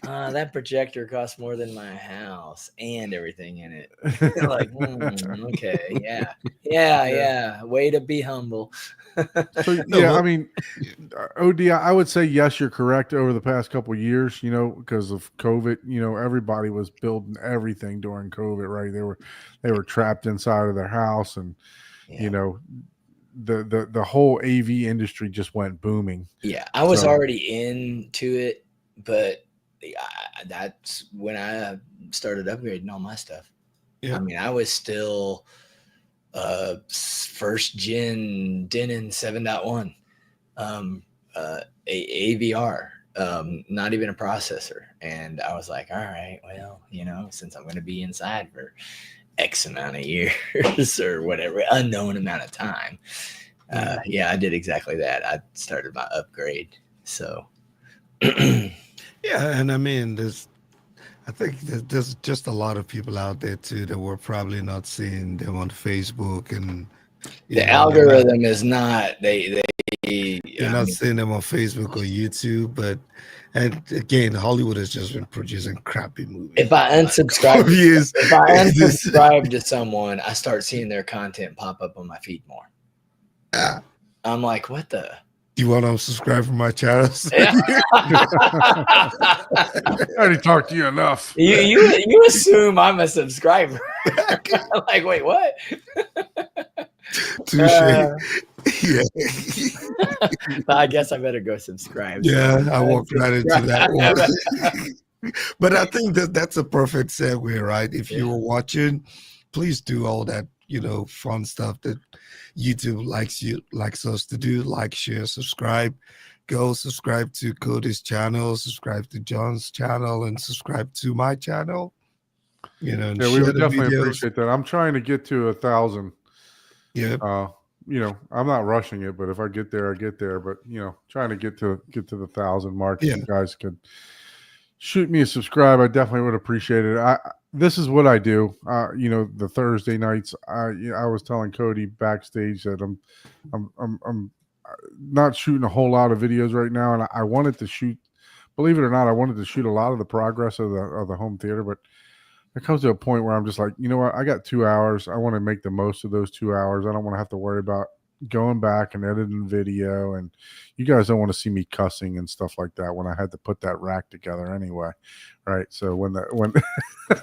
S3: that projector costs more than my house and everything in it. Like, okay, yeah. Way to be humble.
S1: So I mean, OD, I would say yes, you're correct. Over the past couple of years, because of COVID, everybody was building everything during COVID, right? They were trapped inside of their house, and the whole AV industry just went booming.
S3: Yeah, I was already into it, but that's when I started upgrading all my stuff. Yeah. I mean, I was still first gen Denon 7.1 AVR, not even a processor. And I was like, all right, well, since I'm going to be inside for X amount of years or whatever, unknown amount of time. I did exactly that. I started my upgrade. So
S2: Yeah, and I mean, I think there's just a lot of people out there too that we're probably not seeing them on Facebook, and
S3: The algorithm is not
S2: they're
S3: I
S2: not
S3: mean,
S2: seeing them on Facebook or YouTube. But and again, Hollywood has just been producing crappy movies.
S3: if I unsubscribe, to someone, I start seeing their content pop up on my feed more.
S2: Yeah.
S3: I'm like, what the?
S2: Do you want to subscribe from my channels?
S3: Yeah.
S1: I already talked to you enough.
S3: You assume I'm a subscriber. Like, wait, what?
S2: Touche. Yeah.
S3: I guess I better go subscribe.
S2: Yeah, I walked right into that one. But I think that's a perfect segue, right? If you were watching, please do all that, fun stuff that YouTube likes us to do. Like, share, subscribe. Go subscribe to Cody's channel, subscribe to John's channel, and subscribe to my channel. And
S1: we would definitely appreciate that. I'm trying to get to 1,000.
S2: Yeah.
S1: I'm not rushing it, but if I get there, I get there. But trying to get to the 1,000 mark. If you guys could shoot me a subscribe, I definitely would appreciate it. This is what I do. The Thursday nights. I was telling Cody backstage that I'm not shooting a whole lot of videos right now, and I wanted to shoot. Believe it or not, I wanted to shoot a lot of the progress of the home theater, but it comes to a point where I'm just like, you know what? I got 2 hours. I want to make the most of those 2 hours. I don't want to have to worry about going back and editing video. And you guys don't want to see me cussing and stuff like that when I had to put that rack together anyway. Right. So when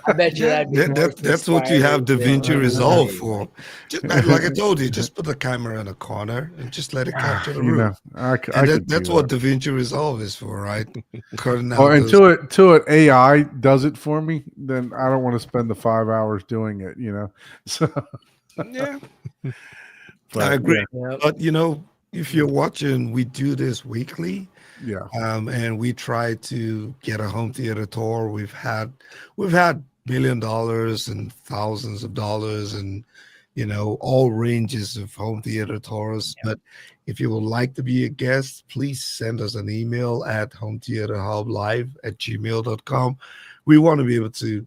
S3: I bet you
S2: that's what you have DaVinci Resolve for. Just, like I told you, just put the camera in a corner and just let it capture the room. That's what DaVinci Resolve is for, right?
S1: Until it AI does it for me, then I don't want to spend the 5 hours doing it. So
S2: yeah, I agree.
S3: Yeah.
S2: But if you're watching, we do this weekly.
S1: Yeah.
S2: And we try to get a home theater tour. We've had $1 million and thousands of dollars and all ranges of home theater tours. Yeah. But if you would like to be a guest, please send us an email at hometheaterhublive@gmail.com. We want to be able to,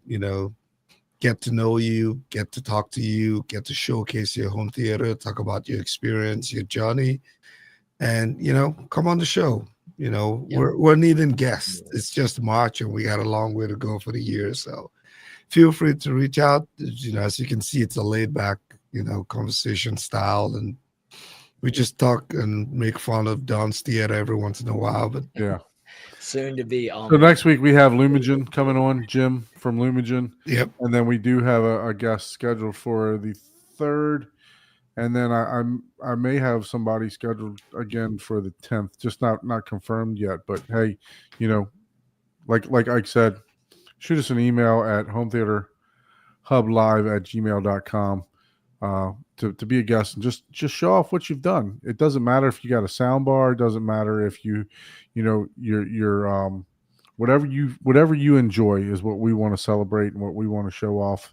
S2: get to know you, get to talk to you, get to showcase your home theater, talk about your experience, your journey, and come on the show. We're needing guests. It's just March and we got a long way to go for the year. So feel free to reach out. As you can see, it's a laid back, conversation style. And we just talk and make fun of Don's theater every once in a while. But
S1: yeah.
S3: Soon to be.
S1: So next week we have Lumigen coming on, Jim from Lumigen.
S2: Yep.
S1: And then we do have a guest scheduled for the 3rd. And then I may have somebody scheduled again for the 10th, just not confirmed yet. But hey, like I said, shoot us an email at hometheaterhublive@gmail.com to be a guest and just show off what you've done. It doesn't matter if you got a sound bar. It doesn't matter if you're whatever you enjoy is what we want to celebrate and what we want to show off,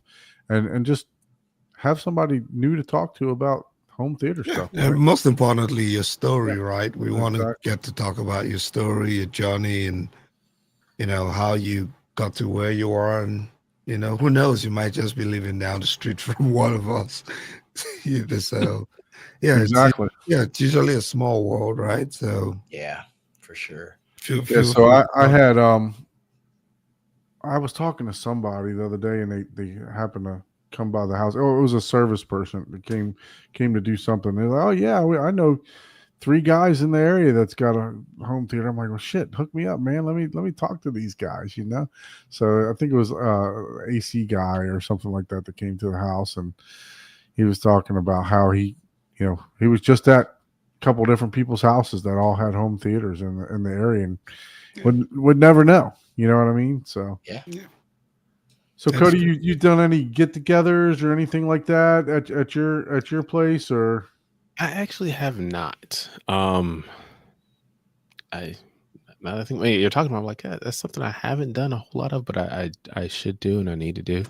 S1: and just have somebody new to talk to about home theater stuff. Right?
S2: And most importantly, your story, right? We want to get to talk about your story, your journey, and how you got to where you are. And who knows, you might just be living down the street from one of us. So yeah,
S1: exactly.
S2: It's usually a small world, right? So
S3: yeah, for sure.
S1: So I had I was talking to somebody the other day, and they happened to come by the house. Oh, it was a service person that came to do something. They're like, oh yeah, I know 3 guys in the area that's got a home theater. I'm like, well, shit, hook me up, man. Let me talk to these guys, So I think it was AC guy or something like that came to the house, and he was talking about how he was just at a couple different people's houses that all had home theaters in the area, and would never know. You know what I mean? So
S3: yeah.
S1: So Cody, you done any get-togethers or anything like that at your place? Or
S4: I actually have not. Now that I think you're talking about, I'm like, yeah, that's something I haven't done a whole lot of, but I should do and I need to do.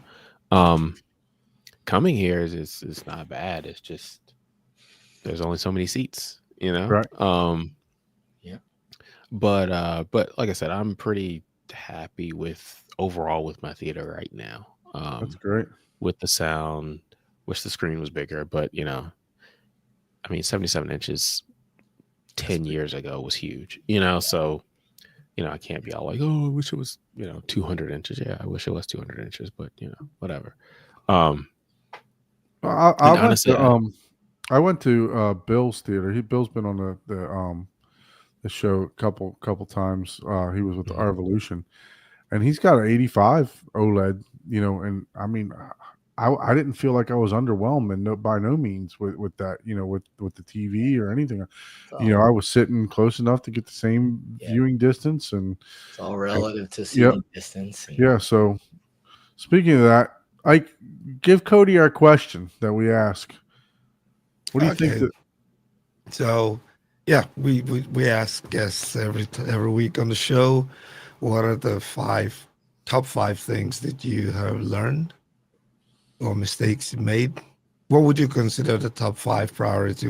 S4: Coming here is not bad. It's just there's only so many seats,
S1: Right.
S3: Yeah.
S4: But like I said, I'm pretty happy with overall with my theater right now.
S1: That's great.
S4: With the sound, wish the screen was bigger, but you know, I mean, 77 inches 10 years ago was huge, you know, so you know, I can't be all like, oh, I wish it was, you know, 200 inches. Yeah, I wish it was 200 inches, but you know, whatever.
S1: I
S4: And
S1: went
S4: honestly,
S1: to Bill's theater. Bill's been on the show a couple times. He was with the
S4: Mhm.
S1: Revolution, and he's got an 85 OLED. You know, and I mean, I didn't feel like I was underwhelmed, and by no means with that. You know, with the TV or anything. You know, I was sitting close enough to get the same viewing distance, and
S3: it's all relative to
S1: yeah,
S3: seating distance. And
S1: yeah. So speaking of that, I give Cody our question that we ask. What do you think
S2: Okay.
S1: that?
S2: So, yeah, we ask guests every week on the show, what are the top five things that you have learned or mistakes you made? What would you consider the top five priority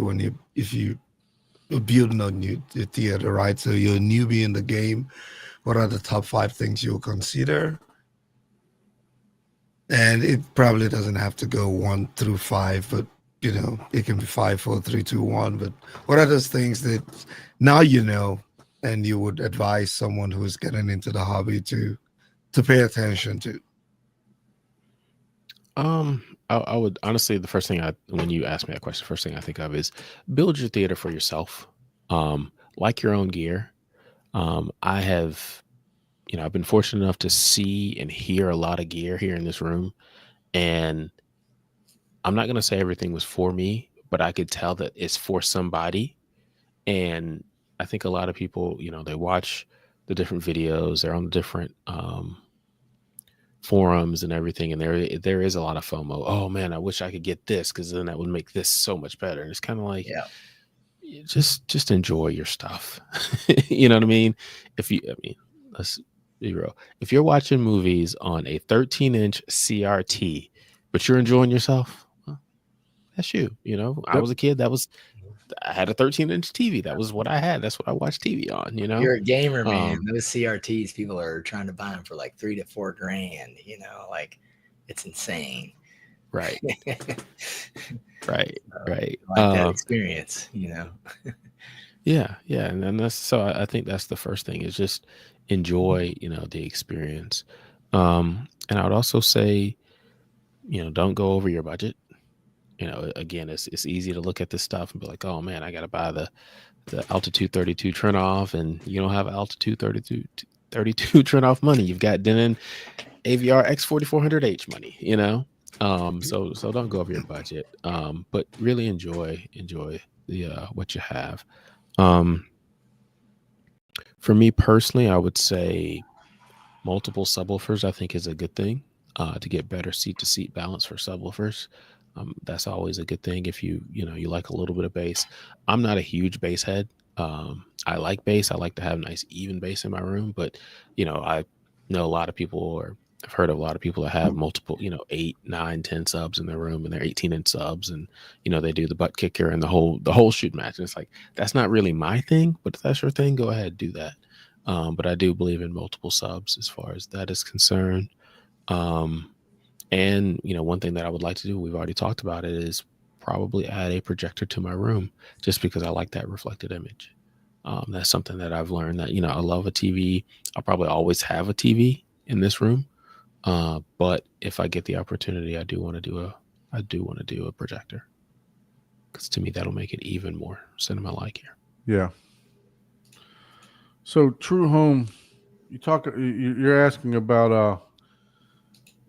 S2: if you are building a new theater, right? So you're a newbie in the game. What are the top five things you'll consider? And it probably doesn't have to go 1 through 5, but you know, it can be 5, 4, 3, 2, 1. But what are those things that now you know, and you would advise someone who is getting into the hobby to pay attention to?
S4: I would honestly, the first thing when you ask me that question, first thing I think of is build your theater for yourself. Like your own gear. I have, you know, I've been fortunate enough to see and hear a lot of gear here in this room, and I'm not going to say everything was for me, but I could tell that it's for somebody. And I think a lot of people, you know, they watch the different videos, they're on the different forums and everything, and there is a lot of FOMO. Oh man, I wish I could get this because then that would make this so much better. And it's kind of like,
S3: yeah,
S4: just enjoy your stuff. You know what I mean? I mean, let's be real. If you're watching movies on a 13-inch CRT, but you're enjoying yourself, well, that's you. You know, I
S1: Yep.
S4: was a kid. I had a 13-inch TV. That was what I had. That's what I watched TV on. You know,
S3: you're a gamer, man. Those CRTs, people are trying to buy them for like $3 to $4 grand. You know, like it's insane.
S4: right, right, right.
S3: Like that experience, you know.
S4: Yeah, yeah, and then that's so I think that's the first thing is just enjoy, you know, the experience. And I would also say, you know, don't go over your budget. You know, again, it's easy to look at this stuff and be like, oh man, I got to buy the altitude 32 trim off, and you don't have altitude 32 trim off money. You've got Denon AVR X4400H money, you know. So don't go over your budget. But really enjoy the what you have. For me personally, I would say multiple subwoofers I think is a good thing to get better seat to seat balance for subwoofers. That's always a good thing if you know you like a little bit of bass. I'm not a huge bass head. I like bass. I like to have nice even bass in my room, but you know I know a lot of people, or I've heard of a lot of people that have multiple, you know, 8, 9, 10 subs in their room, and they're 18-inch subs, and you know they do the butt kicker and the whole shoot match. And it's like that's not really my thing, but if that's your thing, go ahead, do that. But I do believe in multiple subs as far as that is concerned. And you know, one thing that I would like to do, we've already talked about it, is probably add a projector to my room just because I like that reflected image. That's something that I've learned that, you know, I love a TV. I'll probably always have a TV in this room. But if I get the opportunity, I do want to do a projector, because to me that'll make it even more cinema-like here.
S1: Yeah. So True Home, you're asking about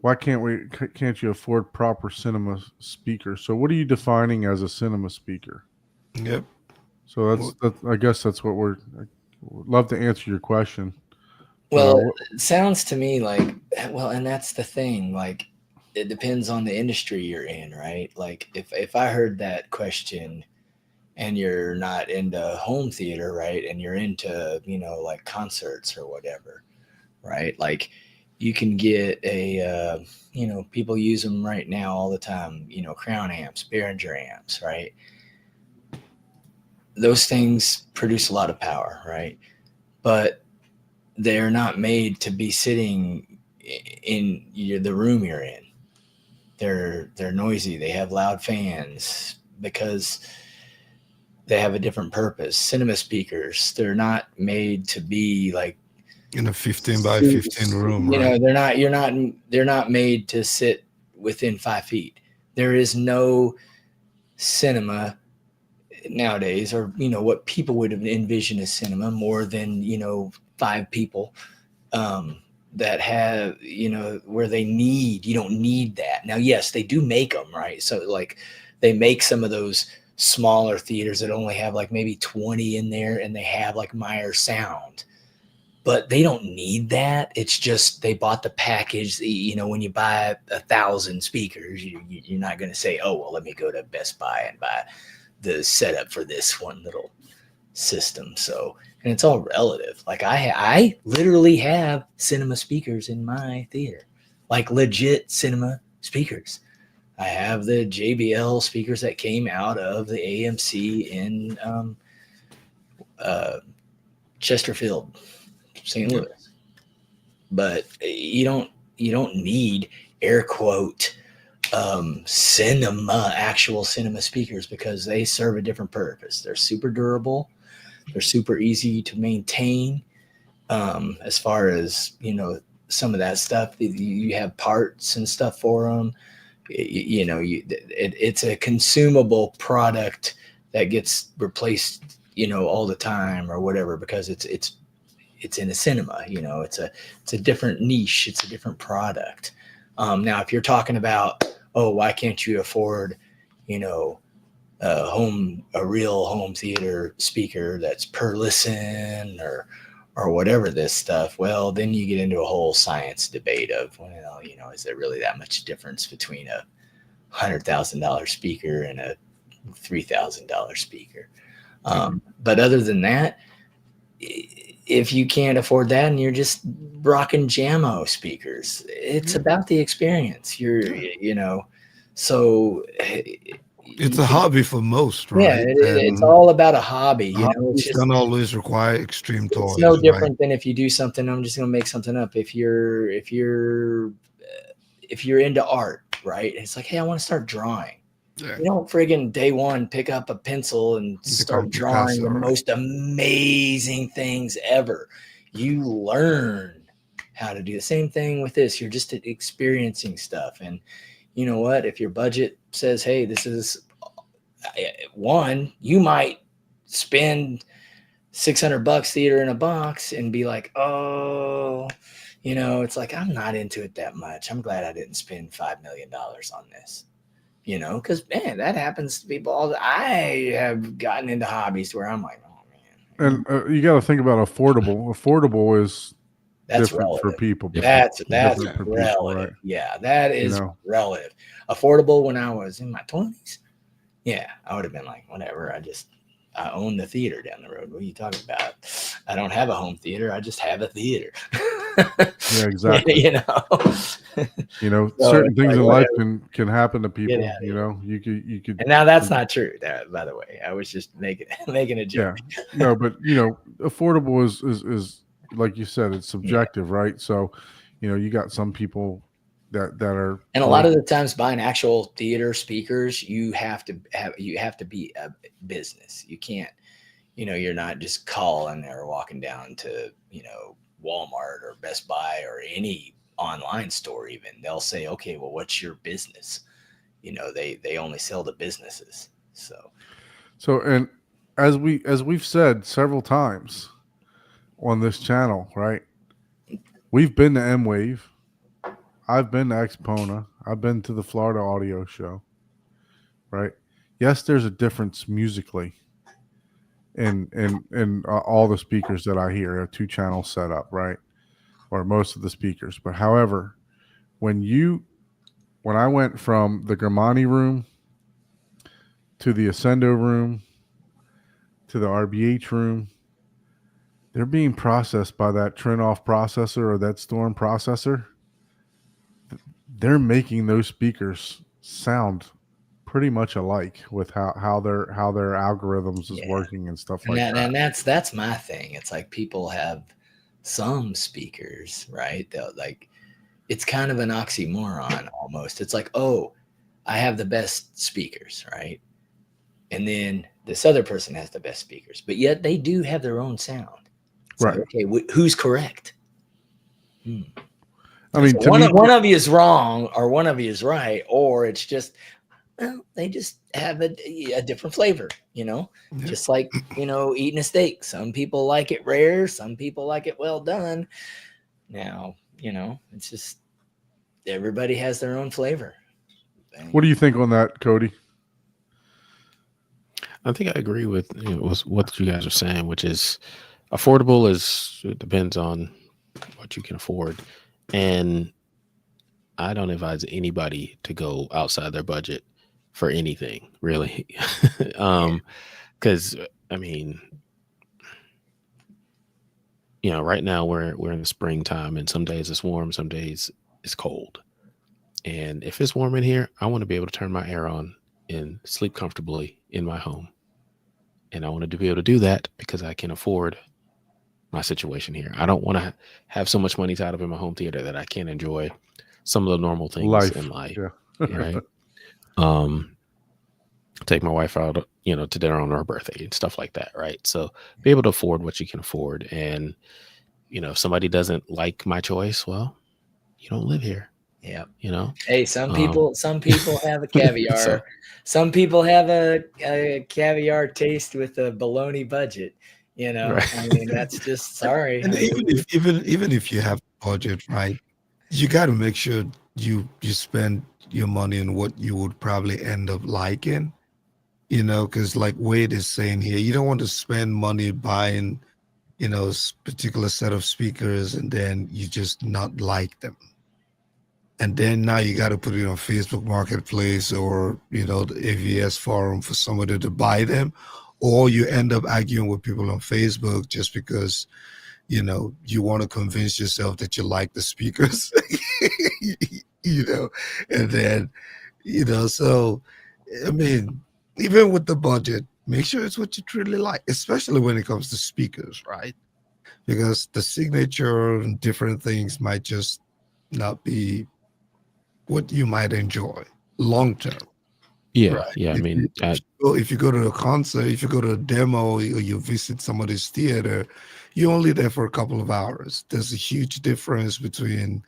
S1: why can't you afford proper cinema speakers? So what are you defining as a cinema speaker?
S2: Yep.
S1: So that's I guess that's what would love to answer your question.
S3: Well, it sounds to me like, well, and that's the thing, like it depends on the industry you're in, right? Like if I heard that question and you're not into home theater, right? And you're into, you know, like concerts or whatever, right? Like you can get you know, people use them right now all the time, you know, Crown amps, Behringer amps, right? Those things produce a lot of power, right? but they're not made to be sitting in the room you're in. They're noisy. They have loud fans because they have a different purpose. Cinema speakers, they're not made to be like
S2: in a 15 by 15 room,
S3: you
S2: right?
S3: know, they're not made to sit within 5 feet. There is no cinema nowadays, or what people would envision as cinema, more than 5 people that have where you don't need that. Now, yes, they do make them, right? So like they make some of those smaller theaters that only have like maybe 20 in there, and they have like Meyer sound, but they don't need that. It's just they bought the package. When you buy 1,000 speakers, you're not going to say, oh, well, let me go to Best Buy and buy the setup for this one little system. So, and it's all relative. Like I literally have cinema speakers in my theater, like legit cinema speakers. I have the JBL speakers that came out of the AMC in Chesterfield, St. Louis. But you don't need air quote actual cinema speakers, because they serve a different purpose. They're super durable. They're super easy to maintain. As far as some of that stuff, you have parts and stuff for them. It's a consumable product that gets replaced all the time or whatever, because it's in a cinema. It's a different niche. It's a different product. Now, if you're talking about, why can't you afford a real home theater speaker that's per listen or whatever this stuff, well, then you get into a whole science debate of, is there really that much difference between a $100,000 speaker and a $3,000 speaker? But other than that, if you can't afford that and you're just rocking Jamo speakers, it's about the experience. So
S2: it's a hobby for most, right?
S3: Yeah, it's all about a hobby.
S2: Hobbies don't always require extreme toys.
S3: It's no different than if you do something. I'm just gonna make something up. If you're into art, right? It's like, hey, I want to start drawing.
S2: Yeah.
S3: You don't friggin' day one pick up a pencil and start drawing the most amazing things ever. You learn how to do the same thing with this. You're just experiencing stuff. And you know what? If your budget says, hey, this is one, you might spend $600 theater in a box and be like, oh, it's like, I'm not into it that much. I'm glad I didn't spend $5 million on this. Because man, that happens to people. I have gotten into hobbies where I'm like, oh man.
S1: And you got to think about affordable. Affordable is
S3: that's
S1: different
S3: relative.
S1: for people.
S3: That's
S1: relative.
S3: People, right? Yeah, that is relative. Affordable when I was in my 20s. Yeah, I would have been like, whatever. I own the theater down the road. What are you talking about? I don't have a home theater. I just have a theater.
S1: Yeah, exactly.
S3: So
S1: certain things in life can happen to people. You could.
S3: And now that's not true. By the way, I was just making a joke.
S1: Yeah, no, but affordable is like you said, it's subjective, right? So, you got some people that are,
S3: and a lot of the times buying actual theater speakers, you have to be a business. You can't, you're not just calling or walking down to, Walmart or Best Buy or any online store. Even they'll say, okay, well, what's your business? They only sell to businesses. So,
S1: and as we've said several times on this channel, right? We've been to M-Wave. I've been to Expona. I've been to the Florida Audio Show, right? Yes, there's a difference musically in all the speakers that I hear, a 2-channel setup, right? Or most of the speakers. But however, when I went from the Gramani room to the Ascendo room to the RBH room, they're being processed by that Trinoff processor or that Storm processor. They're making those speakers sound pretty much alike with how their algorithms is
S3: Yeah.
S1: working and stuff
S3: And
S1: like
S3: that,
S1: that.
S3: and that's my thing. It's like people have some speakers, right? They'll like, it's kind of an oxymoron almost. It's like, oh, I have the best speakers, right? And then this other person has the best speakers, but yet they do have their own sound. It's
S1: Right.
S3: like, okay, who's correct?
S1: I mean,
S3: So
S1: to me,
S3: one of you is wrong, or one of you is right, or it's just, well, they just have a different flavor, just like, eating a steak. Some people like it rare, some people like it well done. Now, it's just everybody has their own flavor.
S1: what do you think on that, Cody?
S4: I think I agree with what you guys are saying, which is affordable it depends on what you can afford. And I don't advise anybody to go outside their budget for anything, really. Because I mean, right now we're in the springtime, and some days it's warm, some days it's cold. And if it's warm in here, I want to be able to turn my air on and sleep comfortably in my home. And I wanted to be able to do that because I can afford my situation here. I don't want to have so much money tied up in my home theater that I can't enjoy some of the normal things in life.
S1: Yeah.
S4: Right. Take my wife out, to dinner on her birthday and stuff like that. Right. So be able to afford what you can afford. And, if somebody doesn't like my choice, well, you don't live here.
S3: Yeah.
S4: Hey,
S3: some people have a caviar.
S4: So,
S3: some people have a caviar taste with a bologna budget.
S4: Right.
S3: I mean, that's just sorry.
S2: And even if you have budget, right, you got to make sure you spend your money on what you would probably end up liking, because like Wade is saying here, you don't want to spend money buying, a particular set of speakers and then you just not like them. And then now you got to put it on Facebook Marketplace or, the AVS forum for somebody to buy them. Or you end up arguing with people on Facebook just because, you want to convince yourself that you like the speakers, and then, so, I mean, even with the budget, make sure it's what you truly like, especially when it comes to speakers, right? Because the signature and different things might just not be what you might enjoy long term.
S4: Yeah.
S2: Right.
S4: Yeah. I mean,
S2: If you go to a concert, if you go to a demo or you visit somebody's theater, you're only there for a couple of hours. There's a huge difference between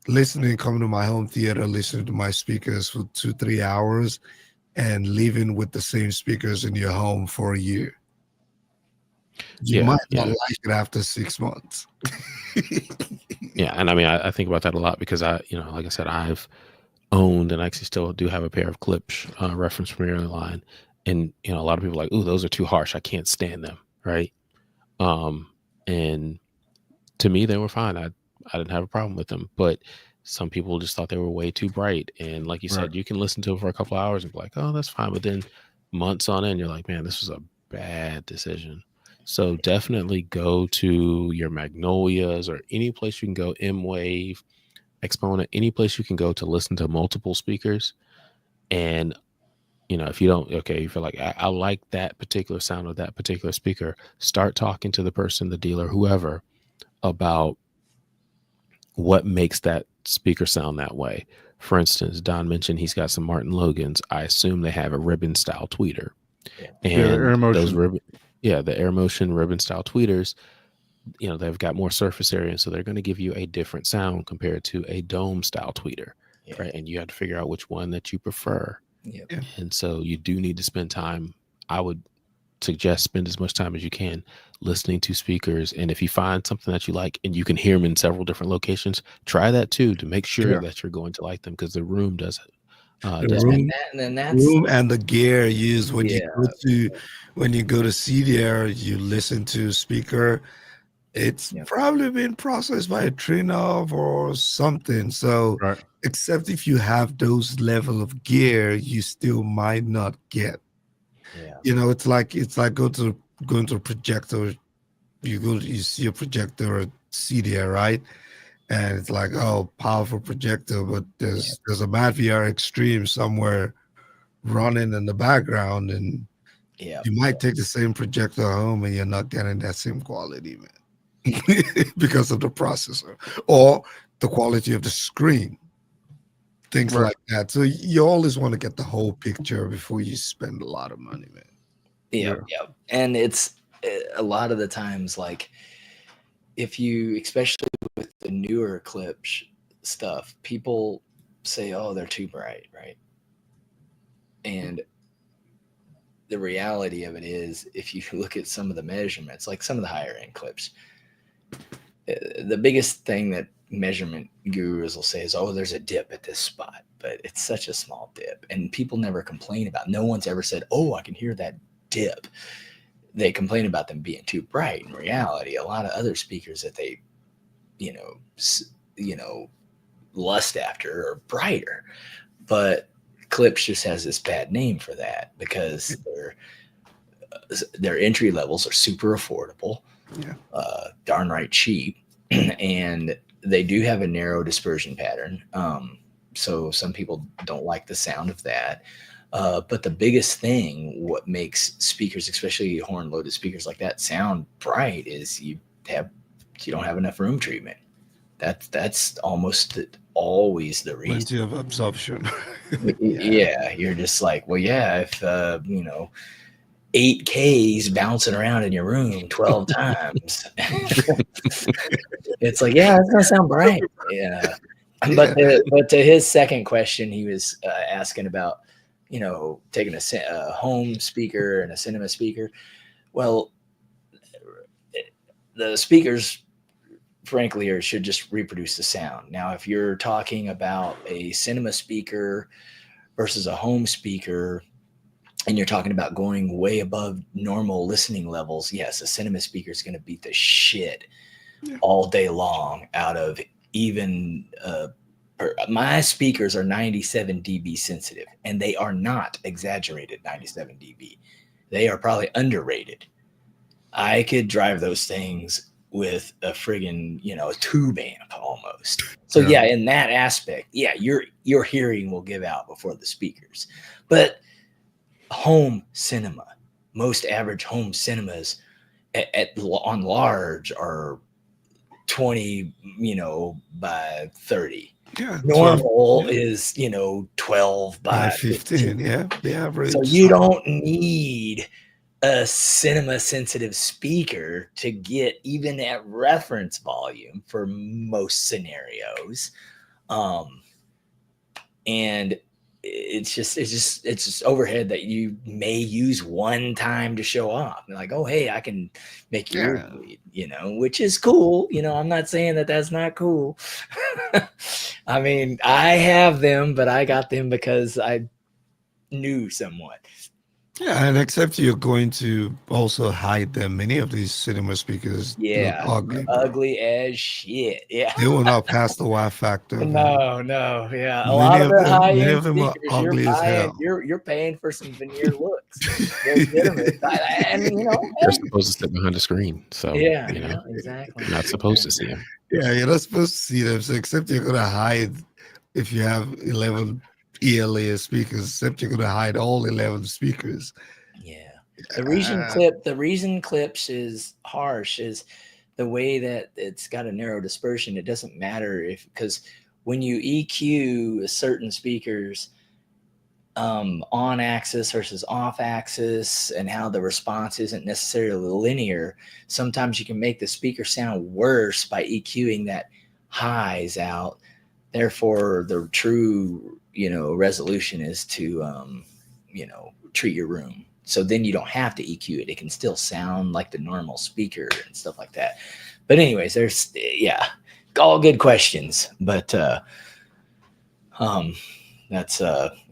S2: coming to my home theater, listening to my speakers for 2-3 hours and living with the same speakers in your home for a year. You might not like it after 6 months.
S4: Yeah. And I mean, I think about that a lot because like I said, I've owned and actually still do have a pair of Klipsch reference Premier line. And, a lot of people are like, ooh, those are too harsh. I can't stand them. Right. And to me, they were fine. I didn't have a problem with them, but some people just thought they were way too bright. And like you said, you can listen to it for a couple of hours and be like, oh, that's fine. But then months on end, you're like, man, this was a bad decision. So definitely go to your Magnolias or any place you can go, M-Wave, Exponent, any place you can go to listen to multiple speakers. And, if you don't, you feel like I like that particular sound of that particular speaker, start talking to the person, the dealer, whoever, about what makes that speaker sound that way. For instance, Don mentioned he's got some Martin Logans. I assume they have a ribbon style tweeter. And those ribbon, the Air Motion ribbon style tweeters, they've got more surface area, so they're going to give you a different sound compared to a dome style tweeter, right? And you have to figure out which one that you prefer. And so you do need to spend time. I would suggest spend as much time as you can listening to speakers. And if you find something that you like and you can hear them in several different locations, try that too to make sure that you're going to like them, because the room does it.
S2: Room and the gear used when you go to CDR, you listen to speaker. It's probably been processed by a Trinov or something. So, except if you have those level of gear, you still might not get. It's like going to a projector. You see a projector or CDR, right? And it's like, oh, powerful projector, but there's a Mad VR Extreme somewhere running in the background, and
S3: Yeah.
S2: you might take the same projector home and you're not getting that same quality, man, because of the processor or the quality of the screen, things
S1: Right.
S2: like that. So you always want to get the whole picture before you spend a lot of money, man.
S3: Yeah.
S1: Yeah.
S3: Yeah. And it's a lot of the times, like, if you, especially with the newer clips stuff, people say, oh, they're too bright, right? And the reality of it is, if you look at some of the measurements, like some of the higher end clips, the biggest thing that measurement gurus will say is, oh, there's a dip at this spot, but it's such a small dip, and people never complain about. No one's ever said, oh, I can hear that dip. They complain about them being too bright. In reality, a lot of other speakers that they, you know, lust after are brighter, but Clips just has this bad name for that because their entry levels are super affordable, darn right cheap, and they do have a narrow dispersion pattern. So some people don't like the sound of that. But the biggest thing, what makes speakers, especially horn-loaded speakers like that, sound bright is you don't have enough room treatment. That's almost always the reason.
S2: Plenty of absorption.
S3: Yeah, you're just like, well, yeah, if 8Ks bouncing around in your room 12 times, it's like, yeah, it's gonna sound bright. Yeah. But to his second question, he was asking about, taking a home speaker and a cinema speaker. Well, the speakers, frankly, should just reproduce the sound. Now, if you're talking about a cinema speaker versus a home speaker, and you're talking about going way above normal listening levels, yes, a cinema speaker is going to beat the shit all day long out of even my speakers are 97 dB sensitive, and they are not exaggerated 97 dB. They are probably underrated. I could drive those things with a friggin', a tube amp almost. So yeah, in that aspect, yeah, your hearing will give out before the speakers. But home cinema, most average home cinemas on large are 20, by 30.
S2: Yeah,
S3: Normal is 12 by
S2: 15. Yeah, the average.
S3: So you don't need a cinema sensitive speaker to get even at reference volume for most scenarios. And it's just overhead that you may use one time to show off. Like, oh, hey, I can make your ear bleed, which is cool. I'm not saying that that's not cool. I mean, I have them, but I got them because I knew somewhat.
S2: Yeah, and except you're going to also hide them. Many of these cinema speakers look ugly.
S3: Ugly as shit. Yeah.
S2: They will not pass the wow factor.
S3: No, yeah. A lot of the
S2: many of them are ugly as hell.
S3: You're paying for some veneer looks. Legitimate.
S4: They're supposed to sit behind the screen. So
S3: exactly.
S4: You're not supposed to see them.
S2: Yeah, you're not supposed to see them. So except you're gonna hide if you have 11 ELA speakers, except you're gonna hide all 11 speakers.
S3: Yeah. The reason clips is harsh is the way that it's got a narrow dispersion. It doesn't matter because when you EQ certain speakers on axis versus off axis and how the response isn't necessarily linear, sometimes you can make the speaker sound worse by EQing that highs out. Therefore, the true resolution is to treat your room. So then you don't have to EQ it. It can still sound like the normal speaker and stuff like that. But anyways, there's all good questions. But that's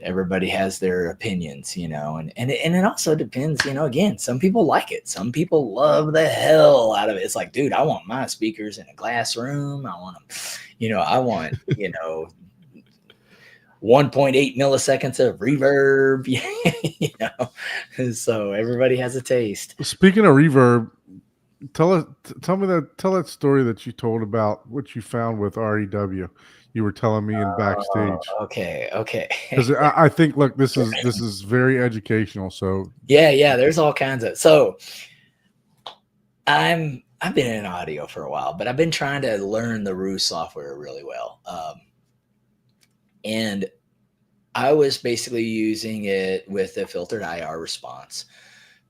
S3: everybody has their opinions, and it also depends, again, some people like it. Some people love the hell out of it. It's like, dude, I want my speakers in a glass room. I want them, I want, 1.8 milliseconds of reverb, so everybody has a taste.
S1: Speaking of reverb, tell that story that you told about what you found with REW. You were telling me in backstage.
S3: Okay.
S1: Because I think, look, this is very educational. So
S3: yeah, there's all kinds of. So I've been in audio for a while, but I've been trying to learn the Rue software really well. And I was basically using it with a filtered IR response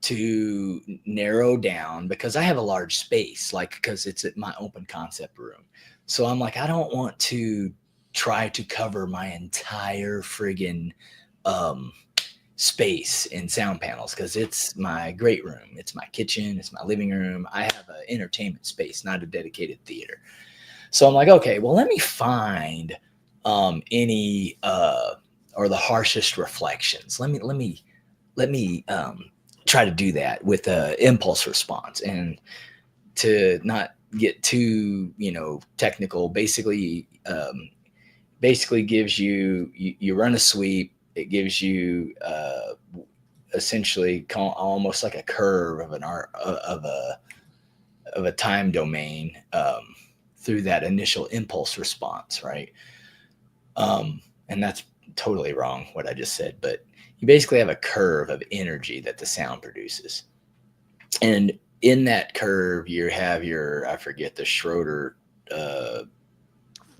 S3: to narrow down, because I have a large space, like, because it's at my open concept room. So I'm like, I don't want to try to cover my entire friggin' space in sound panels, because it's my great room, it's my kitchen, it's my living room. I have an entertainment space, not a dedicated theater. So I'm like, okay, well, let me find any or the harshest reflections. Let me try to do that with a impulse response. And to not get too technical, basically gives you run a sweep. It gives you essentially almost like a curve of a time domain through that initial impulse response, right? And that's totally wrong what I just said, but you basically have a curve of energy that the sound produces. And in that curve, you have I forget the Schroeder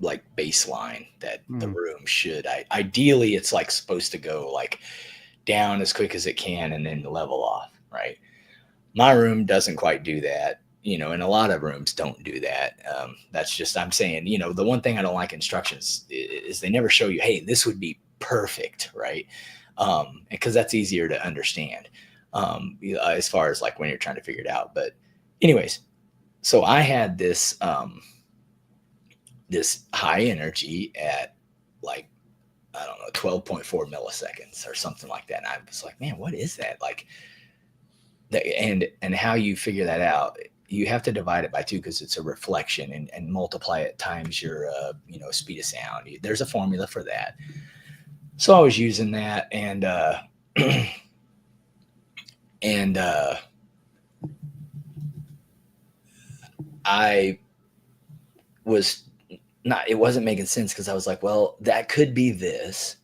S3: like baseline that the room should. Ideally, it's like supposed to go like down as quick as it can and then level off, right? My room doesn't quite do that, and a lot of rooms don't do that. That's just, I'm saying, the one thing I don't like instructions is they never show you, hey, this would be perfect, right? Because that's easier to understand as far as like when you're trying to figure it out. But anyways, so I had this this high energy at like, I don't know, 12.4 milliseconds or something like that. And I was like, man, what is that? Like, and how you figure that out, you have to divide it by 2 because it's a reflection, and multiply it times your speed of sound. There's a formula for that. So I was using that, and I was not, it wasn't making sense, because I was like, well, that could be this.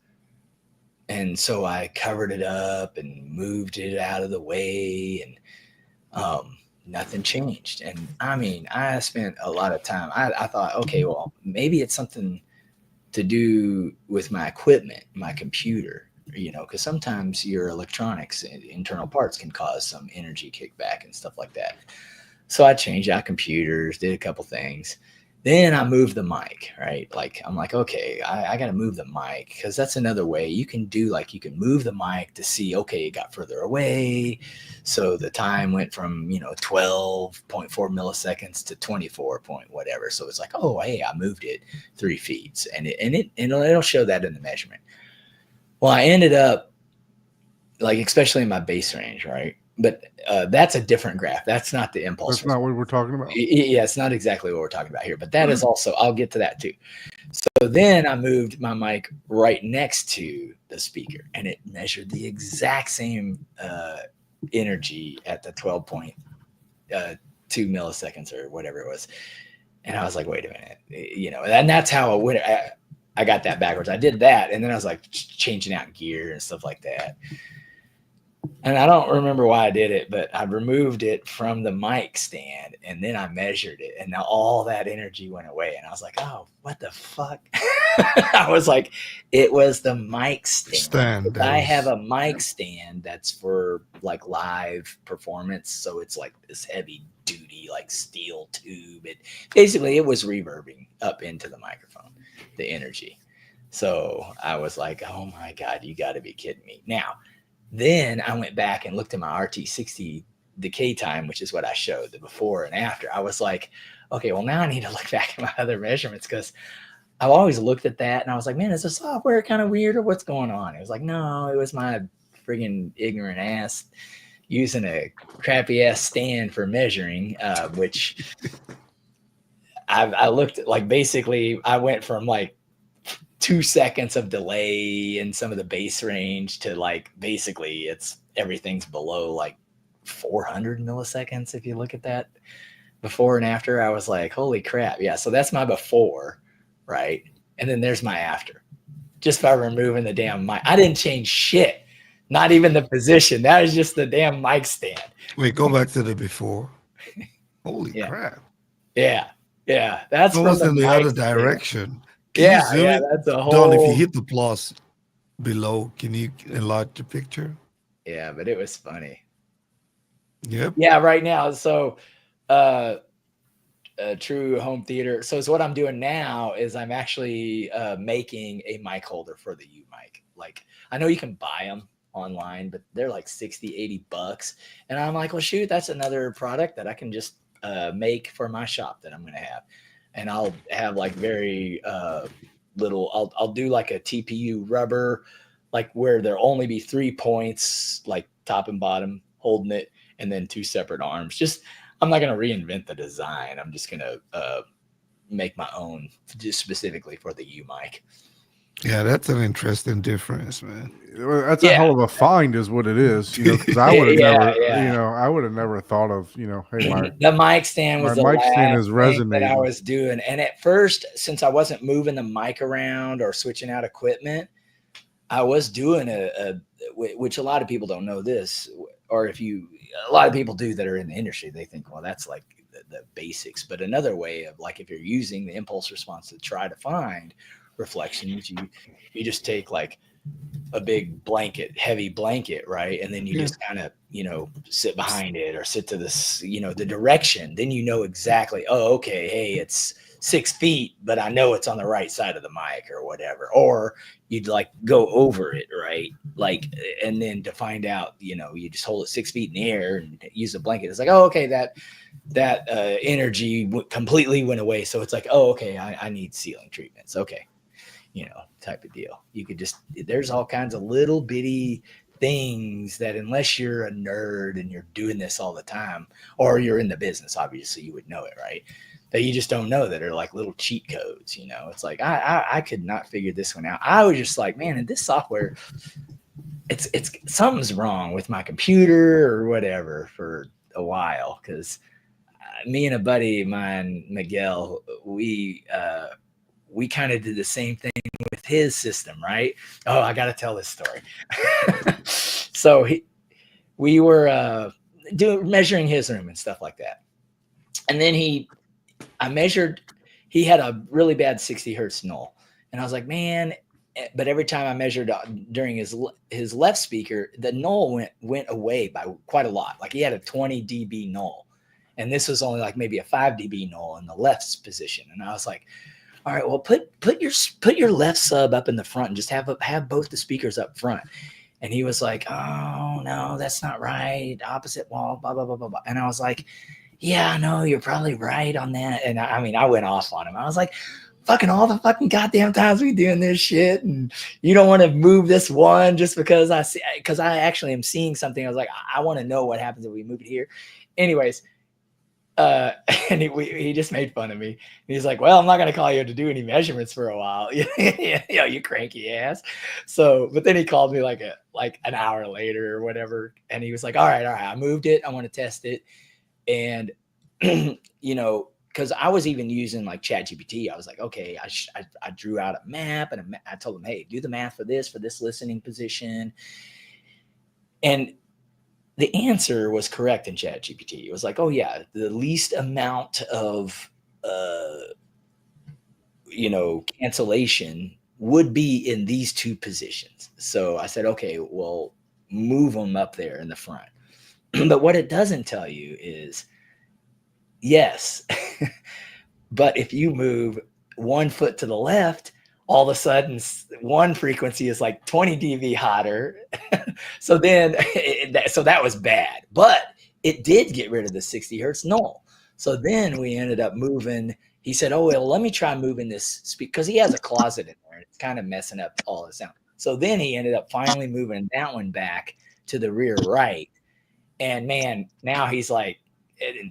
S3: And so I covered it up and moved it out of the way, and nothing changed. And I mean, I spent a lot of time. I thought, okay, well, maybe it's something to do with my equipment, my computer, because sometimes your electronics and internal parts can cause some energy kickback and stuff like that. So I changed out computers, did a couple things. Then I moved the mic, right? Like, I'm like, okay, I got to move the mic, because that's another way you can do, like, you can move the mic to see, okay, it got further away. So the time went from, 12.4 milliseconds to 24 point whatever. So it's like, oh, hey, I moved it 3 feet, and it'll show that in the measurement. Well, I ended up, like, especially in my bass range, right? But that's a different graph. That's not the impulse.
S1: That's not what we're talking about.
S3: Yeah, it's not exactly what we're talking about here, but that is also, I'll get to that too. So then I moved my mic right next to the speaker, and it measured the exact same energy at the 12.2 milliseconds or whatever it was. And I was like, wait a minute, and that's how I got that backwards. I did that, and then I was like changing out gear and stuff like that. And I don't remember why I did it, but I removed it from the mic stand, and then I measured it, and now all that energy went away. And I was like, oh, what the fuck? I was like, it was the mic stand. I have a mic stand that's for like live performance. So it's like this heavy duty, like steel tube. It was reverbing up into the microphone, the energy. So I was like, oh my God, you got to be kidding me. Now, then I went back and looked at my RT60 decay time, which is what I showed, the before and after. I was like, okay, well, now I need to look back at my other measurements, because I've always looked at that and I was like, man, is the software kind of weird or what's going on? It was like, no, it was my friggin' ignorant ass using a crappy ass stand for measuring, which I looked at, like, basically I went from like 2 seconds of delay in some of the bass range to like, basically everything's below like 400 milliseconds. If you look at that before and after, I was like, holy crap. Yeah. So that's my before, right? And then there's my after. Just by removing the damn mic. I didn't change shit. Not even the position. That was just the damn mic stand.
S2: Wait, go back to the before. Holy crap.
S3: Yeah. Yeah. That's
S2: almost
S3: from
S2: in the other
S3: mic stand.
S2: direction. Can you zoom it?
S3: That's a whole.
S2: Don, if you hit the plus below, can you enlarge the picture?
S3: Yeah, but it was funny.
S2: Yep.
S3: Yeah, right now. So true home theater. So what I'm doing now is I'm actually making a mic holder for the U mic. Like, I know you can buy them online, but they're like $60-$80. And I'm like, well, shoot, that's another product that I can just make for my shop that I'm going to have. And I'll have like very little, I'll do like a TPU rubber, like where there'll only be 3 points, like top and bottom holding it, and then 2 separate arms. Just, I'm not going to reinvent the design. I'm just going to make my own just specifically for the U mic.
S2: Yeah, that's an interesting difference, man.
S1: That's a hell of a find, is what it is. You know, because I would have never, you know, I would have never thought of, you know, hey,
S3: the mic stand was the
S1: mic stand
S3: last
S1: is
S3: thing
S1: resonating.
S3: that I was doing. And at first, since I wasn't moving the mic around or switching out equipment, I was doing which a lot of people don't know this, or a lot of people do that are in the industry, they think, well, that's like the basics. But another way of, like, if you're using the impulse response to try to find reflections, you just take like a big blanket, heavy blanket, right? And then you just kind of, you know, sit behind it or sit to this, you know, the direction. Then you know exactly, oh, okay, hey, it's 6 feet, but I know it's on the right side of the mic or whatever. Or you'd like go over it, right? Like, and then to find out, you know, you just hold it 6 feet in the air and use a blanket. It's like, oh, okay, that energy completely went away. So it's like, oh, okay, I need ceiling treatments. Okay. You know, type of deal. You could just, there's all kinds of little bitty things that, unless you're a nerd and you're doing this all the time, or you're in the business, obviously you would know it, right? That you just don't know, that are like little cheat codes. You know, it's like, I could not figure this one out. I was just like, man, in this software, it's something's wrong with my computer or whatever for a while. Cause me and a buddy of mine, Miguel, we kind of did the same thing with his system, right? Oh, I got to tell this story. So we were measuring his room and stuff like that. And then he had a really bad 60 hertz null. And I was like, man, but every time I measured during his left speaker, the null went away by quite a lot. Like, he had a 20 dB null. And this was only like maybe a 5 dB null in the left position. And I was like, all right, well, put your left sub up in the front and just have both the speakers up front. And he was like, oh no, that's not right. Opposite wall, blah, blah, blah, blah, blah. And I was like, yeah, no, you're probably right on that. And I mean, I went off on him. I was like, fucking all the fucking goddamn times we doing this shit, and you don't want to move this one just because I actually am seeing something. I was like, I want to know what happens if we move it here. Anyways, and he just made fun of me. And he's like, well, I'm not going to call you to do any measurements for a while. You know, you cranky ass. So, but then he called me like an hour later or whatever. And he was like, all right, I moved it. I want to test it. And, you know, because I was even using like ChatGPT. I was like, okay, I drew out a map, and I told him, hey, do the math for this listening position. And the answer was correct in ChatGPT. It was like, oh yeah, the least amount of, you know, cancellation would be in these 2 positions. So I said, okay, well, move them up there in the front. But what it doesn't tell you is, yes, but if you move 1 foot to the left, all of a sudden one frequency is like 20 dB hotter. So then, so that was bad, but it did get rid of the 60 hertz null. So then we ended up moving. He said, oh, well, let me try moving this speaker, because he has a closet in there. It's kind of messing up all the sound. So then he ended up finally moving that one back to the rear right. And man, now he's like,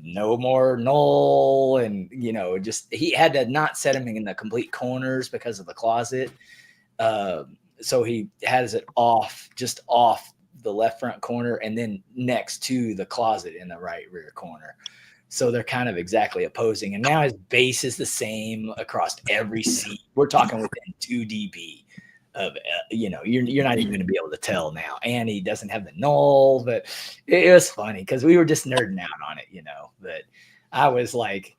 S3: no more null. And, you know, just, he had to not set him in the complete corners because of the closet. So he has it just off the left front corner, and then next to the closet in the right rear corner. So they're kind of exactly opposing. And now his bass is the same across every seat. We're talking within 2 dB of, you're not even going to be able to tell now. And he doesn't have the null, but it was funny because we were just nerding out on it, but I was like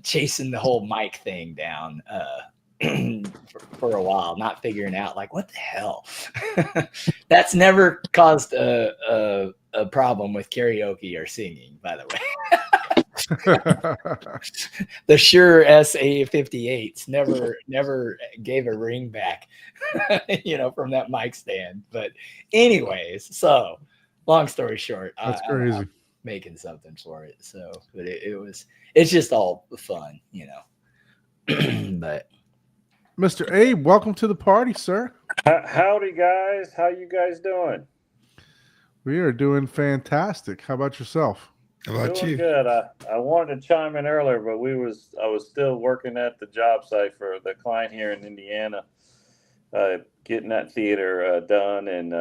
S3: chasing the whole mic thing down for a while, not figuring out like, what the hell? That's never caused a problem with karaoke or singing, by the way. The Shure SA58s never gave a ring back, from that mic stand. But anyways, so long story short,
S1: that's crazy.
S3: I'm making something for it. So, but it's just all fun, but
S1: Mr. Abe, welcome to the party, sir.
S5: Howdy, guys. How you guys doing?
S1: We are doing fantastic. How about yourself?
S2: How about
S5: Doing
S2: you?
S5: good. I wanted to chime in earlier, but I was still working at the job site for the client here in Indiana, getting that theater done and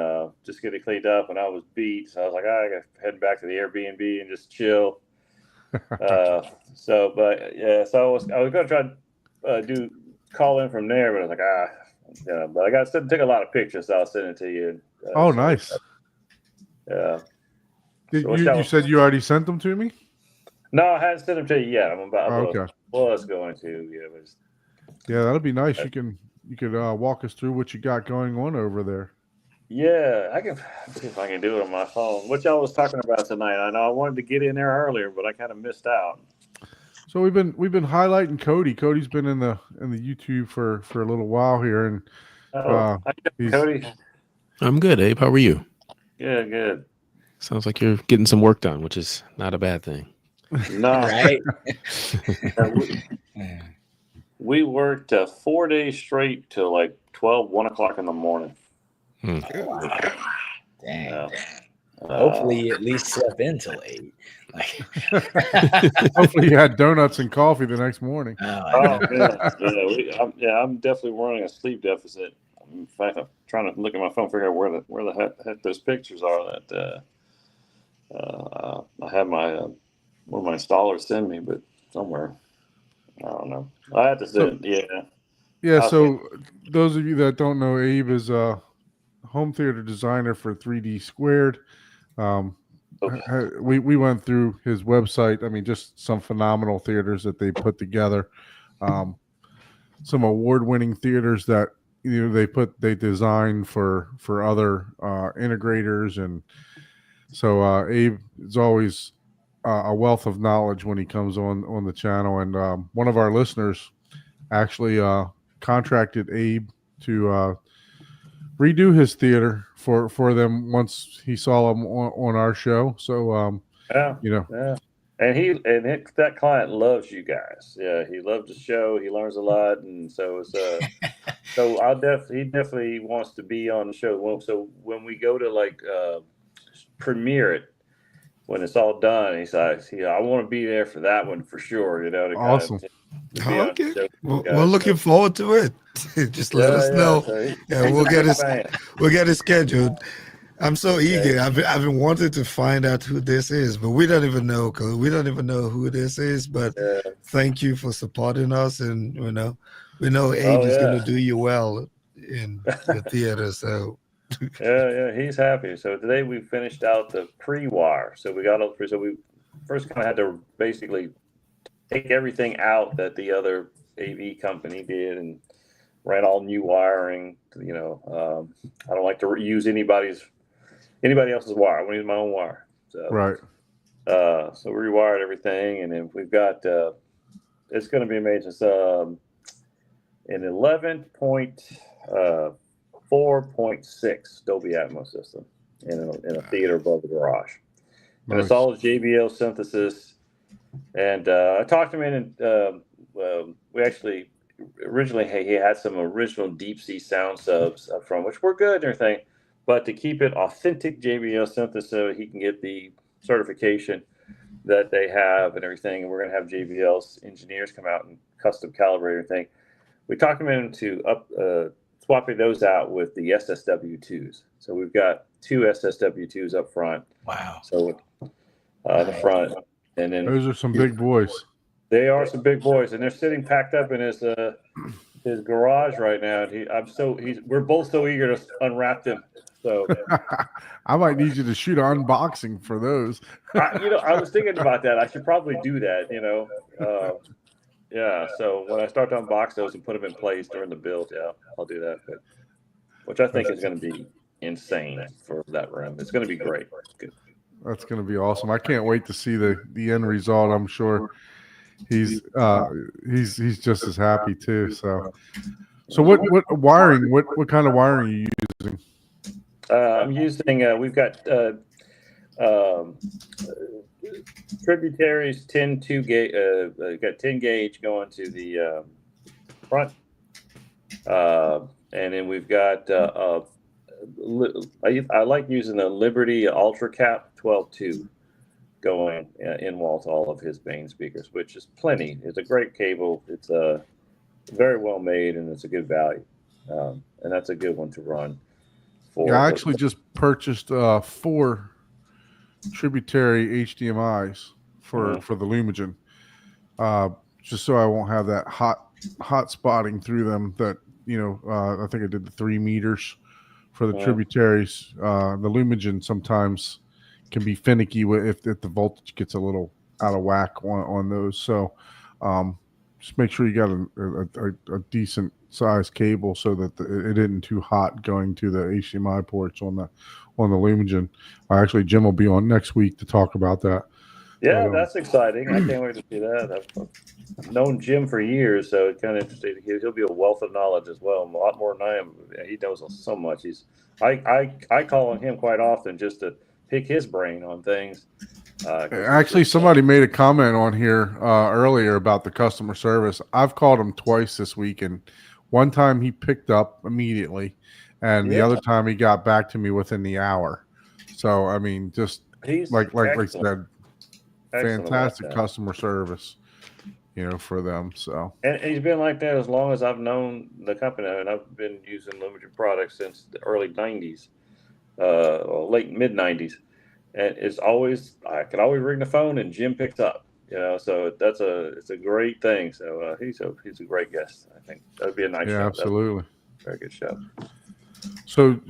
S5: just getting it cleaned up. And I was beat, so I was like, I got heading back to the Airbnb and just chill. So I was gonna try to call in from there, but I was like, but I got to take a lot of pictures, so I'll send it to you.
S1: Oh, nice.
S5: Yeah.
S1: You said you already sent them to me?
S5: No, I hadn't sent them to you yet. I'm about.
S1: Okay.
S5: Was going to.
S1: Yeah, that'll be nice. You could walk us through what you got going on over there.
S5: Yeah, I can see if I can do it on my phone. What y'all was talking about tonight? I know I wanted to get in there earlier, but I kind of missed out.
S1: So we've been highlighting Cody. Cody's been in the YouTube for a little while here, and
S5: how you doing, Cody?
S4: I'm good, Abe. How are you?
S5: Good.
S4: Sounds like you're getting some work done, which is not a bad thing.
S5: No,
S3: right?
S5: We worked 4 days straight till like 1 o'clock in the morning.
S3: Wow. Dang.
S5: Yeah.
S3: Hopefully you at least slept in till 8.
S1: Hopefully you had donuts and coffee the next morning.
S5: I'm definitely running a sleep deficit. In fact, I'm trying to look at my phone, figure out where the heck those pictures are that I have one of my installers send me, but somewhere. I don't know. I have to send.
S1: Yeah. So those of you that don't know, Abe is a home theater designer for 3D Squared. We went through his website. I mean, just some phenomenal theaters that they put together. Some award-winning theaters that they design for other integrators, and so Abe is always a wealth of knowledge when he comes on the channel. And one of our listeners actually contracted Abe to redo his theater for them once he saw them on our show. So
S5: and that client loves you guys. Yeah, he loves the show. He learns a lot, and so it's so he definitely wants to be on the show. So when we go to premiere it, when it's all done, he's like, I want to be there for that one for sure.
S1: Awesome.
S2: Okay. We're looking forward to it. Just let us know. So we'll get it scheduled. I'm so eager. I've been wanting to find out who this is, but we don't even know, because we don't even know who this is. But thank you for supporting us, and we know Abe is going to do you well in the theater. So
S5: he's happy. So today we finished out the pre-wire. So we first kind of had to basically take everything out that the other AV company did and ran all new wiring. I don't like to use anybody else's wire. I want to use my own wire. So,
S1: right.
S5: So we rewired everything, and then we've got it's going to be amazing. It's an 11.4.6 Dolby Atmos system in a theater above the garage. Nice. And it's all JBL synthesis. And I talked to him, and we actually originally he had some original deep sea sound subs up front, which were good and everything, but to keep it authentic JBL synthesis, so he can get the certification that they have and everything. And we're going to have JBL's engineers come out and custom calibrate everything. We talked him into swapping those out with the SSW2s. So we've got 2 SSW2s up front.
S3: Wow.
S5: So the front. And then
S1: those are some big boys.
S5: They are some big boys, and they're sitting packed up in his garage right now. And we're both so eager to unwrap them. So
S1: I might need you to shoot an unboxing for those.
S5: I was thinking about that. I should probably do that. Yeah. So when I start to unbox those and put them in place during the build, yeah, I'll do that. Which I think is going to be insane for that rim. It's going to be great. Good.
S1: That's going to be awesome. I can't wait to see the end result. I'm sure he's just as happy too. So what wiring? What kind of wiring are you using?
S5: I'm using. We've got Tributaries 10 gauge. Got 10 gauge going to the front, and then we've got. I like using the Liberty Ultra Cap 12.2 going in wall to all of his main speakers, which is plenty. It's a great cable. It's very well made, and it's a good value, and that's a good one to run.
S1: I actually just purchased 4 Tributary HDMI's for the Lumigen, just so I won't have that hot spotting through them. That I think I did the 3 meters for the Tributaries. The Lumigen sometimes can be finicky if the voltage gets a little out of whack on those. So just make sure you got a decent size cable so that it isn't too hot going to the HDMI ports on the Lumigen. Actually, Jim will be on next week to talk about that.
S5: Yeah, that's exciting. I can't wait to see that. I've known Jim for years, so it's kind of interesting. He'll be a wealth of knowledge as well, a lot more than I am. He knows so much. I call on him quite often just to pick his brain on things.
S1: Actually, somebody made a comment on here earlier about the customer service. I've called him twice this week, and one time he picked up immediately, and the other time he got back to me within the hour. So I mean, just
S5: he's
S1: like I said,
S5: excellent
S1: fantastic customer service, for them. So
S5: and he's been like that as long as I've known the company, and I've been using Lumigen products since the early '90s, or late mid '90s. And I can always ring the phone and Jim picks up, so it's a great thing. So he's a great guest. I think that'd be a nice show.
S1: Absolutely.
S5: Very good show.
S1: So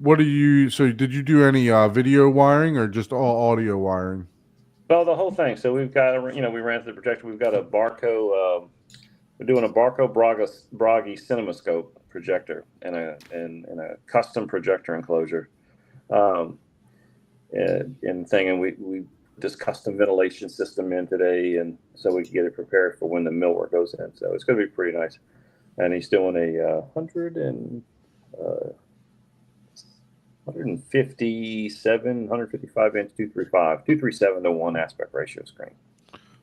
S1: did you do any video wiring or just all audio wiring?
S5: Well, the whole thing. So we've got, we ran through the projector. We've got a Barco, we're doing a Barco Bragi CinemaScope projector and a custom projector enclosure. And we just custom ventilation system in today, and so we can get it prepared for when the millwork goes in. So it's going to be pretty nice. And he's doing a 155 inch 237 to 1 aspect ratio screen.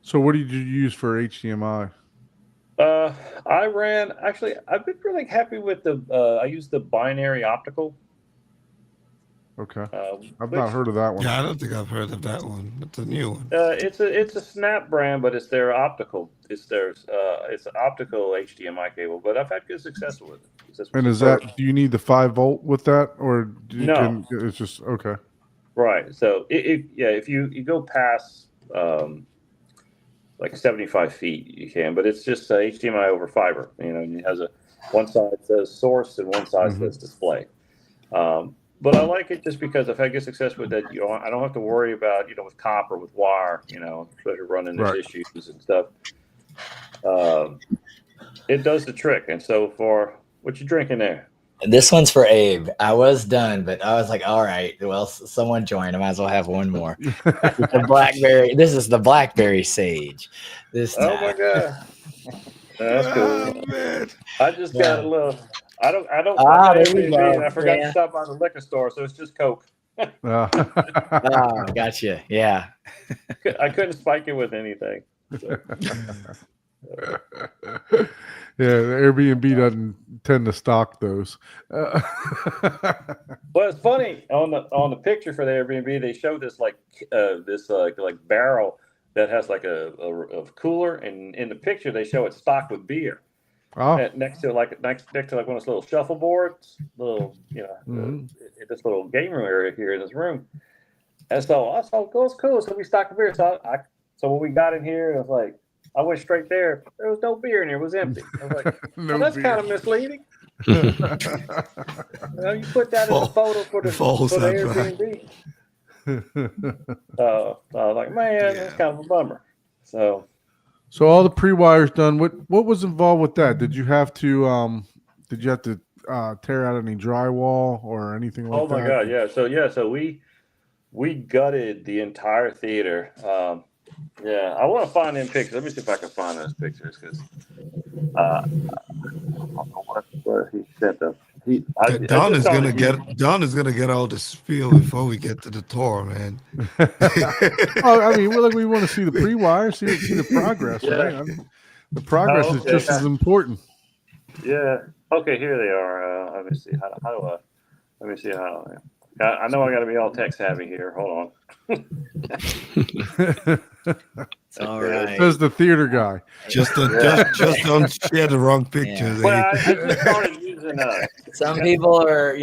S1: So what did you use for HDMI?
S5: I've been really happy with I used the binary optical.
S1: Okay. I've not heard of that one.
S2: Yeah, I don't think I've heard of that one. It's a new one.
S5: It's a Snap brand, but it's their optical. It's an optical HDMI cable. But I've had good success with it.
S1: And do you need the 5 volt with that, or it's just okay?
S5: Right. So if you go past like 75 feet, you can. But it's just HDMI over fiber. And it has one side says source and one side says display. But I like it just because I've had good success with that. I don't have to worry about, with copper, with wire, especially running these issues and stuff. It does the trick. And so for what you drinking there?
S3: This one's for Abe. I was done, but I was like, all right, well, someone joined. I might as well have one more. The blackberry. This is the blackberry sage.
S5: Oh my God. That's cool. Man. I just got a little. I don't. I forgot to stop by the liquor store, so it's just Coke.
S3: Gotcha. Yeah.
S5: I couldn't spike it with anything. So.
S1: Yeah, the Airbnb doesn't tend to stock those.
S5: Well, it's funny on the picture for the Airbnb, they show this like barrel that has like a cooler, and in the picture they show it stocked with beer. Next to like one of those little shuffleboards, this little game room area here in this room. And so I thought, "Oh, it's cool." So we stocked the beer. So so when we got in here, it was like, I went straight there. There was no beer in here. It was empty. I was like,
S1: No
S5: that's
S1: beer.
S5: kind of misleading. You put that as a photo for the Airbnb. So I was like, man, that's kind of a bummer. So
S1: all the pre-wires done. What was involved with that? Did you have to tear out any drywall or anything like that?
S5: Oh my God, yeah. So we gutted the entire theater. Yeah, I want to find them pictures. Let me see if I can find those pictures because I don't know what he sent them.
S2: Don is gonna get all the spiel before we get to the tour, man.
S1: Oh, I mean, we want to see the pre-wire, see the progress, right? I mean, the progress is just as important.
S5: Yeah. Okay, here they are. Let me see. How do I? Let me see how. I know I got to be all tech savvy here. Hold on.
S3: It's all right.
S1: Says the theater guy.
S2: Just don't share the wrong pictures.
S5: Yeah. Well, I just started using
S3: Some people are,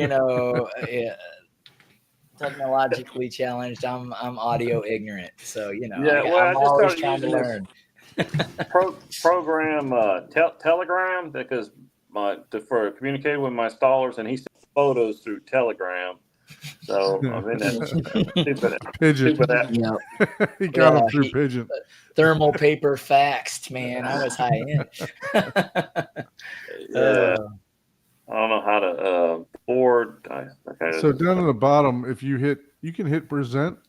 S3: technologically challenged. I'm audio ignorant, so I'm always trying to learn.
S5: Program Telegram because for communicating with my installers, and he sent photos through Telegram. So I'm in that
S1: Pigeon. He got them through Pigeon.
S3: Thermal paper faxed, man. I was high end.
S5: I don't know how to forward. Okay.
S1: So down at the bottom, if you can hit present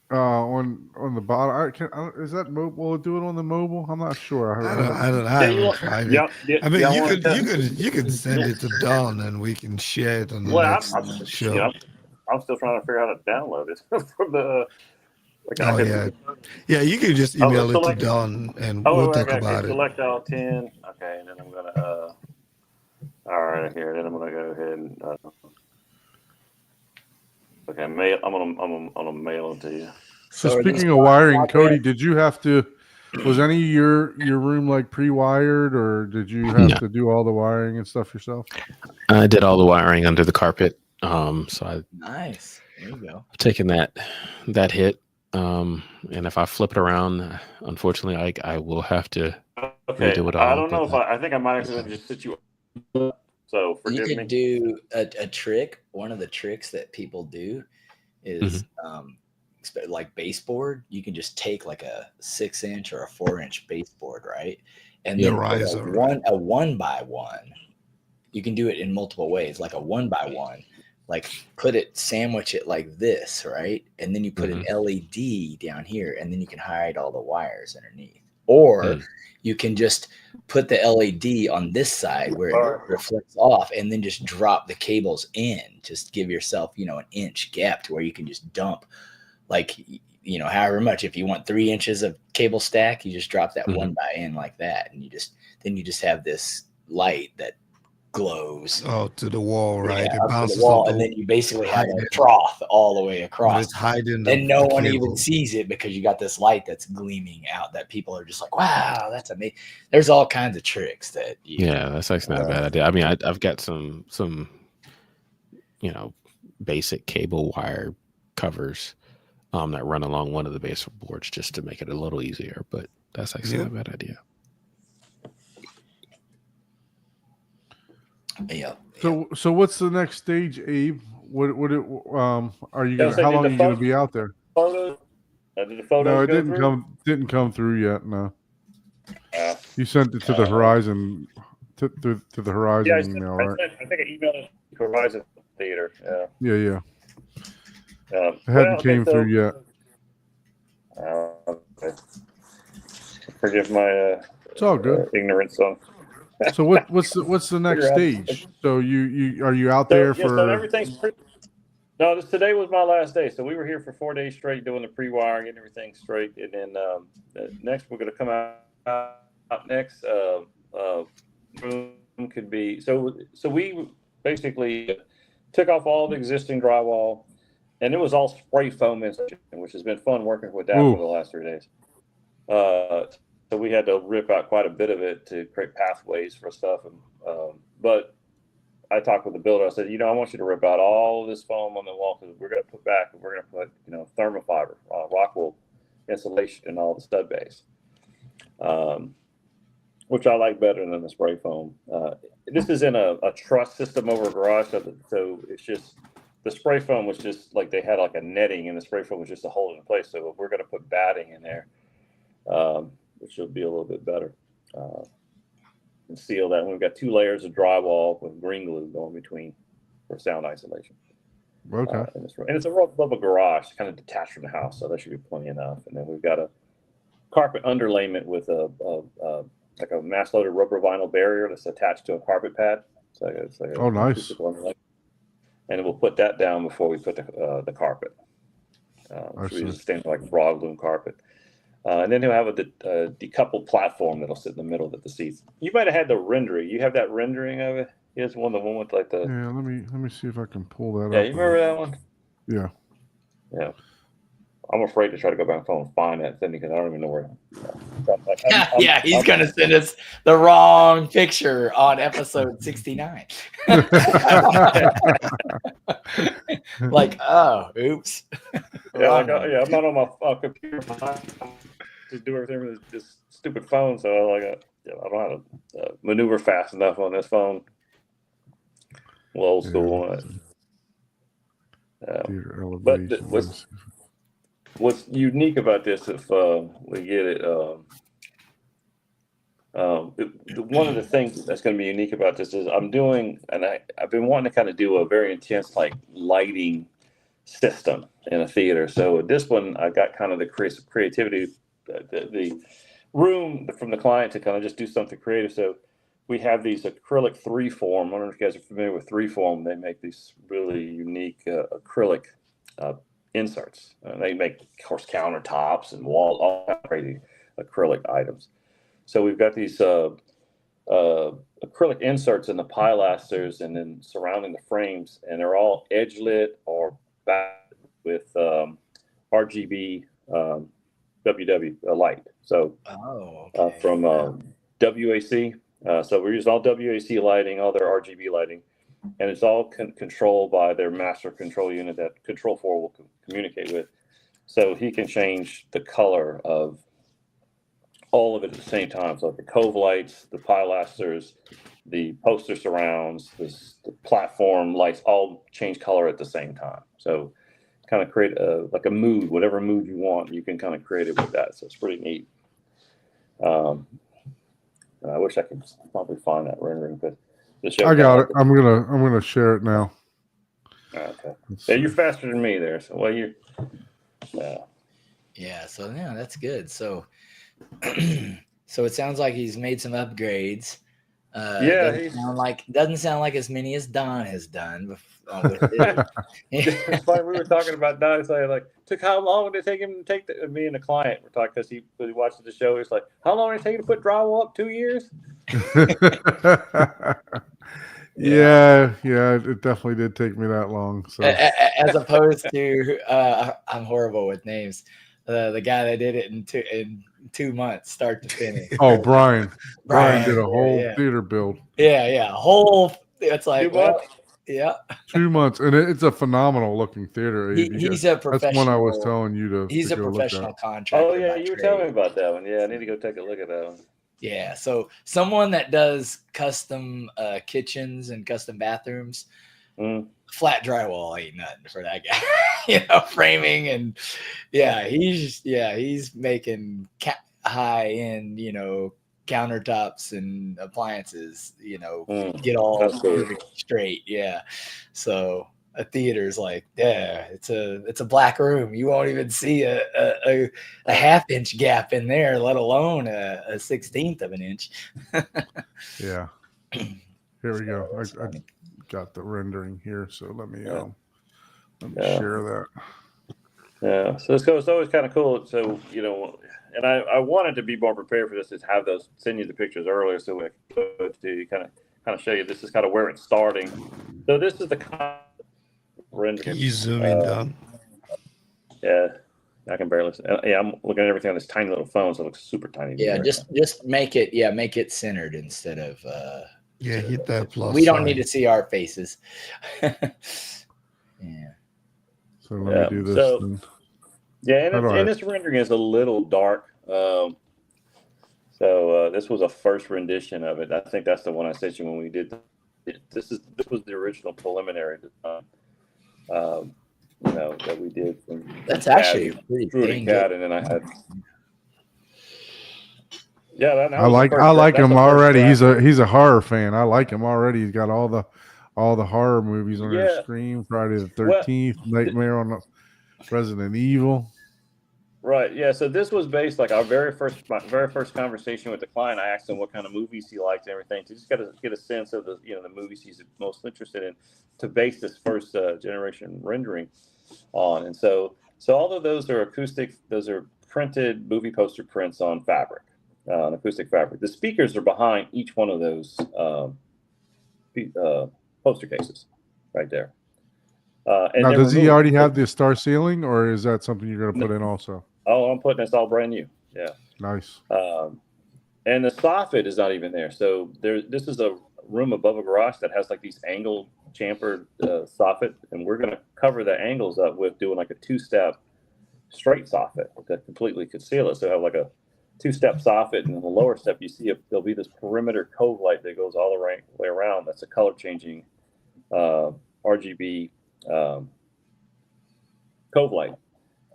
S1: on the bottom. Is that mobile? Will it do it on the mobile? I'm not sure.
S2: I haven't tried it. I mean, you can send it to Don and we can share it on the next show.
S5: I'm still trying to figure out how to download it from the.
S2: Yeah. You can just email it to Don and we'll talk about it.
S5: Select all 10. Okay, and then I'm gonna. All right, here. Then I'm gonna go ahead and. Okay, mail. I'm gonna mail it to you.
S1: So speaking of wiring, Cody, did you have to? Was any of your room like pre-wired, or did you have to do all the wiring and stuff yourself?
S4: I did all the wiring under the carpet.
S3: Nice. There you go.
S4: I've taken that hit. And if I flip it around, unfortunately, I will have to redo it all.
S5: I don't know if I think I might have just sit you. So forgive me.
S3: You can do a trick. One of the tricks that people do is like baseboard. You can just take like a 6-inch or a 4-inch baseboard, right? And then a 1x1. You can do it in multiple ways, like a 1x1. Like sandwich it like this, right? And then you put an LED down here, and then you can hide all the wires underneath. Or you can just put the LED on this side where it reflects off, and then just drop the cables in. Just give yourself, an inch gap to where you can just dump, however much. If you want 3 inches of cable stack, you just drop that 1x in like that, and you just have this light that glows
S2: to the wall, right?
S3: It bounces to the wall, and then you basically have a trough all the way across.
S2: It's hiding,
S3: and no one even sees it because you got this light that's gleaming out that people are just like, "Wow, that's amazing." There's all kinds of tricks that.
S4: That's actually not a bad idea. I mean, I've got some basic cable wire covers that run along one of the baseboards just to make it a little easier, but that's actually not a bad idea.
S3: Yeah.
S1: So what's the next stage, Abe? What are you gonna? How long are you gonna be out there?
S5: Photos? Did the photos
S1: No, it
S5: didn't
S1: come through yet. No. You sent it to the Horizon to the Horizon email, right?
S5: I think I emailed it to Horizon Theater.
S1: Yeah. It hadn't came through yet.
S5: Okay. Forgive my
S1: it's all good.
S5: Ignorance on.
S1: So what's the next stage? So you are you out there for?
S5: So everything's no. Today was my last day. So we were here for 4 days straight doing the pre-wiring and everything straight, and then next we're going to come out next. Room could be so we basically took off all the existing drywall, and it was all spray foam insulation, which has been fun working with that for the last 3 days. So we had to rip out quite a bit of it to create pathways for stuff. But I talked with the builder. I said, I want you to rip out all of this foam on the wall because we're going to put thermoplastic insulation in all the stud bays, which I like better than the spray foam. This is in a truss system over a garage, so it's just the spray foam was just like they had like a netting, and the spray foam was just to hold it in place. So if we're going to put batting in there, which will be a little bit better, and seal that. And we've got 2 layers of drywall with green glue going between for sound isolation.
S1: Okay.
S5: And it's a rough above a garage, kind of detached from the house, so that should be plenty enough. And then we've got a carpet underlayment with like a mass loaded rubber vinyl barrier that's attached to a carpet pad. So it's like
S1: Oh, nice.
S5: And we'll put that down before we put the carpet. So we use a standard like broadloom carpet. And then he'll have a decoupled platform that'll sit in the middle of the seats. You might have had the rendering. You have that rendering of it? Here's the one with like the.
S1: Yeah, let me see if I can pull that up.
S5: Yeah, you remember that one?
S1: Yeah.
S5: Yeah. I'm afraid to try to go back and find that thing because I don't even know where.
S3: Yeah, he's going to send us the wrong picture on episode 69. Like, oh, oops.
S5: Yeah, I'm not on my computer. Just do everything with this stupid phone, so I don't know how to maneuver fast enough on this phone. Well, old school on it. But what's unique about this, if we get it, one of the things that's going to be unique about this is I'm doing, and I've been wanting to kind of do a very intense like lighting system in a theater. So this one, I got kind of the creativity, the room from the client to kind of just do something creative. So we have these acrylic 3-form. I don't know if you guys are familiar with 3-form. They make these really unique acrylic inserts. They make, of course, countertops and walls, all kinds of crazy acrylic items. So we've got these acrylic inserts in the pilasters and then surrounding the frames, and they're all edge lit or back with RGB WW light. So from WAC. So we're using all WAC lighting, all their RGB lighting, and it's all controlled by their master control unit that Control 4 will communicate with. So he can change the color of all of it at the same time. So the cove lights, the pilasters, the poster surrounds, the platform lights all change color at the same time. So kind of create like a mood, whatever mood you want, you can kind of create it with that. So it's pretty neat. I wish I could probably find that rendering, but
S1: I got it. I'm gonna share it now.
S5: Okay. Yeah, you're faster than me there. So
S3: yeah. So yeah, that's good. So so it sounds like he's made some upgrades. Doesn't sound like as many as Don has done.
S5: It's funny, we were talking about Don saying like, took how long did it take him to take me and the client were talking because he watched the show. He's like, how long did it take you to put drywall up? 2 years?
S1: Yeah, it definitely did take me that long. So
S3: as opposed to I'm horrible with names. The guy that did it in 2 months, start to finish.
S1: Oh, Brian did a whole theater build.
S3: Yeah, whole. It's like
S5: 2 months?
S3: Yeah,
S1: 2 months, and it's a phenomenal looking theater.
S3: He's a professional.
S1: That's one I was telling you to.
S3: He's a professional contractor.
S5: Oh yeah, you were telling me about that one. Yeah, I need to go take a look at that one.
S3: Yeah, so someone that does custom kitchens and custom bathrooms, flat drywall ain't nothing for that guy. Framing and he's making high end, countertops and appliances, get all straight. Yeah. So a theater's like, it's a black room. You won't even see a half-inch gap in there, let alone a 1/16 of an inch.
S1: Yeah. Here we go. I got the rendering here, so let me share that.
S5: Yeah. So it's always kind of cool. So and I wanted to be more prepared for this, is have those, send you the pictures earlier so we can kind of show you this is kind of where it's starting. So this is the kind of rendering.
S2: Can you zoom in, Don?
S5: Yeah, I can barely. I'm looking at everything on this tiny little phone, so it looks super tiny.
S3: Yeah, just make it centered instead of.
S2: Hit that plus.
S3: We don't need to see our faces. Yeah.
S1: So let me do this.
S5: Yeah, and this rendering is a little dark. So this was a first rendition of it. I think that's the one I sent you when we did. This was the original preliminary design. That we did.
S3: That's actually pretty dang good.
S5: And then I had. Yeah,
S1: I like him already. He's a horror fan. I like him already. He's got all the horror movies on his Scream, Friday the 13th, Nightmare on Resident Evil.
S5: Right. Yeah. So this was based my very first conversation with the client. I asked him what kind of movies he liked and everything to just get a sense of the movies he's most interested in to base this first generation rendering on. And so all of those are acoustic. Those are printed movie poster prints on fabric, on acoustic fabric. The speakers are behind each one of those poster cases right there.
S1: Now, does he already have the star ceiling, or is that something you're going to put in also?
S5: Oh, I'm putting this all brand new. Yeah.
S1: Nice.
S5: And the soffit is not even there. So this is a room above a garage that has like these angled chamfered soffit, and we're going to cover the angles up with doing like a 2-step straight soffit that completely conceal it. So have like a 2-step soffit, and in the lower step you see there'll be this perimeter cove light that goes all the way around. That's a color changing RGB cove light.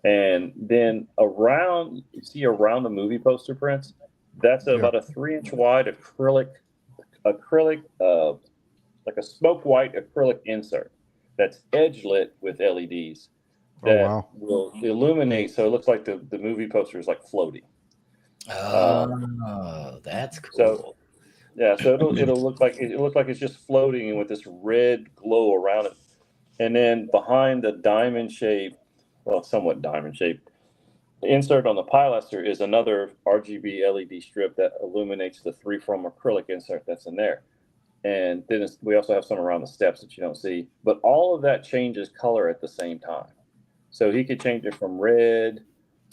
S5: And then around the movie poster prints, that's about a 3-inch wide acrylic, like a smoke white acrylic insert that's edge lit with LEDs that will illuminate. So it looks like the movie poster is like floating.
S3: Oh, that's cool.
S5: So it'll look like it's just floating with this red glow around it. And then behind the somewhat diamond shaped insert on the pilaster is another RGB LED strip that illuminates the 3-foam acrylic insert that's in there. And then we also have some around the steps that you don't see. But all of that changes color at the same time. So he could change it from red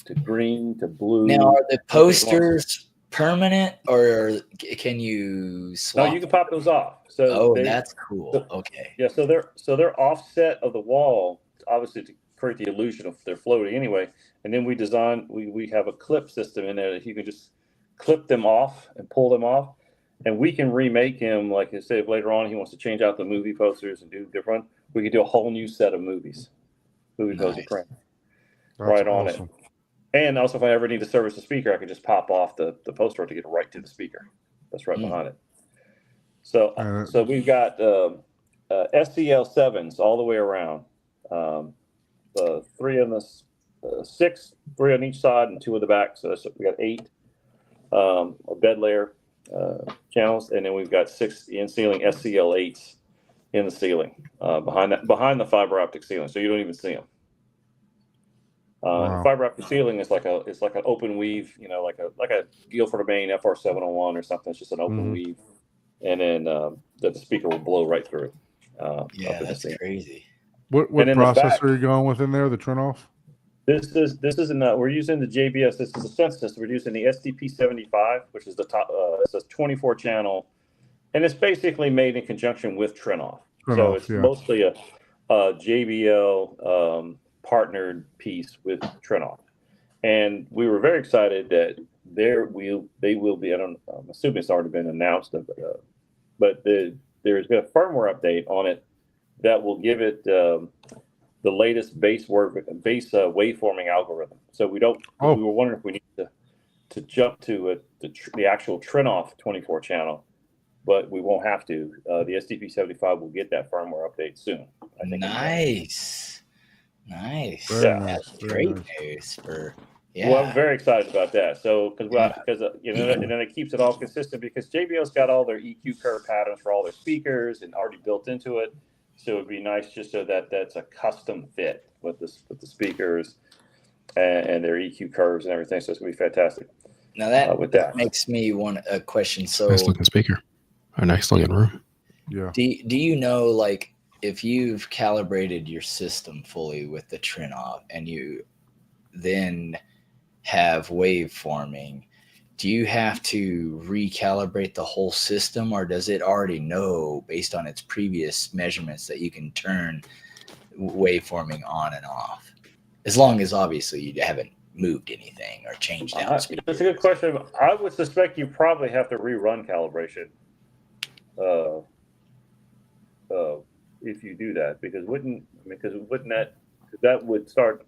S5: to green to blue.
S3: Now, are the posters permanent, or can you swap?
S5: No, you can pop those off. So
S3: that's cool. Okay.
S5: Yeah, so they're offset of the wall, obviously to create the illusion of they're floating anyway. And then we have a clip system in there that you can just clip them off and pull them off. And we can remake him, like I said, if later on he wants to change out the movie posters and do different, we can do a whole new set of movie poster print right on it. And also, if I ever need to service the speaker, I can just pop off the poster to get it right to the speaker. That's right behind it. So we've got SCL7s all the way around. 3 on the 6, 3 on each side, and 2 on the back. So we got 8 bed layer channels, and then we've got 6 in ceiling SCL8s in the ceiling behind the fiber optic ceiling, so you don't even see them. Fiber optic ceiling is like an open weave, like a Guilford Main FR701 or something. It's just an open weave, and then the speaker will blow right through.
S3: That's crazy.
S1: What processor are you going with in there? The Trinoff?
S5: This isn't. We're using the JBS. This is a synthesis. We're using the SDP75, which is the top. It's a 24-channel, and it's basically made in conjunction with Trinoff. So it's mostly a JBL partnered piece with Trinoff, and we were very excited that they will be. I'm assuming it's already been announced, but there's been a firmware update on it that will give it the latest base waveforming algorithm. So we were wondering if we need to jump to the actual Trinoff 24-channel, but we won't have to. The SDP75 will get that firmware update soon, I think.
S3: Nice.
S5: That's
S3: great news for. Yeah.
S5: Well, I'm very excited about that. So because and then it keeps it all consistent because JBL's got all their EQ curve patterns for all their speakers and already built into it. So it'd be nice just so that's a custom fit with the speakers and their EQ curves and everything. So it's gonna be fantastic.
S3: Now that makes me want a question. So
S4: nice looking speaker, a nice looking room.
S1: Yeah.
S3: Do you know, like, if you've calibrated your system fully with the Trinoff and you then have waveforming, do you have to recalibrate the whole system, or does it already know based on its previous measurements that you can turn waveforming on and off? as long as obviously you haven't moved anything or changed out.
S5: That's a good question. I would suspect you probably have to rerun calibration if you do that, because that would start.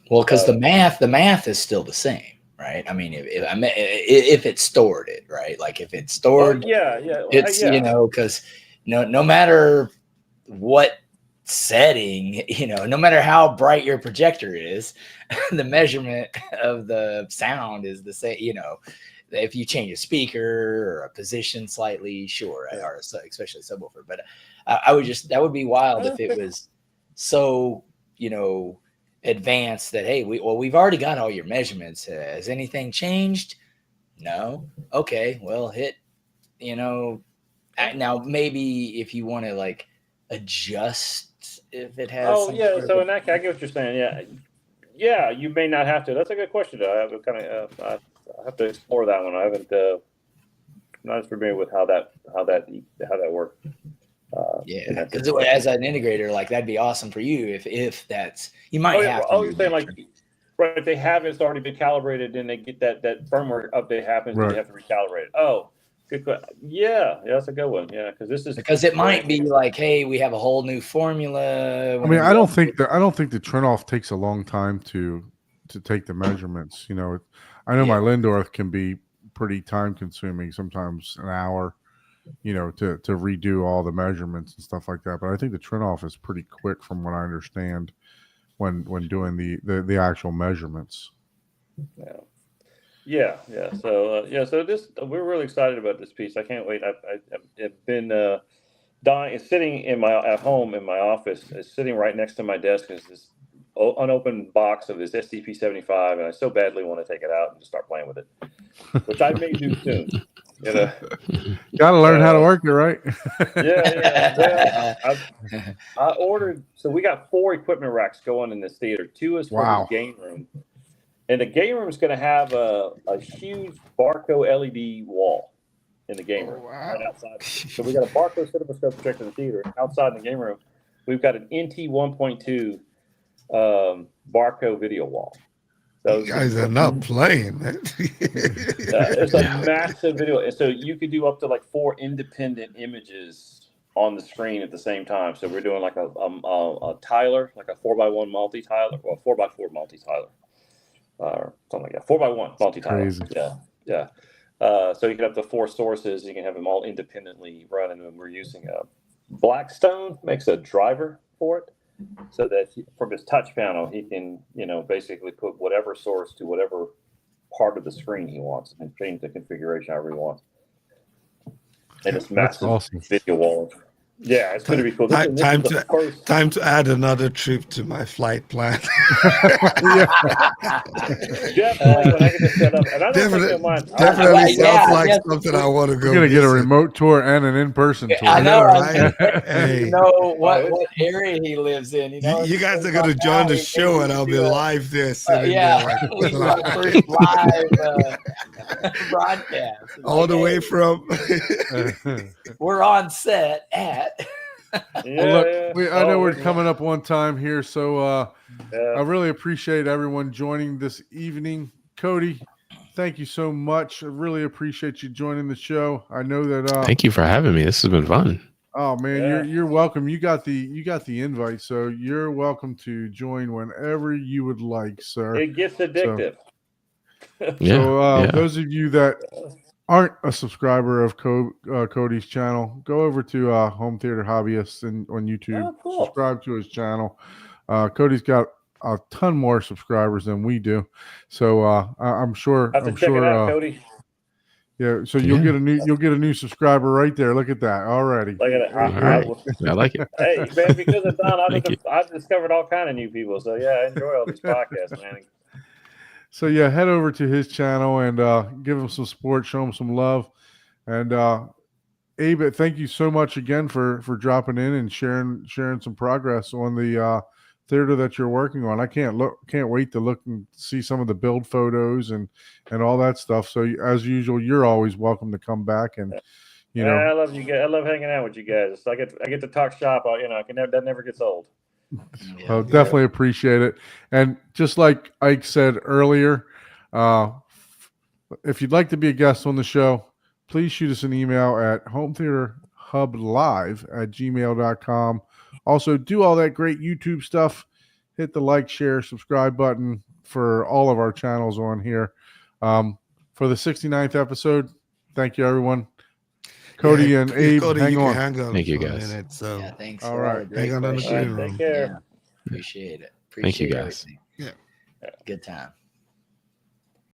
S3: Well, because the math is still the same, right? I mean, if it stored it, right? Like if it's stored, it's because no matter what setting, no matter how bright your projector is, the measurement of the sound is the same. If you change a speaker or a position slightly, sure, or especially subwoofer. But that would be wild if it was so advanced that, hey, we've already got all your measurements. Has anything changed? No. Okay, well, hit. Now maybe if you want to like adjust if it has.
S5: Oh yeah, so in that case, I get what you're saying. Yeah, you may not have to. That's a good question. I have to explore that one. I haven't. Not as familiar with how that works.
S3: Yeah, because as an integrator, like that'd be awesome for you if that's you might have.
S5: Oh, you're saying like, right? If they have it's already been calibrated, then they get that firmware update happens, right. They have to recalibrate it. Oh, good question. Yeah, that's a good one. Yeah, because
S3: it might be like, hey, we have a whole new formula.
S1: I mean, I don't think the turn-off takes a long time to take the measurements. I know my Lindorf can be pretty time-consuming, sometimes an hour. To redo all the measurements and stuff like that. But I think the turn-off is pretty quick, from what I understand, when doing the actual measurements.
S5: Yeah. So we're really excited about this piece. I can't wait. I've been dying. Sitting at home in my office, sitting right next to my desk is this unopened box of this SCP-75, and I so badly want to take it out and just start playing with it, which I may do soon.
S1: Gotta learn how to work it, right?
S5: Yeah. I ordered. So we got 4 equipment racks going in this theater. 2 is for the game room, and the game room is going to have a huge Barco LED wall in the game room right outside. So we got a Barco cinemascope projector in the theater. Outside in the game room, we've got an NT 1.2 Barco video wall. So
S2: you guys are not playing, man.
S5: It's a massive video, and so you could do up to like 4 independent images on the screen at the same time. So we're doing like a tiler, like a 4x1 multi-tiler, or a 4x4 multi-tiler, or something like that. 4x1 multi-tiler. Yeah. So you can have the 4 sources. You can have them all independently running, and we're using Blackstone makes a driver for it. So that from his touch panel, he can, basically put whatever source to whatever part of the screen he wants and change the configuration however he wants. And it's massive video wall. Yeah, it's going to be cool.
S2: Time to add another trip to my flight plan.
S5: Definitely, when I get this set up, and I don't
S2: definitely sounds like something I want to go.
S1: You're going to get a remote tour and an in-person tour.
S3: I know,
S2: right?
S3: Hey. What area he lives in.
S2: You guys are going to join the show, and I'll be live there.
S3: We do our first live broadcast.
S2: All the way from.
S3: We're on set at.
S1: I know we're coming up on time here, so I really appreciate everyone joining this evening. Cody, thank you so much. I really appreciate you joining the show. I know that.
S4: Thank you for having me. This has been fun.
S1: Oh man, you're welcome. You got the invite, so you're welcome to join whenever you would like, sir.
S5: It gets addictive.
S1: So those of you that aren't a subscriber of Cody's channel, go over to Home Theater Hobbyist on YouTube. Subscribe to his channel. Cody's got a ton more subscribers than we do, so I'm sure.
S5: Check it out, Cody.
S1: Yeah, so you'll get a new subscriber right there. Look at that already.
S5: Look at it.
S4: I like it.
S5: Hey man, because of Don, I've discovered all kind of new people. So yeah, I enjoy all these podcasts, man.
S1: So yeah, head over to his channel and give him some support, show him some love. And Abe, thank you so much again for dropping in and sharing some progress on the theater that you're working on. I can't wait to look and see some of the build photos and all that stuff. So as usual, you're always welcome to come back and
S5: I love you guys. I love hanging out with you guys. I get to talk shop. That never gets old.
S1: Well, definitely appreciate it. And just like Ike said earlier, if you'd like to be a guest on the show, please shoot us an email at hometheaterhublive@gmail.com. Also, do all that great YouTube stuff. Hit the like, share, subscribe button for all of our channels on here. For the 69th episode, thank you, everyone. Cody and Abe,
S2: Cody,
S1: hang
S2: you
S1: on.
S2: Can hang on.
S4: Thank you,
S2: for a
S4: guys.
S2: minute, so.
S3: Yeah, thanks.
S1: All
S3: For
S1: right.
S3: all the great
S2: Hang on in the
S3: questions.
S2: green room.
S5: Take care.
S3: Yeah, appreciate it.
S2: Yeah.
S3: Appreciate
S5: Yeah.
S3: everything.
S2: Yeah.
S3: Good time.